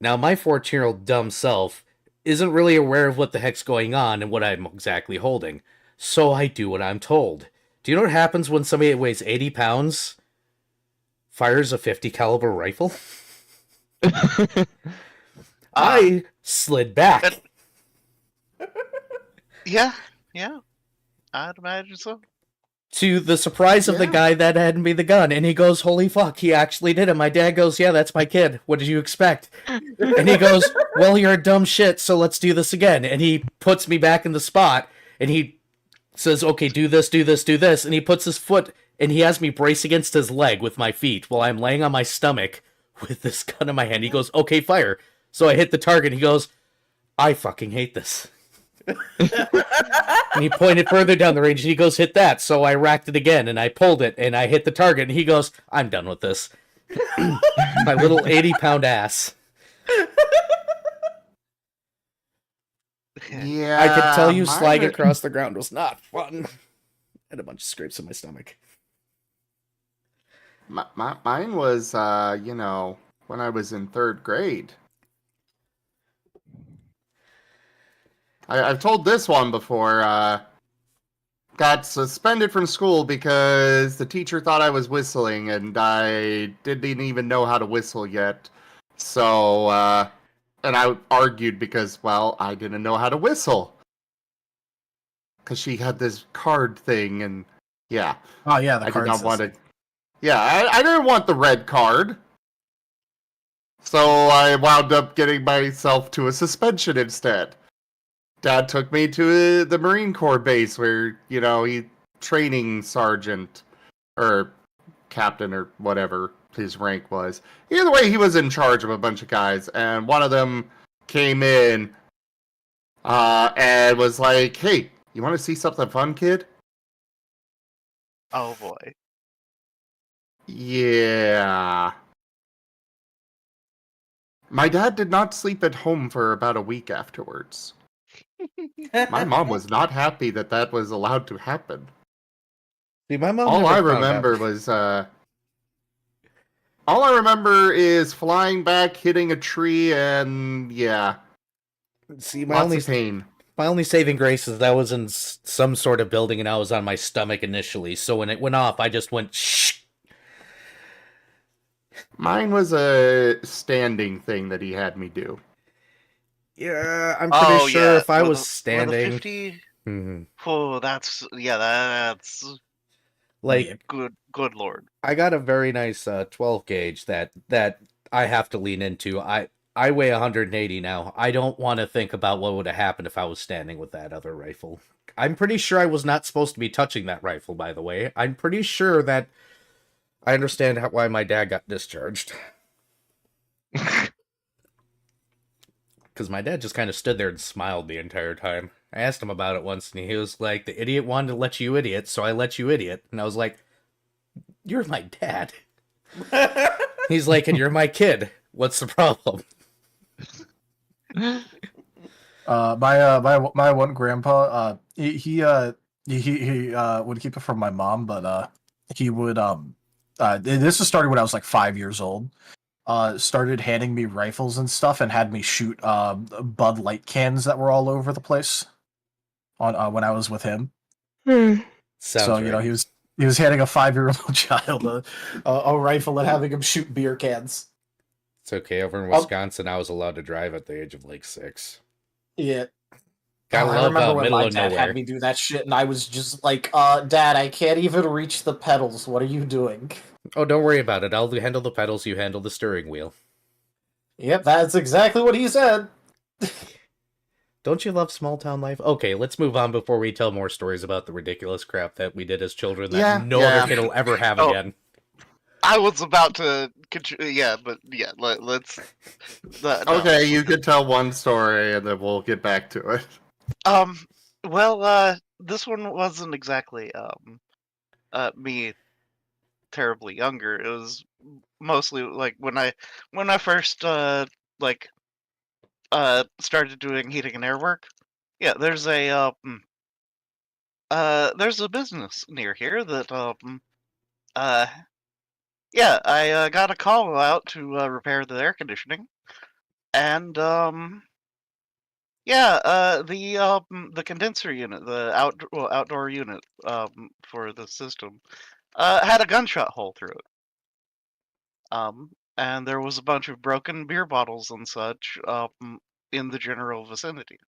Now, my 14-year-old dumb self isn't really aware of what the heck's going on and what I'm exactly holding. So I do what I'm told. Do you know what happens when somebody that weighs 80 pounds fires a 50 caliber rifle? I slid back. Yeah, I'd imagine so. To the surprise of the guy that handed me the gun, and he goes, "Holy fuck, he actually did it." My dad goes, "Yeah, that's my kid. What did you expect?" And he goes, "Well, you're a dumb shit, so let's do this again." And he puts me back in the spot, and he says, "Okay, do this, do this, do this." And he puts his foot, and he has me brace against his leg with my feet while I'm laying on my stomach with this gun in my hand. He goes, "Okay, fire." So I hit the target, and he goes, "I fucking hate this." And he pointed further down the range, and he goes, "Hit that." So I racked it again, and I pulled it, and I hit the target, and he goes, "I'm done with this." My little 80-pound ass. Yeah. I could tell you mine sliding are- across the ground was not fun. I had a bunch of scrapes in my stomach. Mine was, when I was in 3rd grade. I've told this one before. Got suspended from school because the teacher thought I was whistling, and I didn't even know how to whistle yet. So, and I argued because, well, I didn't know how to whistle. Because she had this card thing, and yeah. Oh yeah, the I card did not system. want to. Yeah, I didn't want the red card. So I wound up getting myself to a suspension instead. Dad took me to the Marine Corps base where, he training sergeant or captain or whatever his rank was. Either way, he was in charge of a bunch of guys, and one of them came in and was like, "Hey, you want to see something fun, kid?" Oh boy. Yeah. My dad did not sleep at home for about a week afterwards. My mom was not happy that that was allowed to happen. See, my mom All never I found remember out. was all I remember is flying back, hitting a tree, and yeah, See, lots of pain. my only saving grace is that I was in some sort of building and I was on my stomach initially. So when it went off, I just went shh. Mine was a standing thing that he had me do. Yeah, I'm pretty sure if I was with a standing, 50. Mhm. Oh, that's that's like Yeah. good lord. I got a very nice 12 gauge that I have to lean into. I weigh 180 now. I don't want to think about what would have happened if I was standing with that other rifle. I'm pretty sure I was not supposed to be touching that rifle, by the way. I'm pretty sure that I understand why my dad got discharged. Because my dad just kind of stood there and smiled the entire time. I asked him about it once, and he was like, the idiot wanted to let you idiot, so I let you idiot. And I was like, you're my dad. He's like, and you're my kid. What's the problem? My one grandpa, he would keep it from my mom, but he would this was started when I was like 5 years old. Started handing me rifles and stuff, and had me shoot Bud Light cans that were all over the place on when I was with him. Sounds So right. you know he was handing a 5-year-old child a rifle and having him shoot beer cans. It's okay. Over in Wisconsin, I was allowed to drive at the age of like 6. Yeah. Gotta I love remember when middle my of dad nowhere. had me do that shit, and I was just like, Dad, I can't even reach the pedals. What are you doing? Oh, don't worry about it. I'll handle the pedals, you handle the steering wheel. Yep, that's exactly what he said. Don't you love small town life? Okay, let's move on before we tell more stories about the ridiculous crap that we did as children that no other kid will ever have Oh. again. I was about to let's no. Okay, you could tell one story, and then we'll get back to it. Well, this one wasn't exactly me terribly younger. It was mostly like when I first started doing heating and air work. Yeah, there's a business near here that I got a call out to repair the air conditioning, and the condenser unit, the outdoor unit for the system, had a gunshot hole through it. And there was a bunch of broken beer bottles and such in the general vicinity.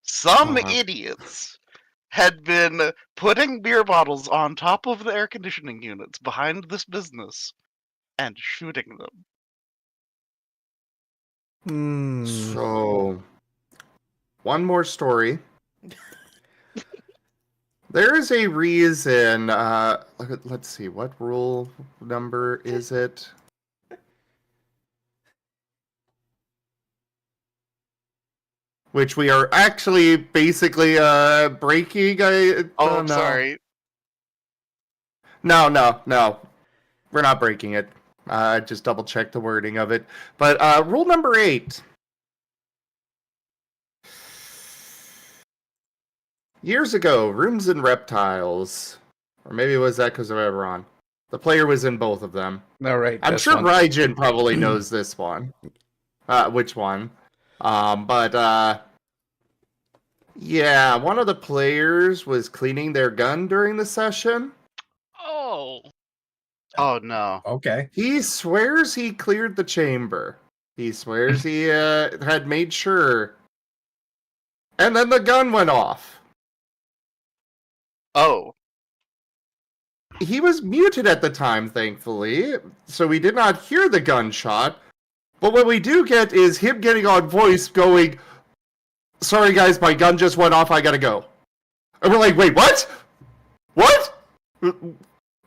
Some idiots had been putting beer bottles on top of the air conditioning units behind this business and shooting them. So, one more story. There is a reason. Let's see, what rule number is it? Which we are actually basically breaking. I'm sorry. No. We're not breaking it. Just double check the wording of it. But rule number 8. Years ago, Rooms and Reptiles. Or maybe it was that because of Everon. The player was in both of them. All right. I'm sure Raijin probably knows this one. Which one? Yeah, one of the players was cleaning their gun during the session. Oh no. Okay. He swears he cleared the chamber. He swears he had made sure. And then the gun went off. Oh. He was muted at the time, thankfully, so we did not hear the gunshot. But what we do get is him getting on voice going, "Sorry guys, my gun just went off, I gotta go." And we're like, wait, what? What?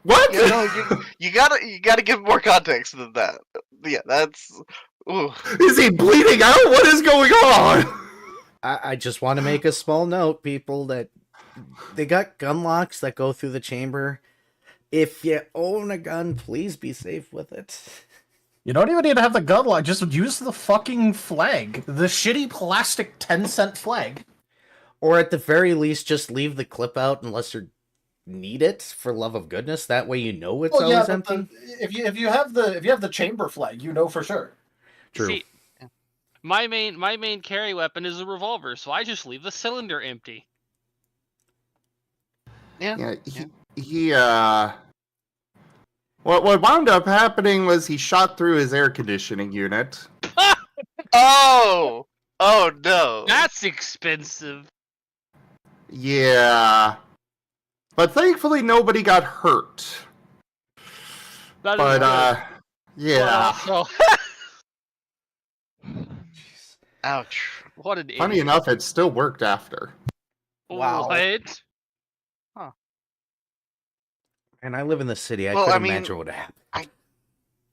What? You know, you gotta give more context than that. Yeah, that's. Ooh. Is he bleeding out? What is going on? I just want to make a small note, people, that they got gun locks that go through the chamber. If you own a gun, please be safe with it. You don't even need to have the gun line. Just use the fucking flag. The shitty plastic 10-cent flag. Or at the very least, just leave the clip out unless you need it. For love of goodness, that way you know it's Well, yeah, always but empty. if you have the chamber flag, you know for sure. True. See, my main carry weapon is a revolver, so I just leave the cylinder empty. Yeah. He what wound up happening was he shot through his air conditioning unit. Oh! Oh no! That's expensive. Yeah. But thankfully nobody got hurt. That is But good. yeah. But also, Ouch. what an Funny idiot. enough, it still worked after. Wow. What? And I live in the city. I Well, couldn't I mean, imagine what happened.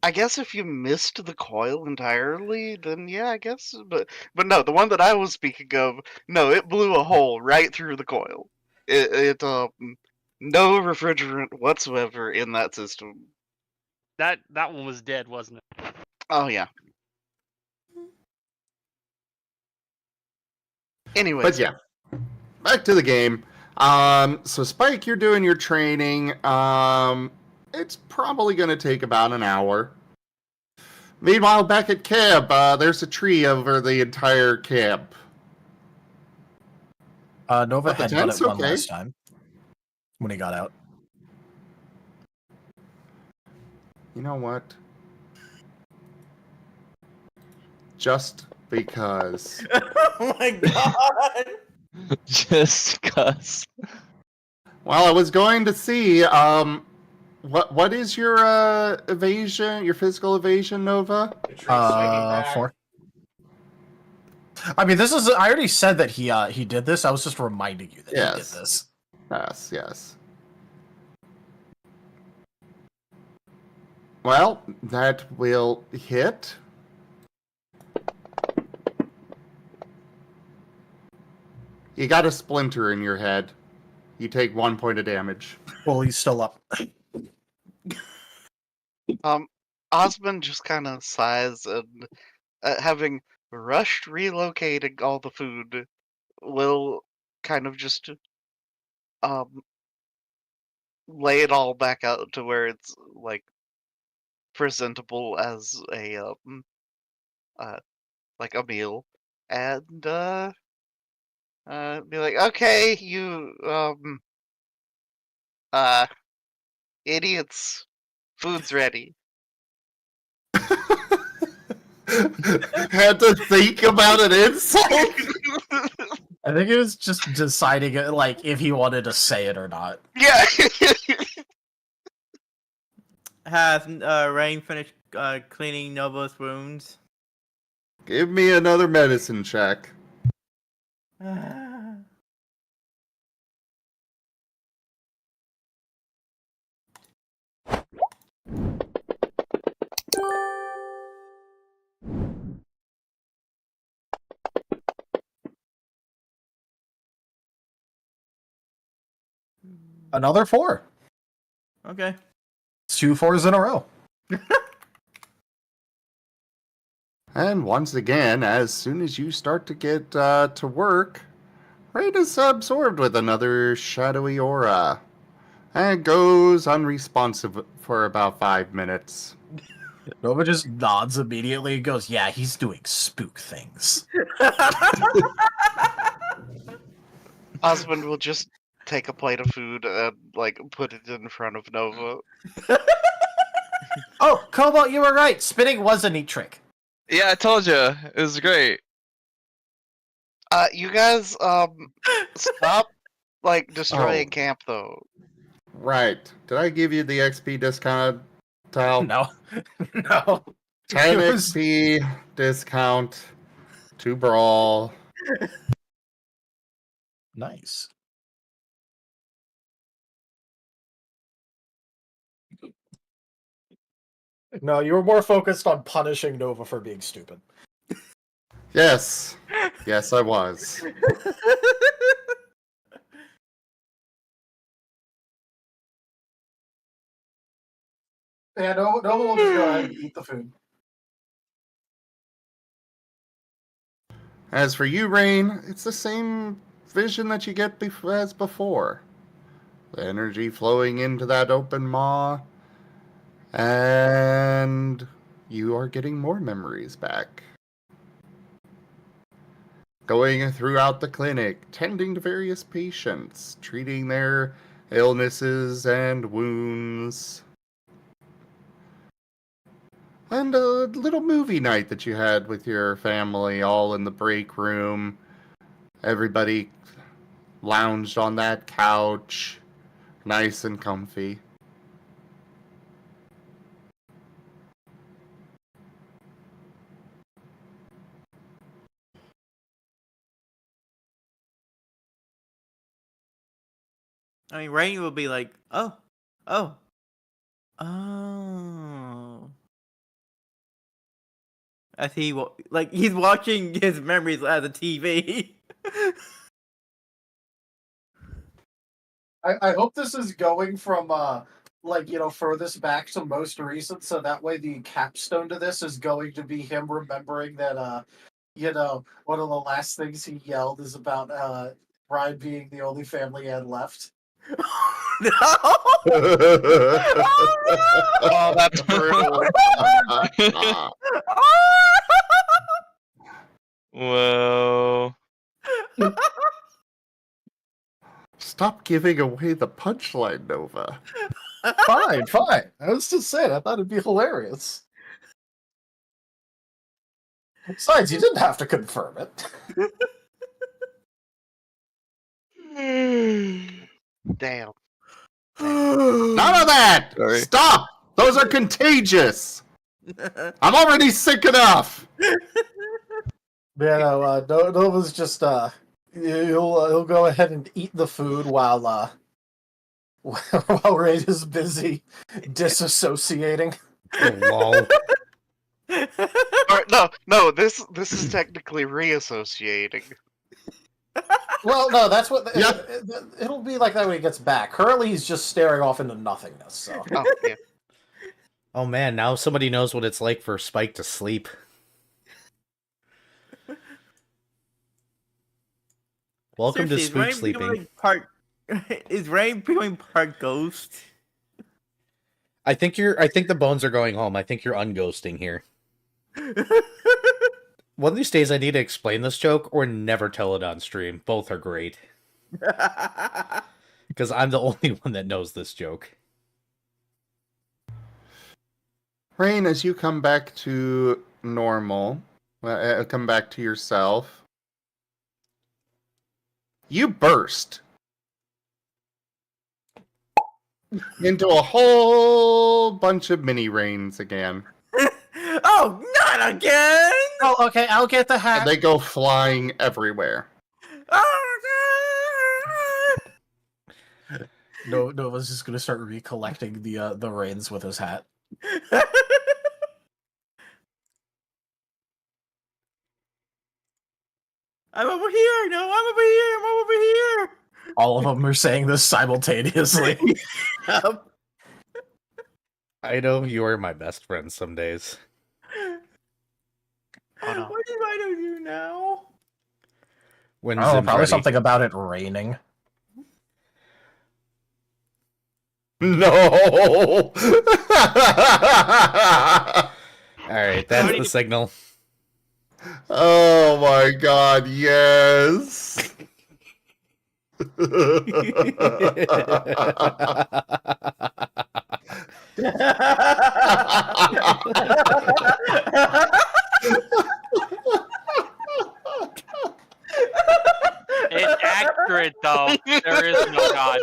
I guess if you missed the coil entirely, then yeah, I guess. But no, the one that I was speaking of, no, it blew a hole right through the coil. It no refrigerant whatsoever in that system. That one was dead, wasn't it? Oh yeah. Anyways, But yeah, back to the game. So Spike, you're doing your training. It's probably going to take about an hour. Meanwhile, back at camp, there's a tree over the entire camp. Nova But the headbutted tent's one okay. last time when he got out. You know what? Just because. Oh my god! Just cuz. Well, I was going to see, what is your evasion, your physical evasion, Nova? 4. I mean, this is. I already said that he did this. I was just reminding you that he did Yes. this. Yes. Well, that will hit. You got a splinter in your head. You take 1 point of damage. Well, he's still up. Osmond just kind of sighs and, having rushed relocating all the food, will kind of just lay it all back out to where it's like presentable as a like a meal, and be like, okay, you idiots, food's ready. Had to think about an insult. I think it was just deciding like if he wanted to say it or not. Yeah. Has Rain finished cleaning Nova's wounds? Give me another medicine check. Another 4. Okay. It's 2 4s in a row. And once again, as soon as you start to get to work, Rain is absorbed with another shadowy aura. And goes unresponsive for about 5 minutes. Nova just nods immediately and goes, "Yeah, he's doing spook things." Osmond will just take a plate of food and like put it in front of Nova. Oh, Cobalt, you were right. Spitting was a neat trick. Yeah, I told you. It was great. You guys stop like destroying camp though. Right. Did I give you the XP discount, Tal? No. No. 10 It was- XP discount to Brawl. Nice. No, you were more focused on punishing Nova for being stupid. Yes. Yes, I was. Yeah, Nova will just go ahead and eat the food. As for you, Rain, it's the same vision that you get as before. The energy flowing into that open maw, and you are getting more memories back. Going throughout the clinic, tending to various patients, treating their illnesses and wounds. And a little movie night that you had with your family, all in the break room. Everybody lounged on that couch, nice and comfy. I mean, Rain will be like, oh. As he's watching his memories at the TV. I hope this is going from furthest back to most recent, so that way the capstone to this is going to be him remembering that one of the last things he yelled is about Ryan being the only family he had left. No! Oh, that's brutal. Whoa. Stop giving away the punchline, Nova. Fine. I was just saying, I thought it'd be hilarious. Besides, you didn't have to confirm it. Damn. None of that! Sorry. Stop! Those are contagious! I'm already sick enough! Yeah, no, Nova's just he'll go ahead and eat the food while while Rain is busy disassociating. Oh, Or, no, this is technically reassociating. Well, no, that's what Yeah. it'll be like that when he gets back. Currently, he's just staring off into nothingness. So. Oh, yeah. Oh man, now somebody knows what it's like for Spike to sleep. Welcome to Seriously, spook sleeping. Is Rain becoming part ghost? I think the bones are going home. I think you're unghosting here. One of these days I need to explain this joke or never tell it on stream. Both are great. Because I'm the only one that knows this joke. Rain, as you come back to normal, come back to yourself, you burst into a whole bunch of mini rains again. Oh, not again! Oh, okay, I'll get the hat. And they go flying everywhere. Oh, Nova's just gonna start recollecting the rains with his hat. I'm over here! No, I'm over here! I'm over here! All of them are saying this simultaneously. I know you are my best friend some days. Oh, no. What do I do now? When Oh, Zim's probably ready. something about it raining. No! Alright, that's the signal. Oh my god, yes! It's accurate though. There is no god.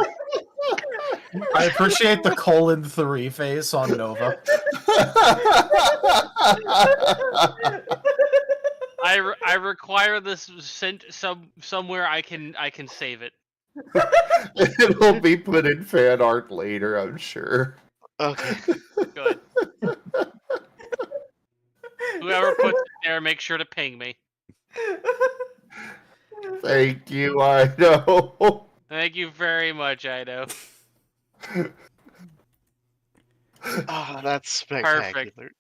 I appreciate the :3 face on Nova. I require this sent somewhere I can save it. It'll be put in fan art later, I'm sure. Okay. Good. Whoever puts it there, make sure to ping me. Thank you, I know. Thank you very much, Ido. Oh, that's spectacular.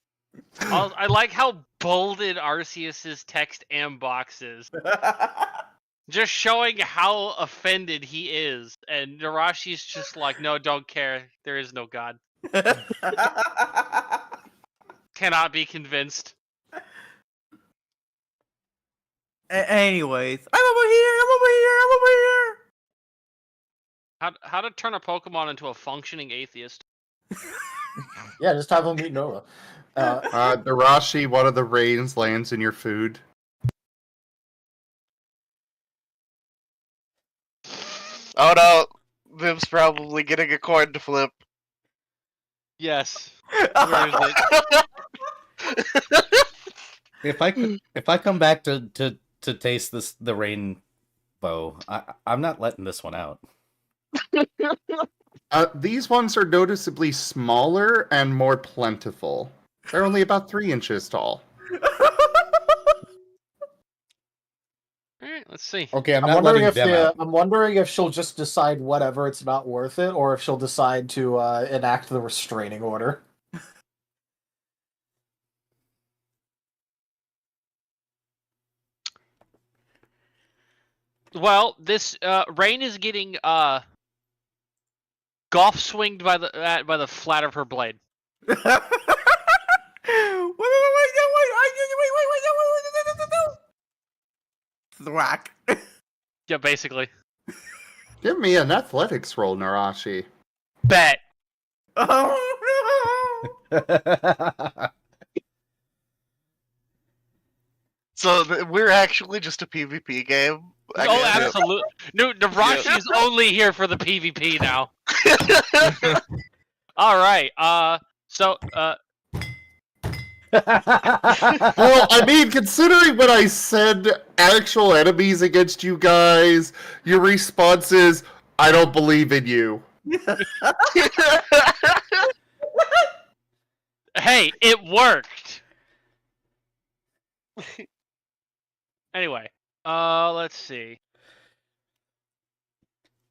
I like how bolded Arceus's text and box is. Just showing how offended he is. And Narashi's just like, no, don't care. There is no God. Cannot be convinced. Anyways, I'm over here. I'm over here. I'm over here. How to turn a Pokemon into a functioning atheist? Yeah, just have them eat Nova. Darashi, one of the rains lands in your food. Oh no, Viv's probably getting a coin to flip. Yes. Where is it? If I come back to taste the rainbow, I'm not letting this one out. These ones are noticeably smaller and more plentiful. They're only about 3 inches tall. Alright, let's see. Okay, I'm I'm not wondering letting if them out. I'm wondering if she'll just decide whatever, it's not worth it, or if she'll decide to enact the restraining order. Well, this Rain is getting golf swinged by the flat of her blade. Wait. Thwack. Yeah, basically. Give me an athletics roll, Narashi. Bet. Oh no! So we're actually just a PvP game. I Oh, guess. absolutely. No, Narashi is only here for the PvP now. All right. Well, I mean, considering when I said actual enemies against you guys, your response is, I don't believe in you. Hey, it worked. Anyway, let's see.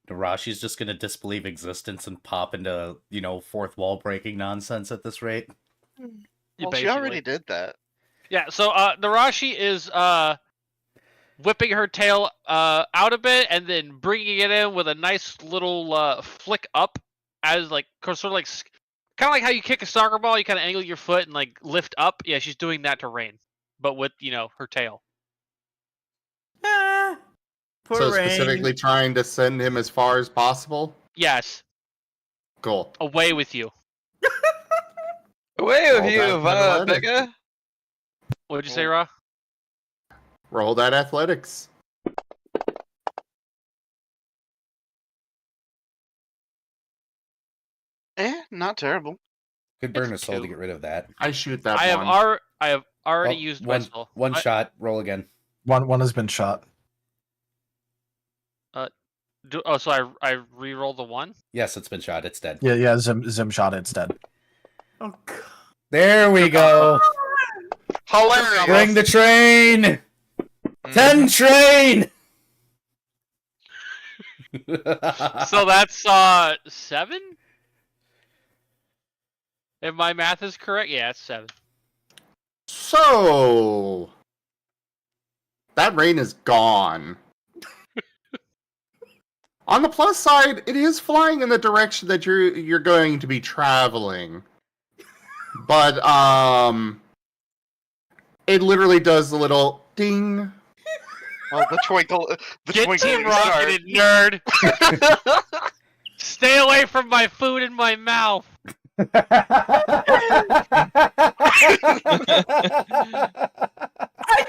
Narashi's just gonna disbelieve existence and pop into, fourth wall breaking nonsense at this rate. Well, she already did that. Yeah, so Narashi is whipping her tail out a bit and then bringing it in with a nice little flick up, as like sort of like kind of like how you kick a soccer ball. You kind of angle your foot and like lift up. Yeah, she's doing that to Rain, but with her tail. Poor So Rain. specifically trying to send him as far as possible? Yes. Cool. Away with you. Away with Roll you, that athletic. Becca. What'd you say, Ra? Roll that athletics. Not terrible. Could burn a It's soul to 2. get rid of that. I shoot that I have one. I have already Oh, used my one, spell. one shot. Roll again. One has been shot. So I re-roll the 1? Yes, it's been shot. It's dead. Yeah, Zim shot it, it's dead. Oh god. There we go. Hilarious. Bring the train. 10 train. So that's 7? If my math is correct, yeah, it's 7. So that rain is gone. On the plus side, it is flying in the direction that you're going to be traveling. But it literally does the little ding. Oh, the twinkle. The Get twinkle Team star. Rocketed, nerd! Stay away from my food in my mouth! I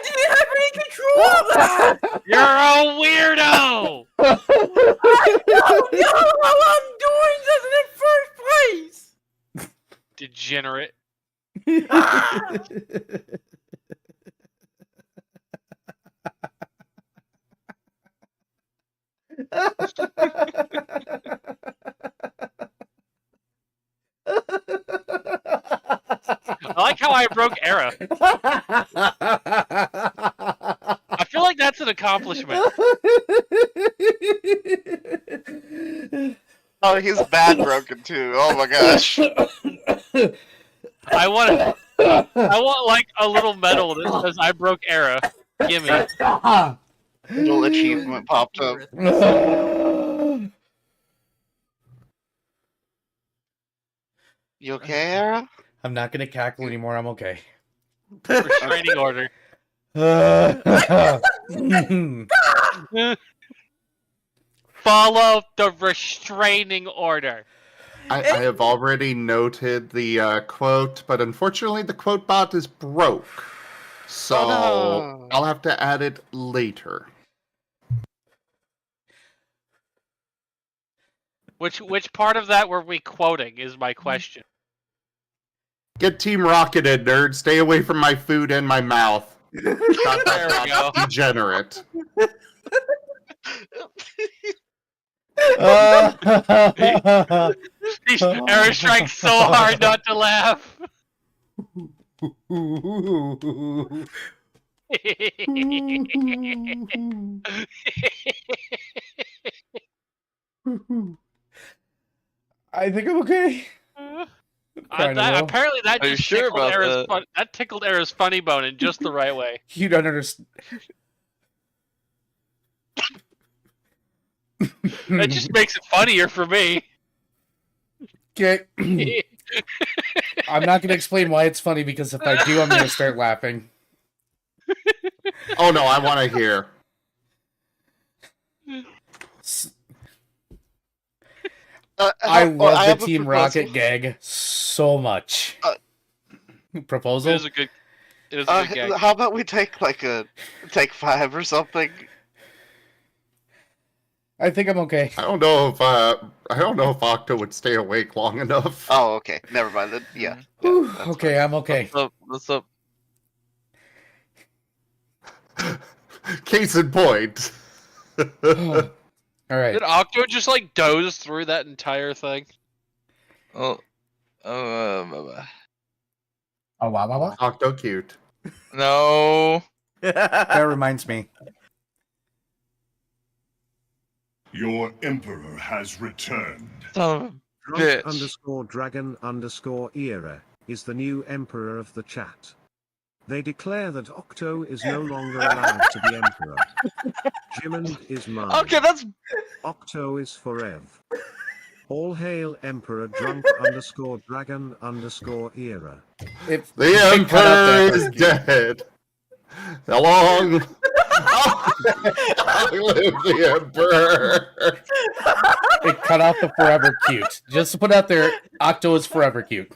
didn't have any control of that! You're a weirdo! I don't know how I'm doing this in the first place! Degenerate. I like how I broke Era. I feel like that's an accomplishment. Oh, he's bad broken too. Oh my gosh. I want to. I want like a little medal that says I broke Era. Gimme. Little achievement popped up. You okay, Era? I'm not gonna cackle anymore. I'm okay. Restraining order. Follow the restraining order. I have already noted the quote, but unfortunately the quote bot is broke. So no. I'll have to add it later. Which part of that were we quoting is my question. Get Team Rocketed, nerd. Stay away from my food and my mouth. There we go. Degenerate. Era's trying so hard not to laugh. I think I'm okay. Apparently that Are you just sure tickled about Era's that? that tickled Era's funny bone in just the right way. You don't understand. That just makes it funnier for me. Okay. I'm not going to explain why it's funny because if I do, I'm going to start laughing. Oh no, I want to hear. I love have the a Team proposal. Rocket gag so much. Proposal? It is a good gag. How about we take take 5 or something? I think I'm okay. I don't know if Octo would stay awake long enough. Oh, okay. Never mind. Then, yeah. Whew, that's okay, fine. I'm okay. What's up? Case in point. All right. Did Octo just like doze through that entire thing? Oh, Oh, wow. Octo cute. no. That reminds me. Your Emperor has returned. Son of a Drunk bitch. underscore dragon underscore era is the new emperor of the chat. They declare that Octo is no longer allowed to be emperor. Jimond is mine. Okay, that's Octo is forever. All hail Emperor drunk underscore dragon underscore era. If The you can cut out that Emperor is part. dead. How long? Long live the Emperor. It cut out the forever cute. Just to put out there, Octo is forever cute.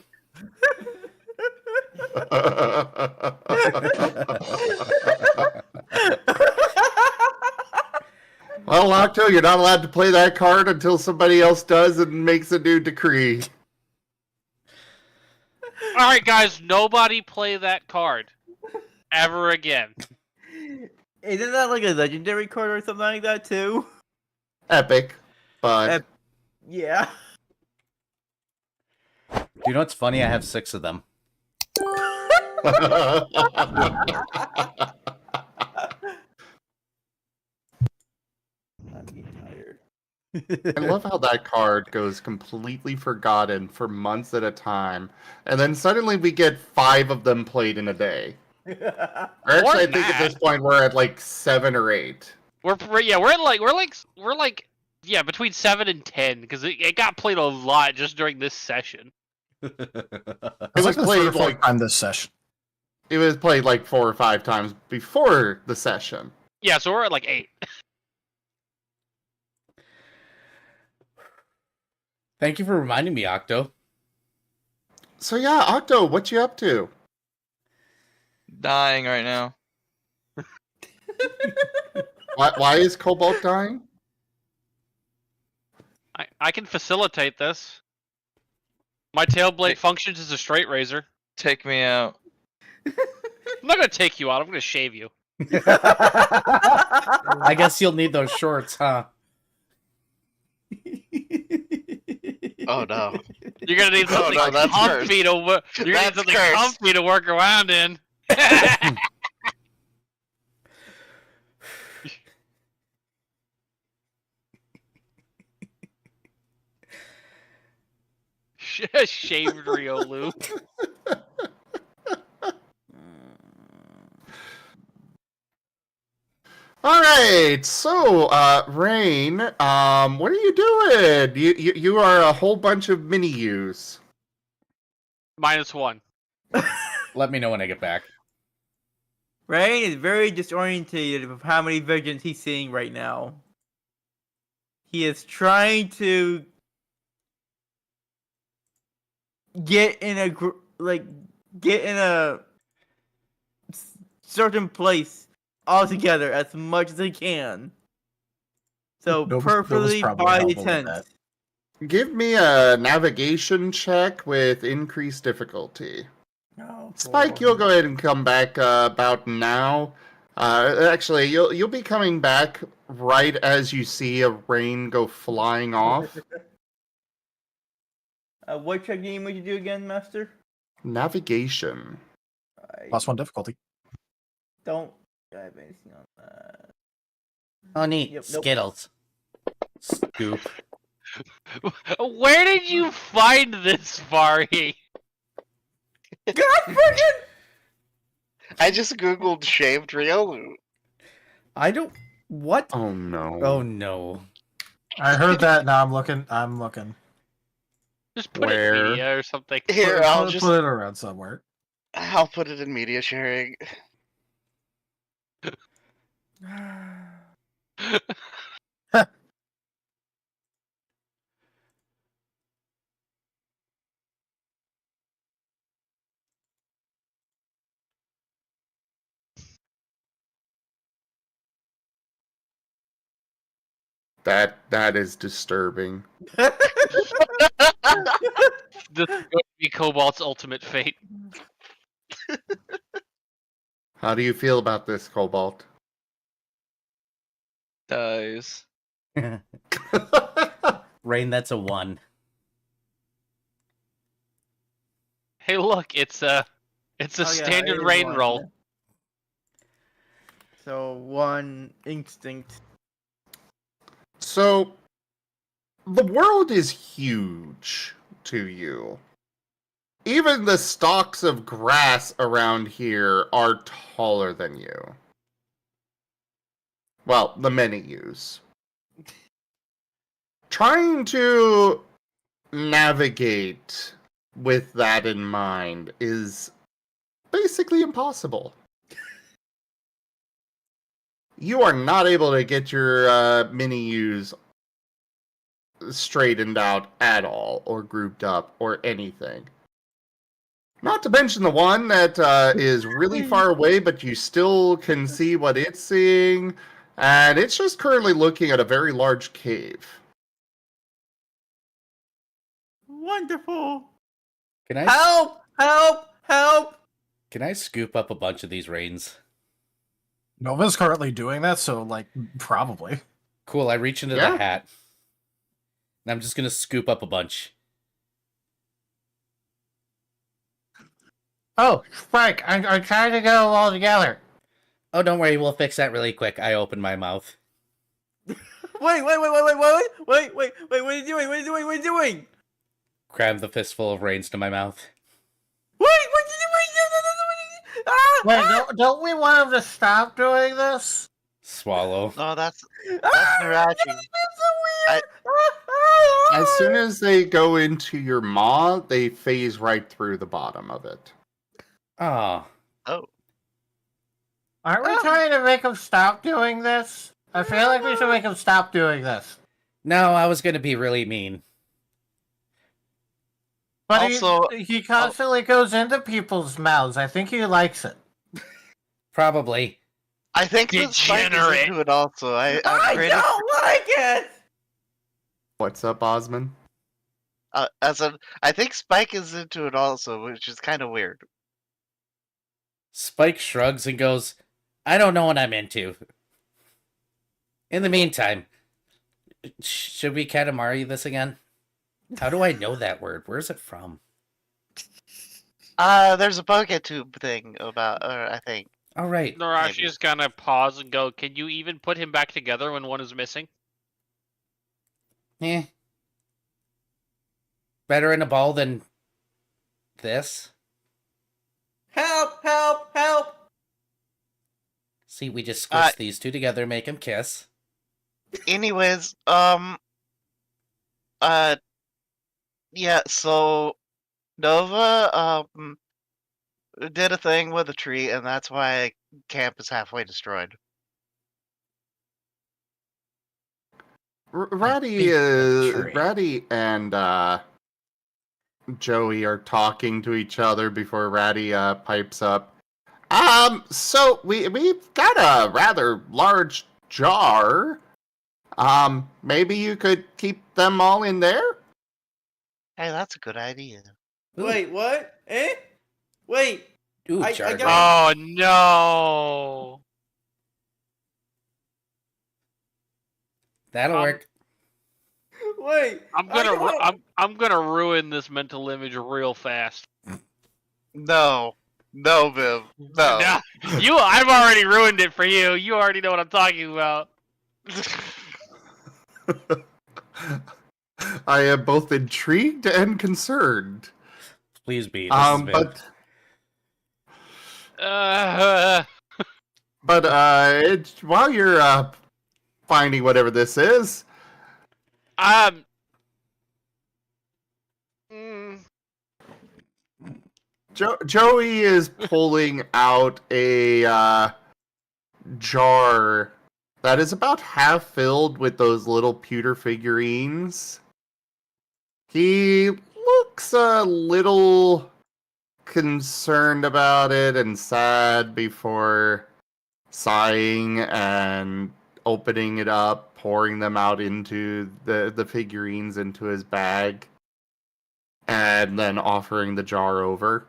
Well, Octo, you're not allowed to play that card until somebody else does and makes a new decree. All right, guys, nobody play that card ever again. Isn't that like a legendary card or something like that too? Epic, but Yeah. Do you know what's funny? I have 6 of them. I'm getting tired. I love how that card goes completely forgotten for months at a time, and then suddenly we get 5 of them played in a day. Or actually, I think at this point we're at like 7 or 8. We're between 7 and 10 because it got played a lot just during this session. It was played like time this session. it was played like 4 or 5 times before the session. Yeah, so we're at like 8. Thank you for reminding me, Octo. So yeah, Octo, what you up to? dying right now. Why is Cobalt dying? I can facilitate this. My tail blade functions as a straight razor. Take me out. I'm not gonna take you out. I'm gonna shave you. I guess you'll need those shorts, huh? Oh no. You're gonna need something no, that's comfy to work. You're gonna need That's something cursed. comfy to work around in. Shaved Riolu. All right, so Rain, what are you doing? You are a whole bunch of mini yous. -1. Let me know when I get back. Rain is very disorientated with how many visions he's seeing right now. He is trying to get in a certain place altogether as much as he can. So Nova's perfectly probably by the helpful with tent. that. Give me a navigation check with increased difficulty. Oh, Spike, you'll go ahead and come back about now. Actually, you'll be coming back right as you see a Rain go flying off. What check do you need me to do again, Master? Navigation. I +1 difficulty. don't have anything on that. Oh, neat. Yep, nope. Skittles. Scoop. Where did you find this, Vari? God freaking! I just googled shaved Riolu. I don't. What? Oh no. Oh no. I heard that. Now I'm looking. Just put it Where? in media or something. Here, Put it around somewhere. I'll put it in media sharing. That is disturbing. This is going to be Cobalt's ultimate fate. How do you feel about this, Cobalt? Dies. Rain, that's a 1. Hey, look, it's a standard it is rain one. roll. So 1 instinct. So, the world is huge to you. Even the stalks of grass around here are taller than you. Well, the many yous. Trying to navigate with that in mind is basically impossible. You are not able to get your mini yous straightened out at all, or grouped up, or anything. Not to mention the one that is really far away, but you still can see what it's seeing, and it's just currently looking at a very large cave. Wonderful. Can I Help! Help! Help! can I scoop up a bunch of these rains? Nova's currently doing that, so probably. Cool. I reach into the hat, and I'm just gonna scoop up a bunch. Oh, Spike, I'm trying to get them all together. Oh, don't worry. We'll fix that really quick. I open my mouth. Wait! What are you doing? What are you doing? Cram the fistful of rains to my mouth. Wait! What are you doing? Wait, don't we want him to stop doing this? Swallow. No, that's Narachi. As soon as they go into your maw, they phase right through the bottom of it. Oh. Oh. Aren't we trying to make him stop doing this? I feel like we should make him stop doing this. No, I was gonna be really mean. But Also- he constantly goes into people's mouths. I think he likes it. Probably. I think the Spike is Degenerate. into it also. I don't like it! What's up, Osman? I think Spike is into it also, which is kind of weird. Spike shrugs and goes, I don't know what I'm into. In the meantime, should we Katamari this again? How do I know that word? Where's it from? There's a PokeTube thing about, I think. All right. Narashi is gonna pause and go, can you even put him back together when one is missing? Eh. Better in a ball than this. Help! Help! Help! See, we just squish these two together, make them kiss. Anyways, yeah, so Nova, did a thing with a tree, and that's why camp is halfway destroyed. Ratty and Joey are talking to each other before Ratty pipes up. So we've got a rather large jar. Maybe you could keep them all in there? Hey, that's a good idea. Wait, what? Eh? Wait. Ooh, I jar got- Oh no! That'll work. Wait. I'm gonna ruin this mental image real fast. No, Viv, no. Nah, I've already ruined it for you. You already know what I'm talking about. I am both intrigued and concerned. Please be. This is Viv. But while you're finding whatever this is, Joey is pulling out a jar that is about half filled with those little pewter figurines. He looks a little concerned about it and sad before sighing and opening it up, pouring them out into the figurines into his bag, and then offering the jar over.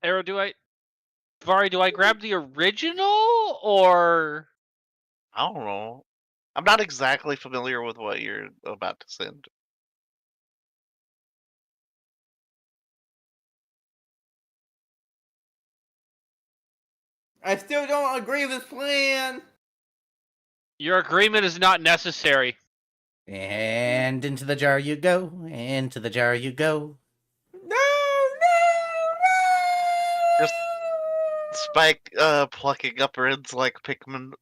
Arrow, do I grab the original or? I don't know. I'm not exactly familiar with what you're about to send. I still don't agree with this plan. Your agreement is not necessary. And into the jar you go. Into the jar you go. No! Just Spike plucking upper ends like Pikmin.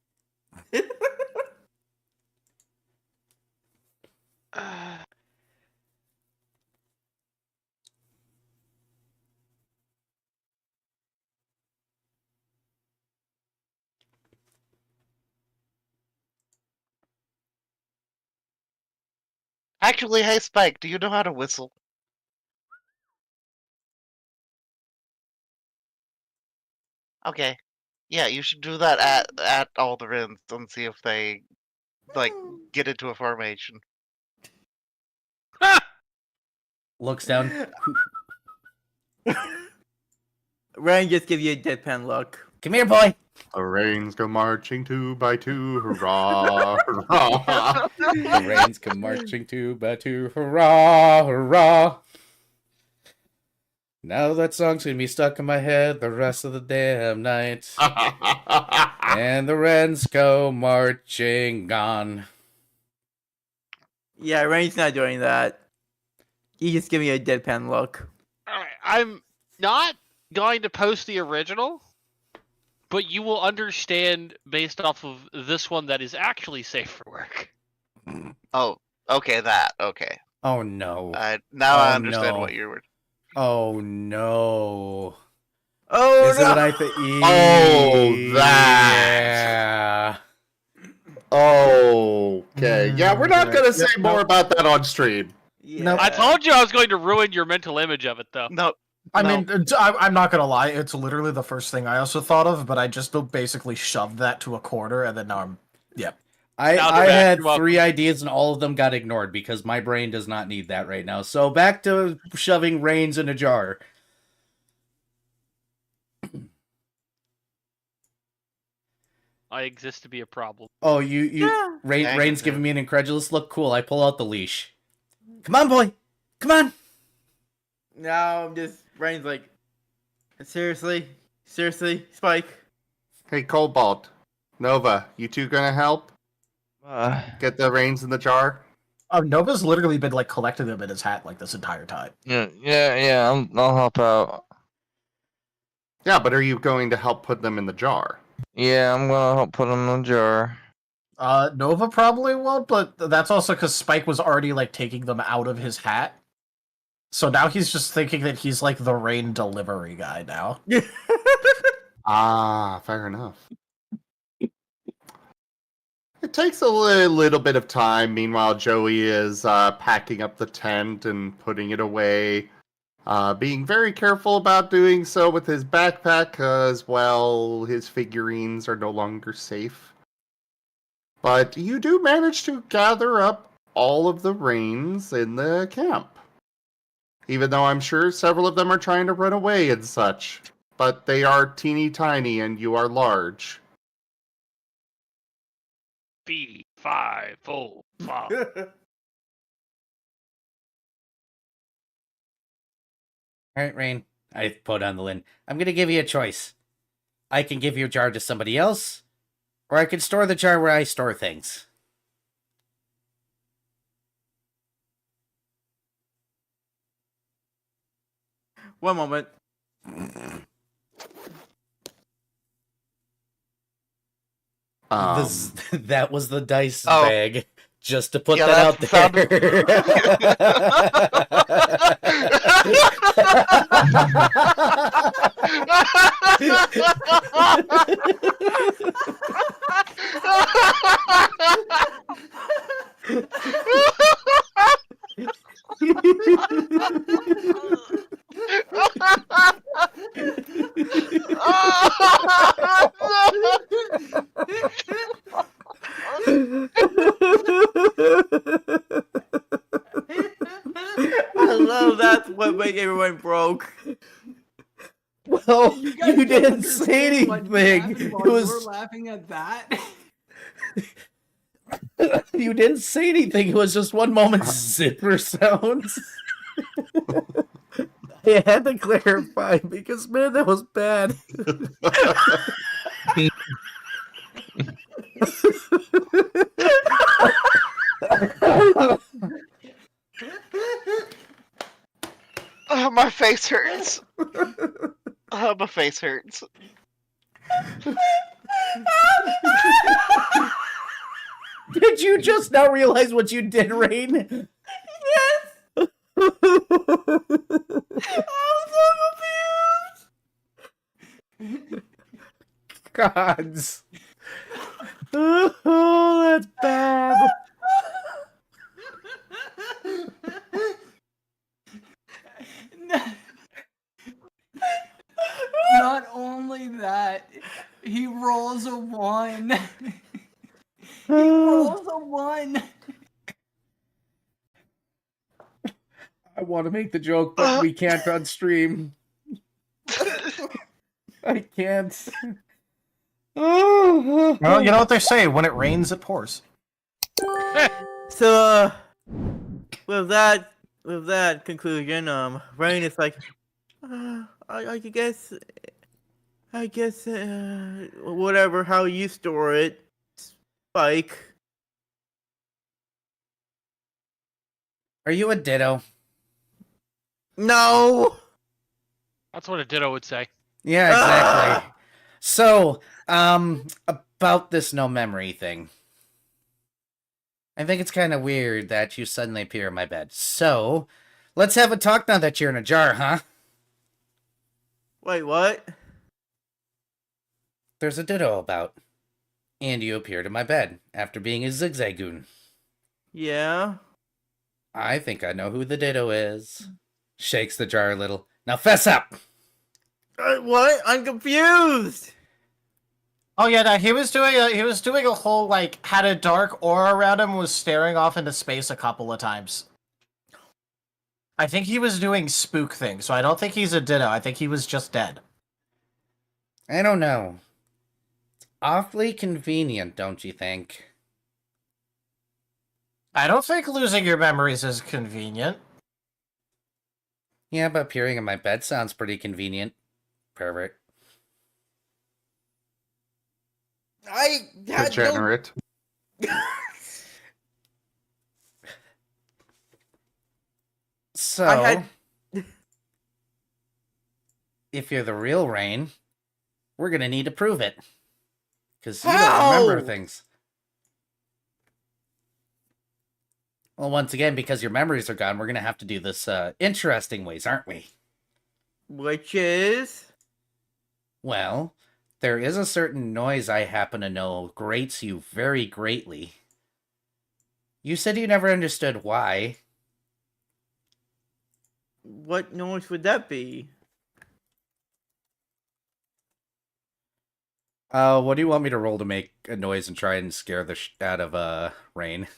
Actually, hey Spike, do you know how to whistle? Okay. Yeah, you should do that at all the Rins and see if they get into a formation. Looks down. Ryan just give you a deadpan look. Come here, boy. The rains go marching two by two, hurrah, hurrah. The rains come marching two by two, hurrah, hurrah. Now that song's gonna be stuck in my head the rest of the damn night. And the wrens go marching on. Yeah, Ryan's not doing that. You just give me a deadpan look. Alright, I'm not going to post the original, but you will understand based off of this one that is actually safe for work. Oh, okay, okay. Oh no. Now I Oh, understand no. what you were. Oh no. Oh Is no! it what I think? Oh, that. Okay. Yeah, we're not going to say more about that on stream. Yeah. I told you I was going to ruin your mental image of it, though. No. I mean, I'm not gonna lie, it's literally the first thing I also thought of, but I just basically shoved that to a quarter, and then now I'm, yeah. I back, had you're welcome. 3 ideas and all of them got ignored because my brain does not need that right now. So back to shoving rains in a jar. I exist to be a problem. Oh, Dang Rain's it, giving man. me an incredulous look. Cool. I pull out the leash. Come on, boy. Come on. Now I'm just Ryan's like, seriously, Spike. Hey, Cobalt, Nova, you two going to help? Get the rains in the jar? Nova's literally been like collecting them in his hat like this entire time. Yeah. I'll help out. Yeah, but are you going to help put them in the jar? Yeah, I'm gonna help put them in the jar. Nova probably won't, but that's also because Spike was already like taking them out of his hat. So now he's just thinking that he's like the rain delivery guy now. Ah, fair enough. It takes a little bit of time. Meanwhile, Joey is packing up the tent and putting it away. Being very careful about doing so with his backpack, because, well, his figurines are no longer safe. But you do manage to gather up all of the Rains in the camp. Even though I'm sure several of them are trying to run away and such. But they are teeny tiny and you are large. B505. Alright, Rain. I put on the lid. I'm gonna give you a choice. I can give your jar to somebody else, or I can store the jar where I store things. One moment. That was the dice Oh. bag. Just to put Yeah, that out that's the I love that's what made everyone broke. Well, You guys you don't didn't say understand why you're anything. laughing It while you're was laughing at that. you didn't say anything. It was just one moment zipper sounds. I had to clarify because man, that was bad. My face hurts. My face hurts. Did you just now realize what you did, Rain? Yes. I was so confused. Gods. Oh, that's bad. Not only that, he rolls a 1. He rolls a 1. I want to make the joke, but we can't on stream. I can't. Well, you know what they say: when it rains, it pours. So, with that conclusion, Rain is like, I guess, whatever, how you store it, Spike. Are you a ditto? No. That's what a ditto would say. Yeah, exactly. So, about this no memory thing. I think it's kind of weird that you suddenly appear in my bed. So, let's have a talk now that you're in a jar, huh? Wait, what? There's a ditto about. And you appeared in my bed after being a zigzagoon. Yeah. I think I know who the ditto is. Shakes the jar a little. Now fess up! What? I'm confused. Oh yeah, no, he was doing a whole like had a dark aura around him, was staring off into space a couple of times. I think he was doing spook things, so I don't think he's a ditto. I think he was just dead. I don't know. It's awfully convenient, don't you think? I don't think losing your memories is convenient. Yeah, but appearing in my bed sounds pretty convenient. Pervert. I had Degenerate. So, I had. if you're the real Rain, we're gonna need to prove it. Because you don't remember How? things. Well, once again, because your memories are gone, we're gonna have to do this interesting ways, aren't we? Which is. Well, there is a certain noise I happen to know grates you very greatly. You said you never understood why. What noise would that be? What do you want me to roll to make a noise and try and scare the out of Rain?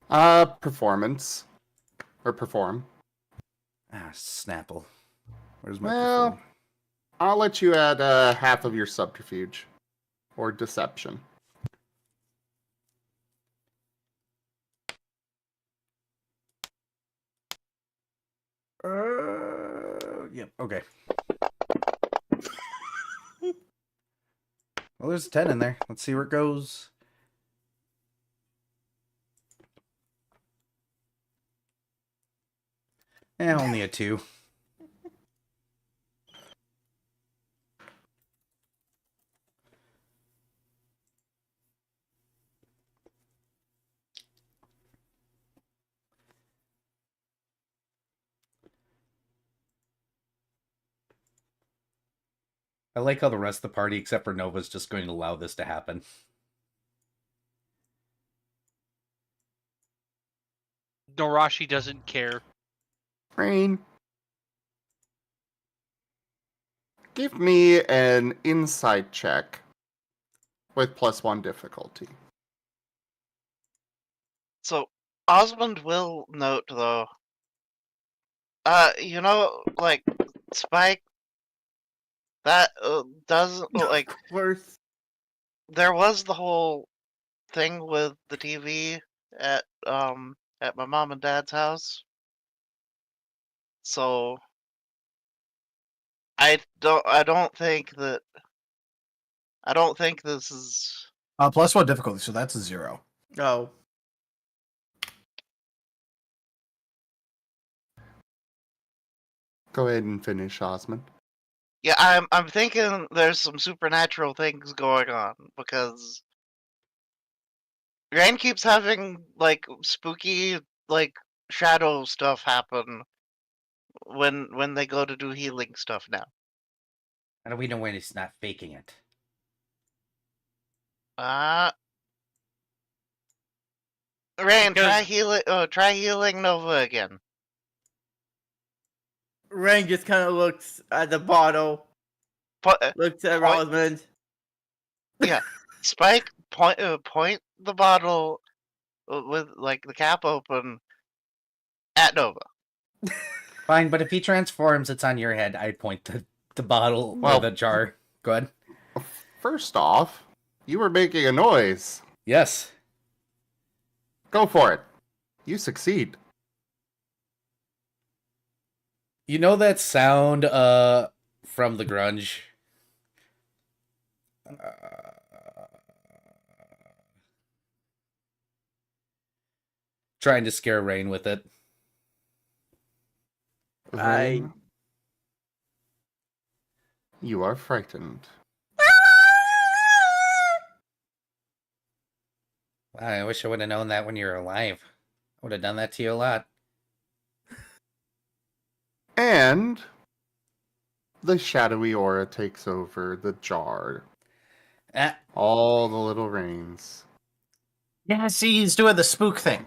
Performance. Or perform. Ah, Snapple. Where's my Well, perform? I'll let you add half of your subterfuge. Or deception. Yep, okay. Well, there's a 10 in there. Let's see where it goes. Only a 2. I like how the rest of the party, except for Nova's, just going to allow this to happen. Narashi doesn't care. Rain. Give me an insight check with +1 difficulty. So Osmond will note though. Like Spike, that doesn't like. Worse. There was the whole thing with the TV at my mom and dad's house. So I don't think this is. +1 difficulty, so that's a 0. Oh. Go ahead and finish, Osmond. Yeah, I'm thinking there's some supernatural things going on because Rain keeps having like spooky like shadow stuff happen when they go to do healing stuff now. How do we know when he's not faking it? Rain, Because- try healing Nova again. Rain just kind of looks at the bottle, looks at Rosamond. Yeah, Spike, point the bottle with like the cap open at Nova. Fine, but if he transforms, it's on your head. I point the bottle or the jar. Go ahead. First off, you were making a noise. Yes. Go for it. You succeed. You know that sound from the grunge? Trying to scare Rain with it. Rain, you are frightened. Wow, I wish I would have known that when you were alive. I would have done that to you a lot. And the shadowy aura takes over the jar. All the little rains. Yeah, see, he's doing the spook thing.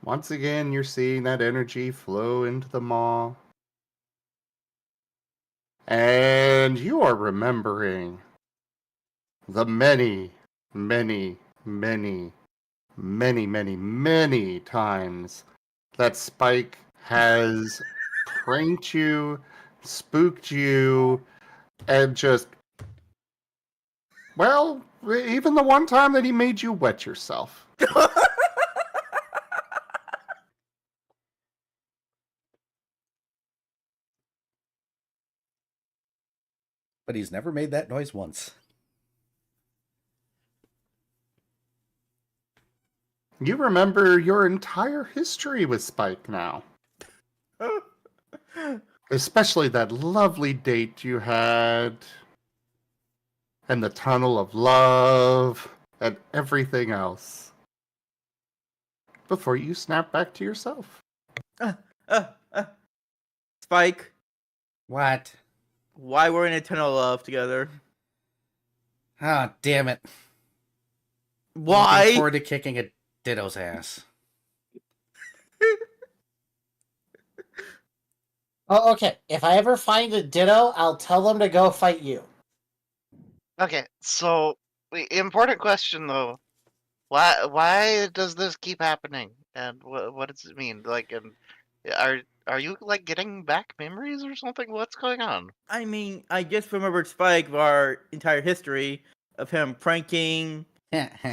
Once again, you're seeing that energy flow into the maw. And you are remembering the many, many, many, many, many, many times that Spike has pranked you, spooked you, and just, well, even the one time that he made you wet yourself. But he's never made that noise once. You remember your entire history with Spike now. Especially that lovely date you had, and the tunnel of love, and everything else. Before you snap back to yourself. Spike, What? why we're in eternal love together? Ah, damn it. Looking Why? forward to kicking a Ditto's ass. Oh, okay. If I ever find a Ditto, I'll tell them to go fight you. Okay, so the important question though, why does this keep happening, and what does it mean? Like, and are you like getting back memories or something? What's going on? I mean, I just remembered Spike of our entire history of him pranking,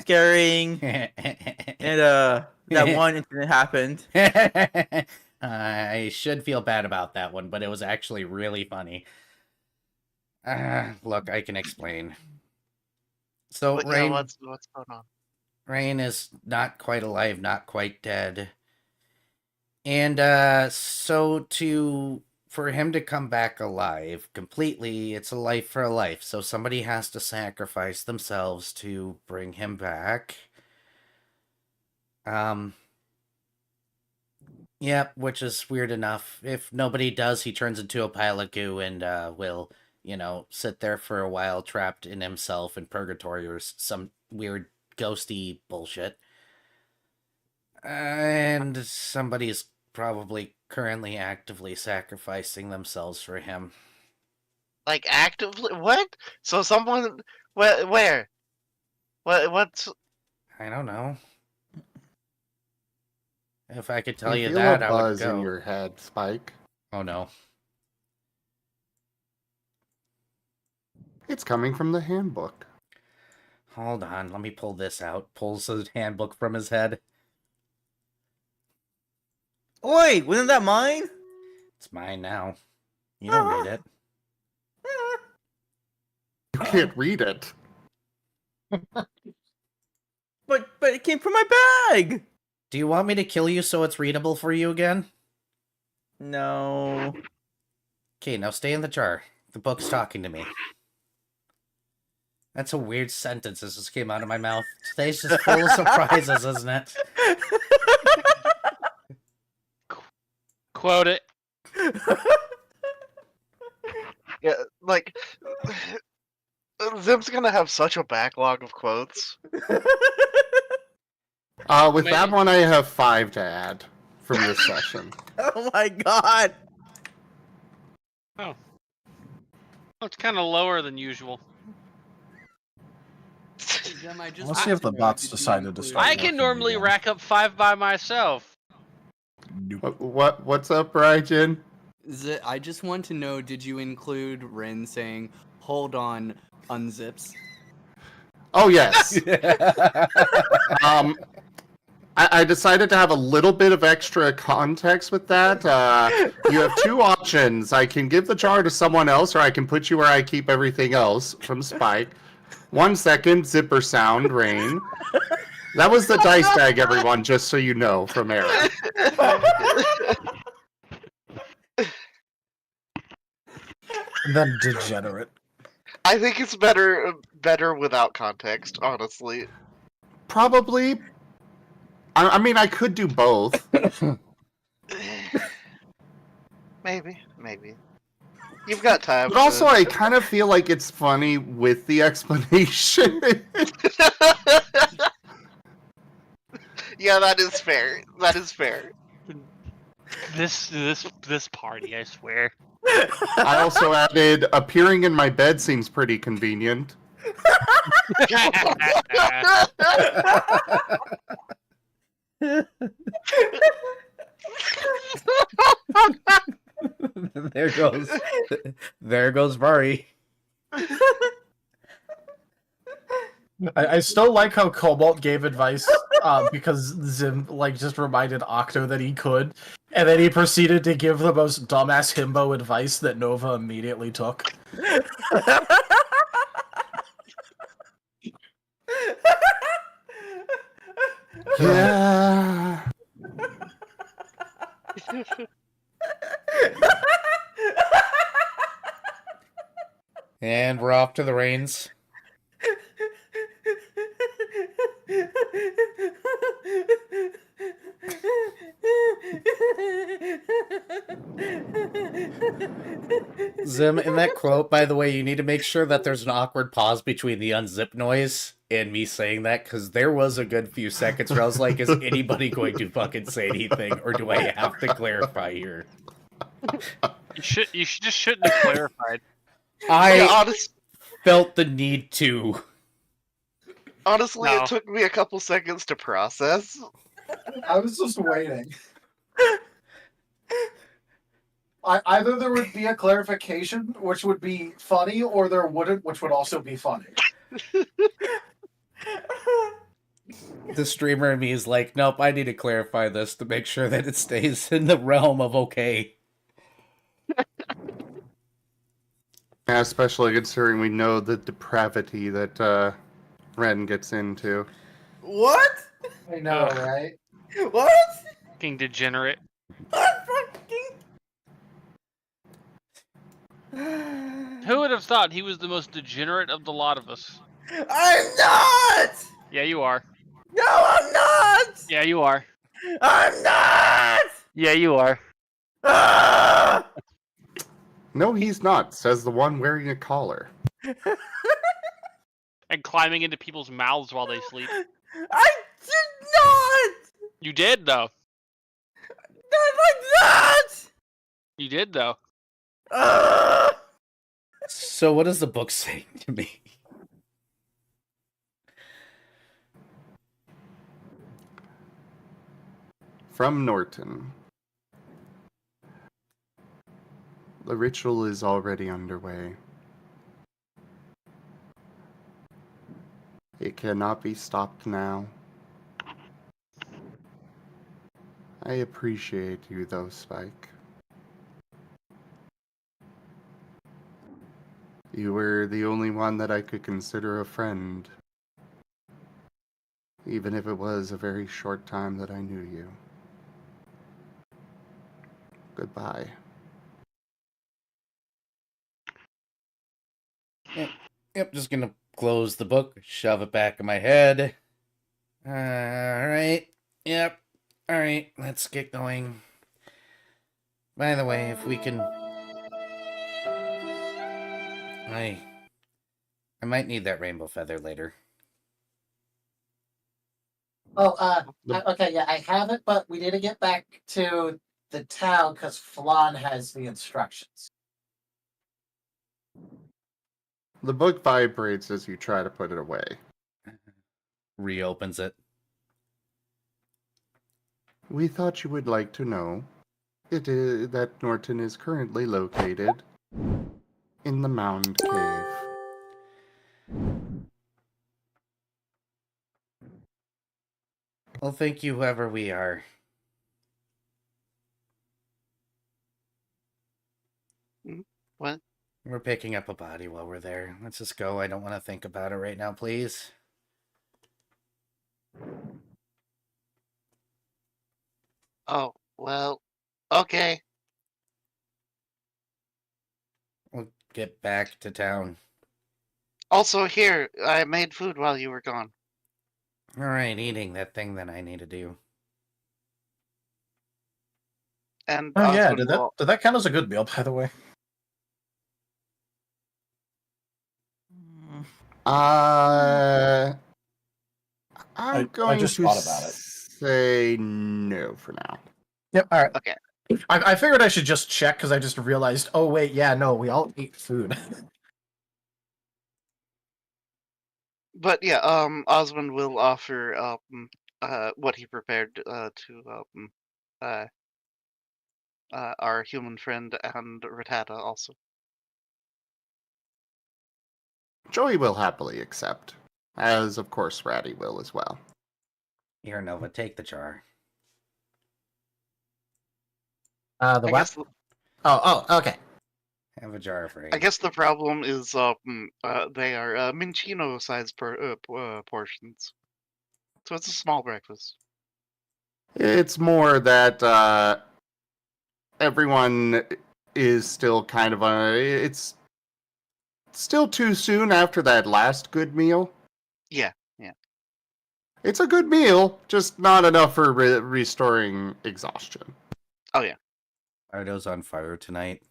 scaring, and that one incident happened. I should feel bad about that one, but it was actually really funny. Look, I can explain. So But, Rain, yeah, what's going on? Rain is not quite alive, not quite dead. And for him to come back alive completely, it's a life for a life. So somebody has to sacrifice themselves to bring him back. Yep, which is weird enough. If nobody does, he turns into a pile of goo and will, sit there for a while trapped in himself in purgatory or some weird ghosty bullshit. And somebody's probably currently actively sacrificing themselves for him. Like actively? What? So someone where? What's? I don't know. If I could tell You you feel that, a I would buzz go. in your head, Spike. Oh no. It's coming from the handbook. Hold on, let me pull this out. Pulls his handbook from his head. Oi, wasn't that mine? It's mine now. You don't read it. You can't read it. But it came from my bag. Do you want me to kill you so it's readable for you again? No. Okay, now stay in the jar. The book's talking to me. That's a weird sentence that just came out of my mouth. Today's just full of surprises, isn't it? Quote it. Yeah, like Zim's gonna have such a backlog of quotes. With that one, I have 5 to add from this session. Oh my god. Oh, it's kind of lower than usual. Zim, I just Let's want see if to the know, bots did you decided to include- start. I can normally rack up 5 by myself. What's up, Raijin? I just want to know, did you include Ren saying, "Hold on, unzips"? Oh, yes. I decided to have a little bit of extra context with that. You have 2 options. I can give the jar to someone else, or I can put you where I keep everything else from Spike. 1 second, zipper sound, Rain. That was the dice bag, everyone, just so you know, from Eric. And then degenerate. I think it's better without context, honestly. Probably. I mean, I could do both. Maybe. You've got time. But also, I kind of feel like it's funny with the explanation. Yeah, that is fair. This party, I swear. I also added, appearing in my bed seems pretty convenient. There goes Murray. I still like how Cobalt gave advice because Zim just reminded Octo that he could, and then he proceeded to give the most dumbass himbo advice that Nova immediately took. Yeah. And we're off to the reins. Zim, in that quote, by the way, you need to make sure that there's an awkward pause between the unzip noise and me saying that, because there was a good few seconds where I was like, is anybody going to fucking say anything, or do I have to clarify here? You just shouldn't have clarified. I felt the need to. Honestly, No. it took me a couple seconds to process. I was just waiting. Either there would be a clarification, which would be funny, or there wouldn't, which would also be funny. The streamer in me is like, nope, I need to clarify this to make sure that it stays in the realm of okay. Yeah, especially considering we know the depravity that Ren gets into. What? I know, Ugh. right? What? Fucking degenerate. Who would have thought he was the most degenerate of the lot of us? I'm not! Yeah, you are. No, I'm not! Yeah, you are. I'm not! Yeah, you are. Ah! No, he's not, says the one wearing a collar. And climbing into people's mouths while they sleep. I did not! You did, though. Not like that! You did, though. Ah! So what is the book saying to me? From Norton. The ritual is already underway. It cannot be stopped now. I appreciate you though, Spike. You were the only one that I could consider a friend. Even if it was a very short time that I knew you. Goodbye. Yep, just gonna close the book, shove it back in my head. Alright. Yep. Alright, let's get going. By the way, if we can... I might need that rainbow feather later. Oh, okay, yeah, I have it, but we need to get back to the town because Flan has the instructions. The book vibrates as you try to put it away. Reopens it. We thought you would like to know it is that Norton is currently located in the Mound Cave. Well, thank you, whoever we are. What? We're picking up a body while we're there. Let's just go. I don't want to think about it right now, please. Oh, well, okay. We'll get back to town. Also, here, I made food while you were gone. Alright, eating that thing that I need to do. And Oh yeah, Osmond did that count as a good meal, by the way? I'm I going just to thought about it. say no for now. Yep, alright. Okay. I figured I should just check because I just realized, oh wait, yeah, no, we all ate food. But yeah, Osmond will offer what he prepared to our human friend and Rattata also. Joey will happily accept, as of course Ratty will as well. Here, Nova, take the jar. The I what? guess, Okay. Have a jar for I guess the problem is they are Minchino sized portions, so it's a small breakfast. It's more that everyone is still kind of it's still too soon after that last good meal. Yeah. It's a good meal, just not enough for restoring exhaustion. Oh yeah. Ido's on fire tonight.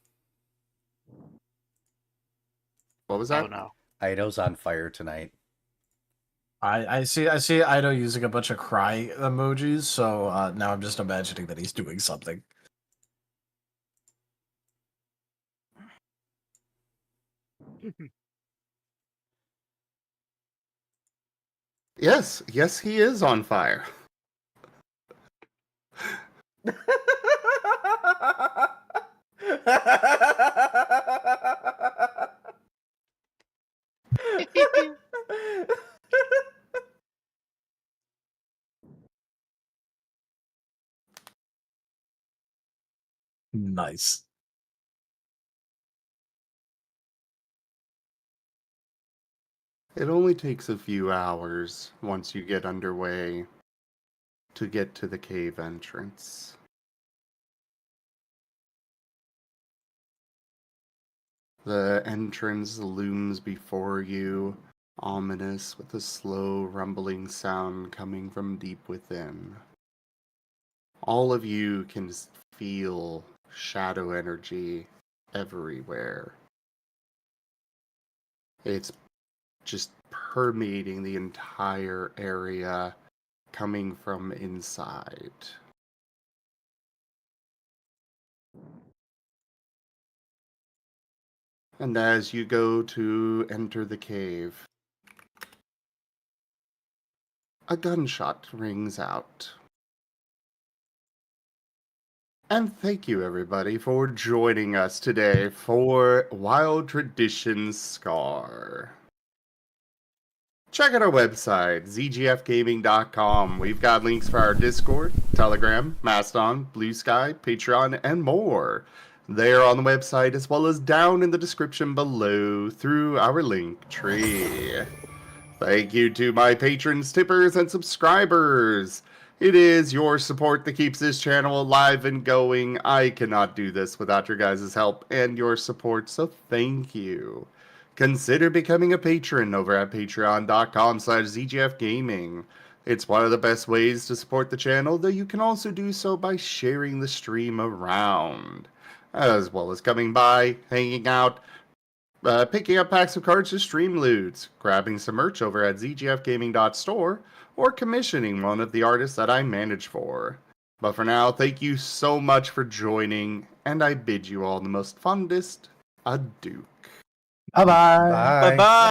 What was that? Oh no. Ido's on fire tonight. I see Ido using a bunch of cry emojis, so now I'm just imagining that he's doing something. Yes, he is on fire. Nice. It only takes a few hours once you get underway to get to the cave entrance. The entrance looms before you, ominous with a slow rumbling sound coming from deep within. All of you can feel shadow energy everywhere. It's just permeating the entire area, coming from inside. And as you go to enter the cave, a gunshot rings out. And thank you, everybody, for joining us today for Wild Traditions Scar. Check out our website, zgfgaming.com. We've got links for our Discord, Telegram, Mastodon, Blue Sky, Patreon, and more. They're on the website as well as down in the description below through our link tree. Thank you to my patrons, tippers, and subscribers. It is your support that keeps this channel alive and going. I cannot do this without your guys' help and your support, so thank you. Consider becoming a patron over at patreon.com/zgfgaming. It's one of the best ways to support the channel, though you can also do so by sharing the stream around, as well as coming by, hanging out, picking up packs of cards to stream loots, grabbing some merch over at zgfgaming.store, or commissioning one of the artists that I manage for. But for now, thank you so much for joining, and I bid you all the most fondest adieu. Bye-bye. Bye. Bye bye.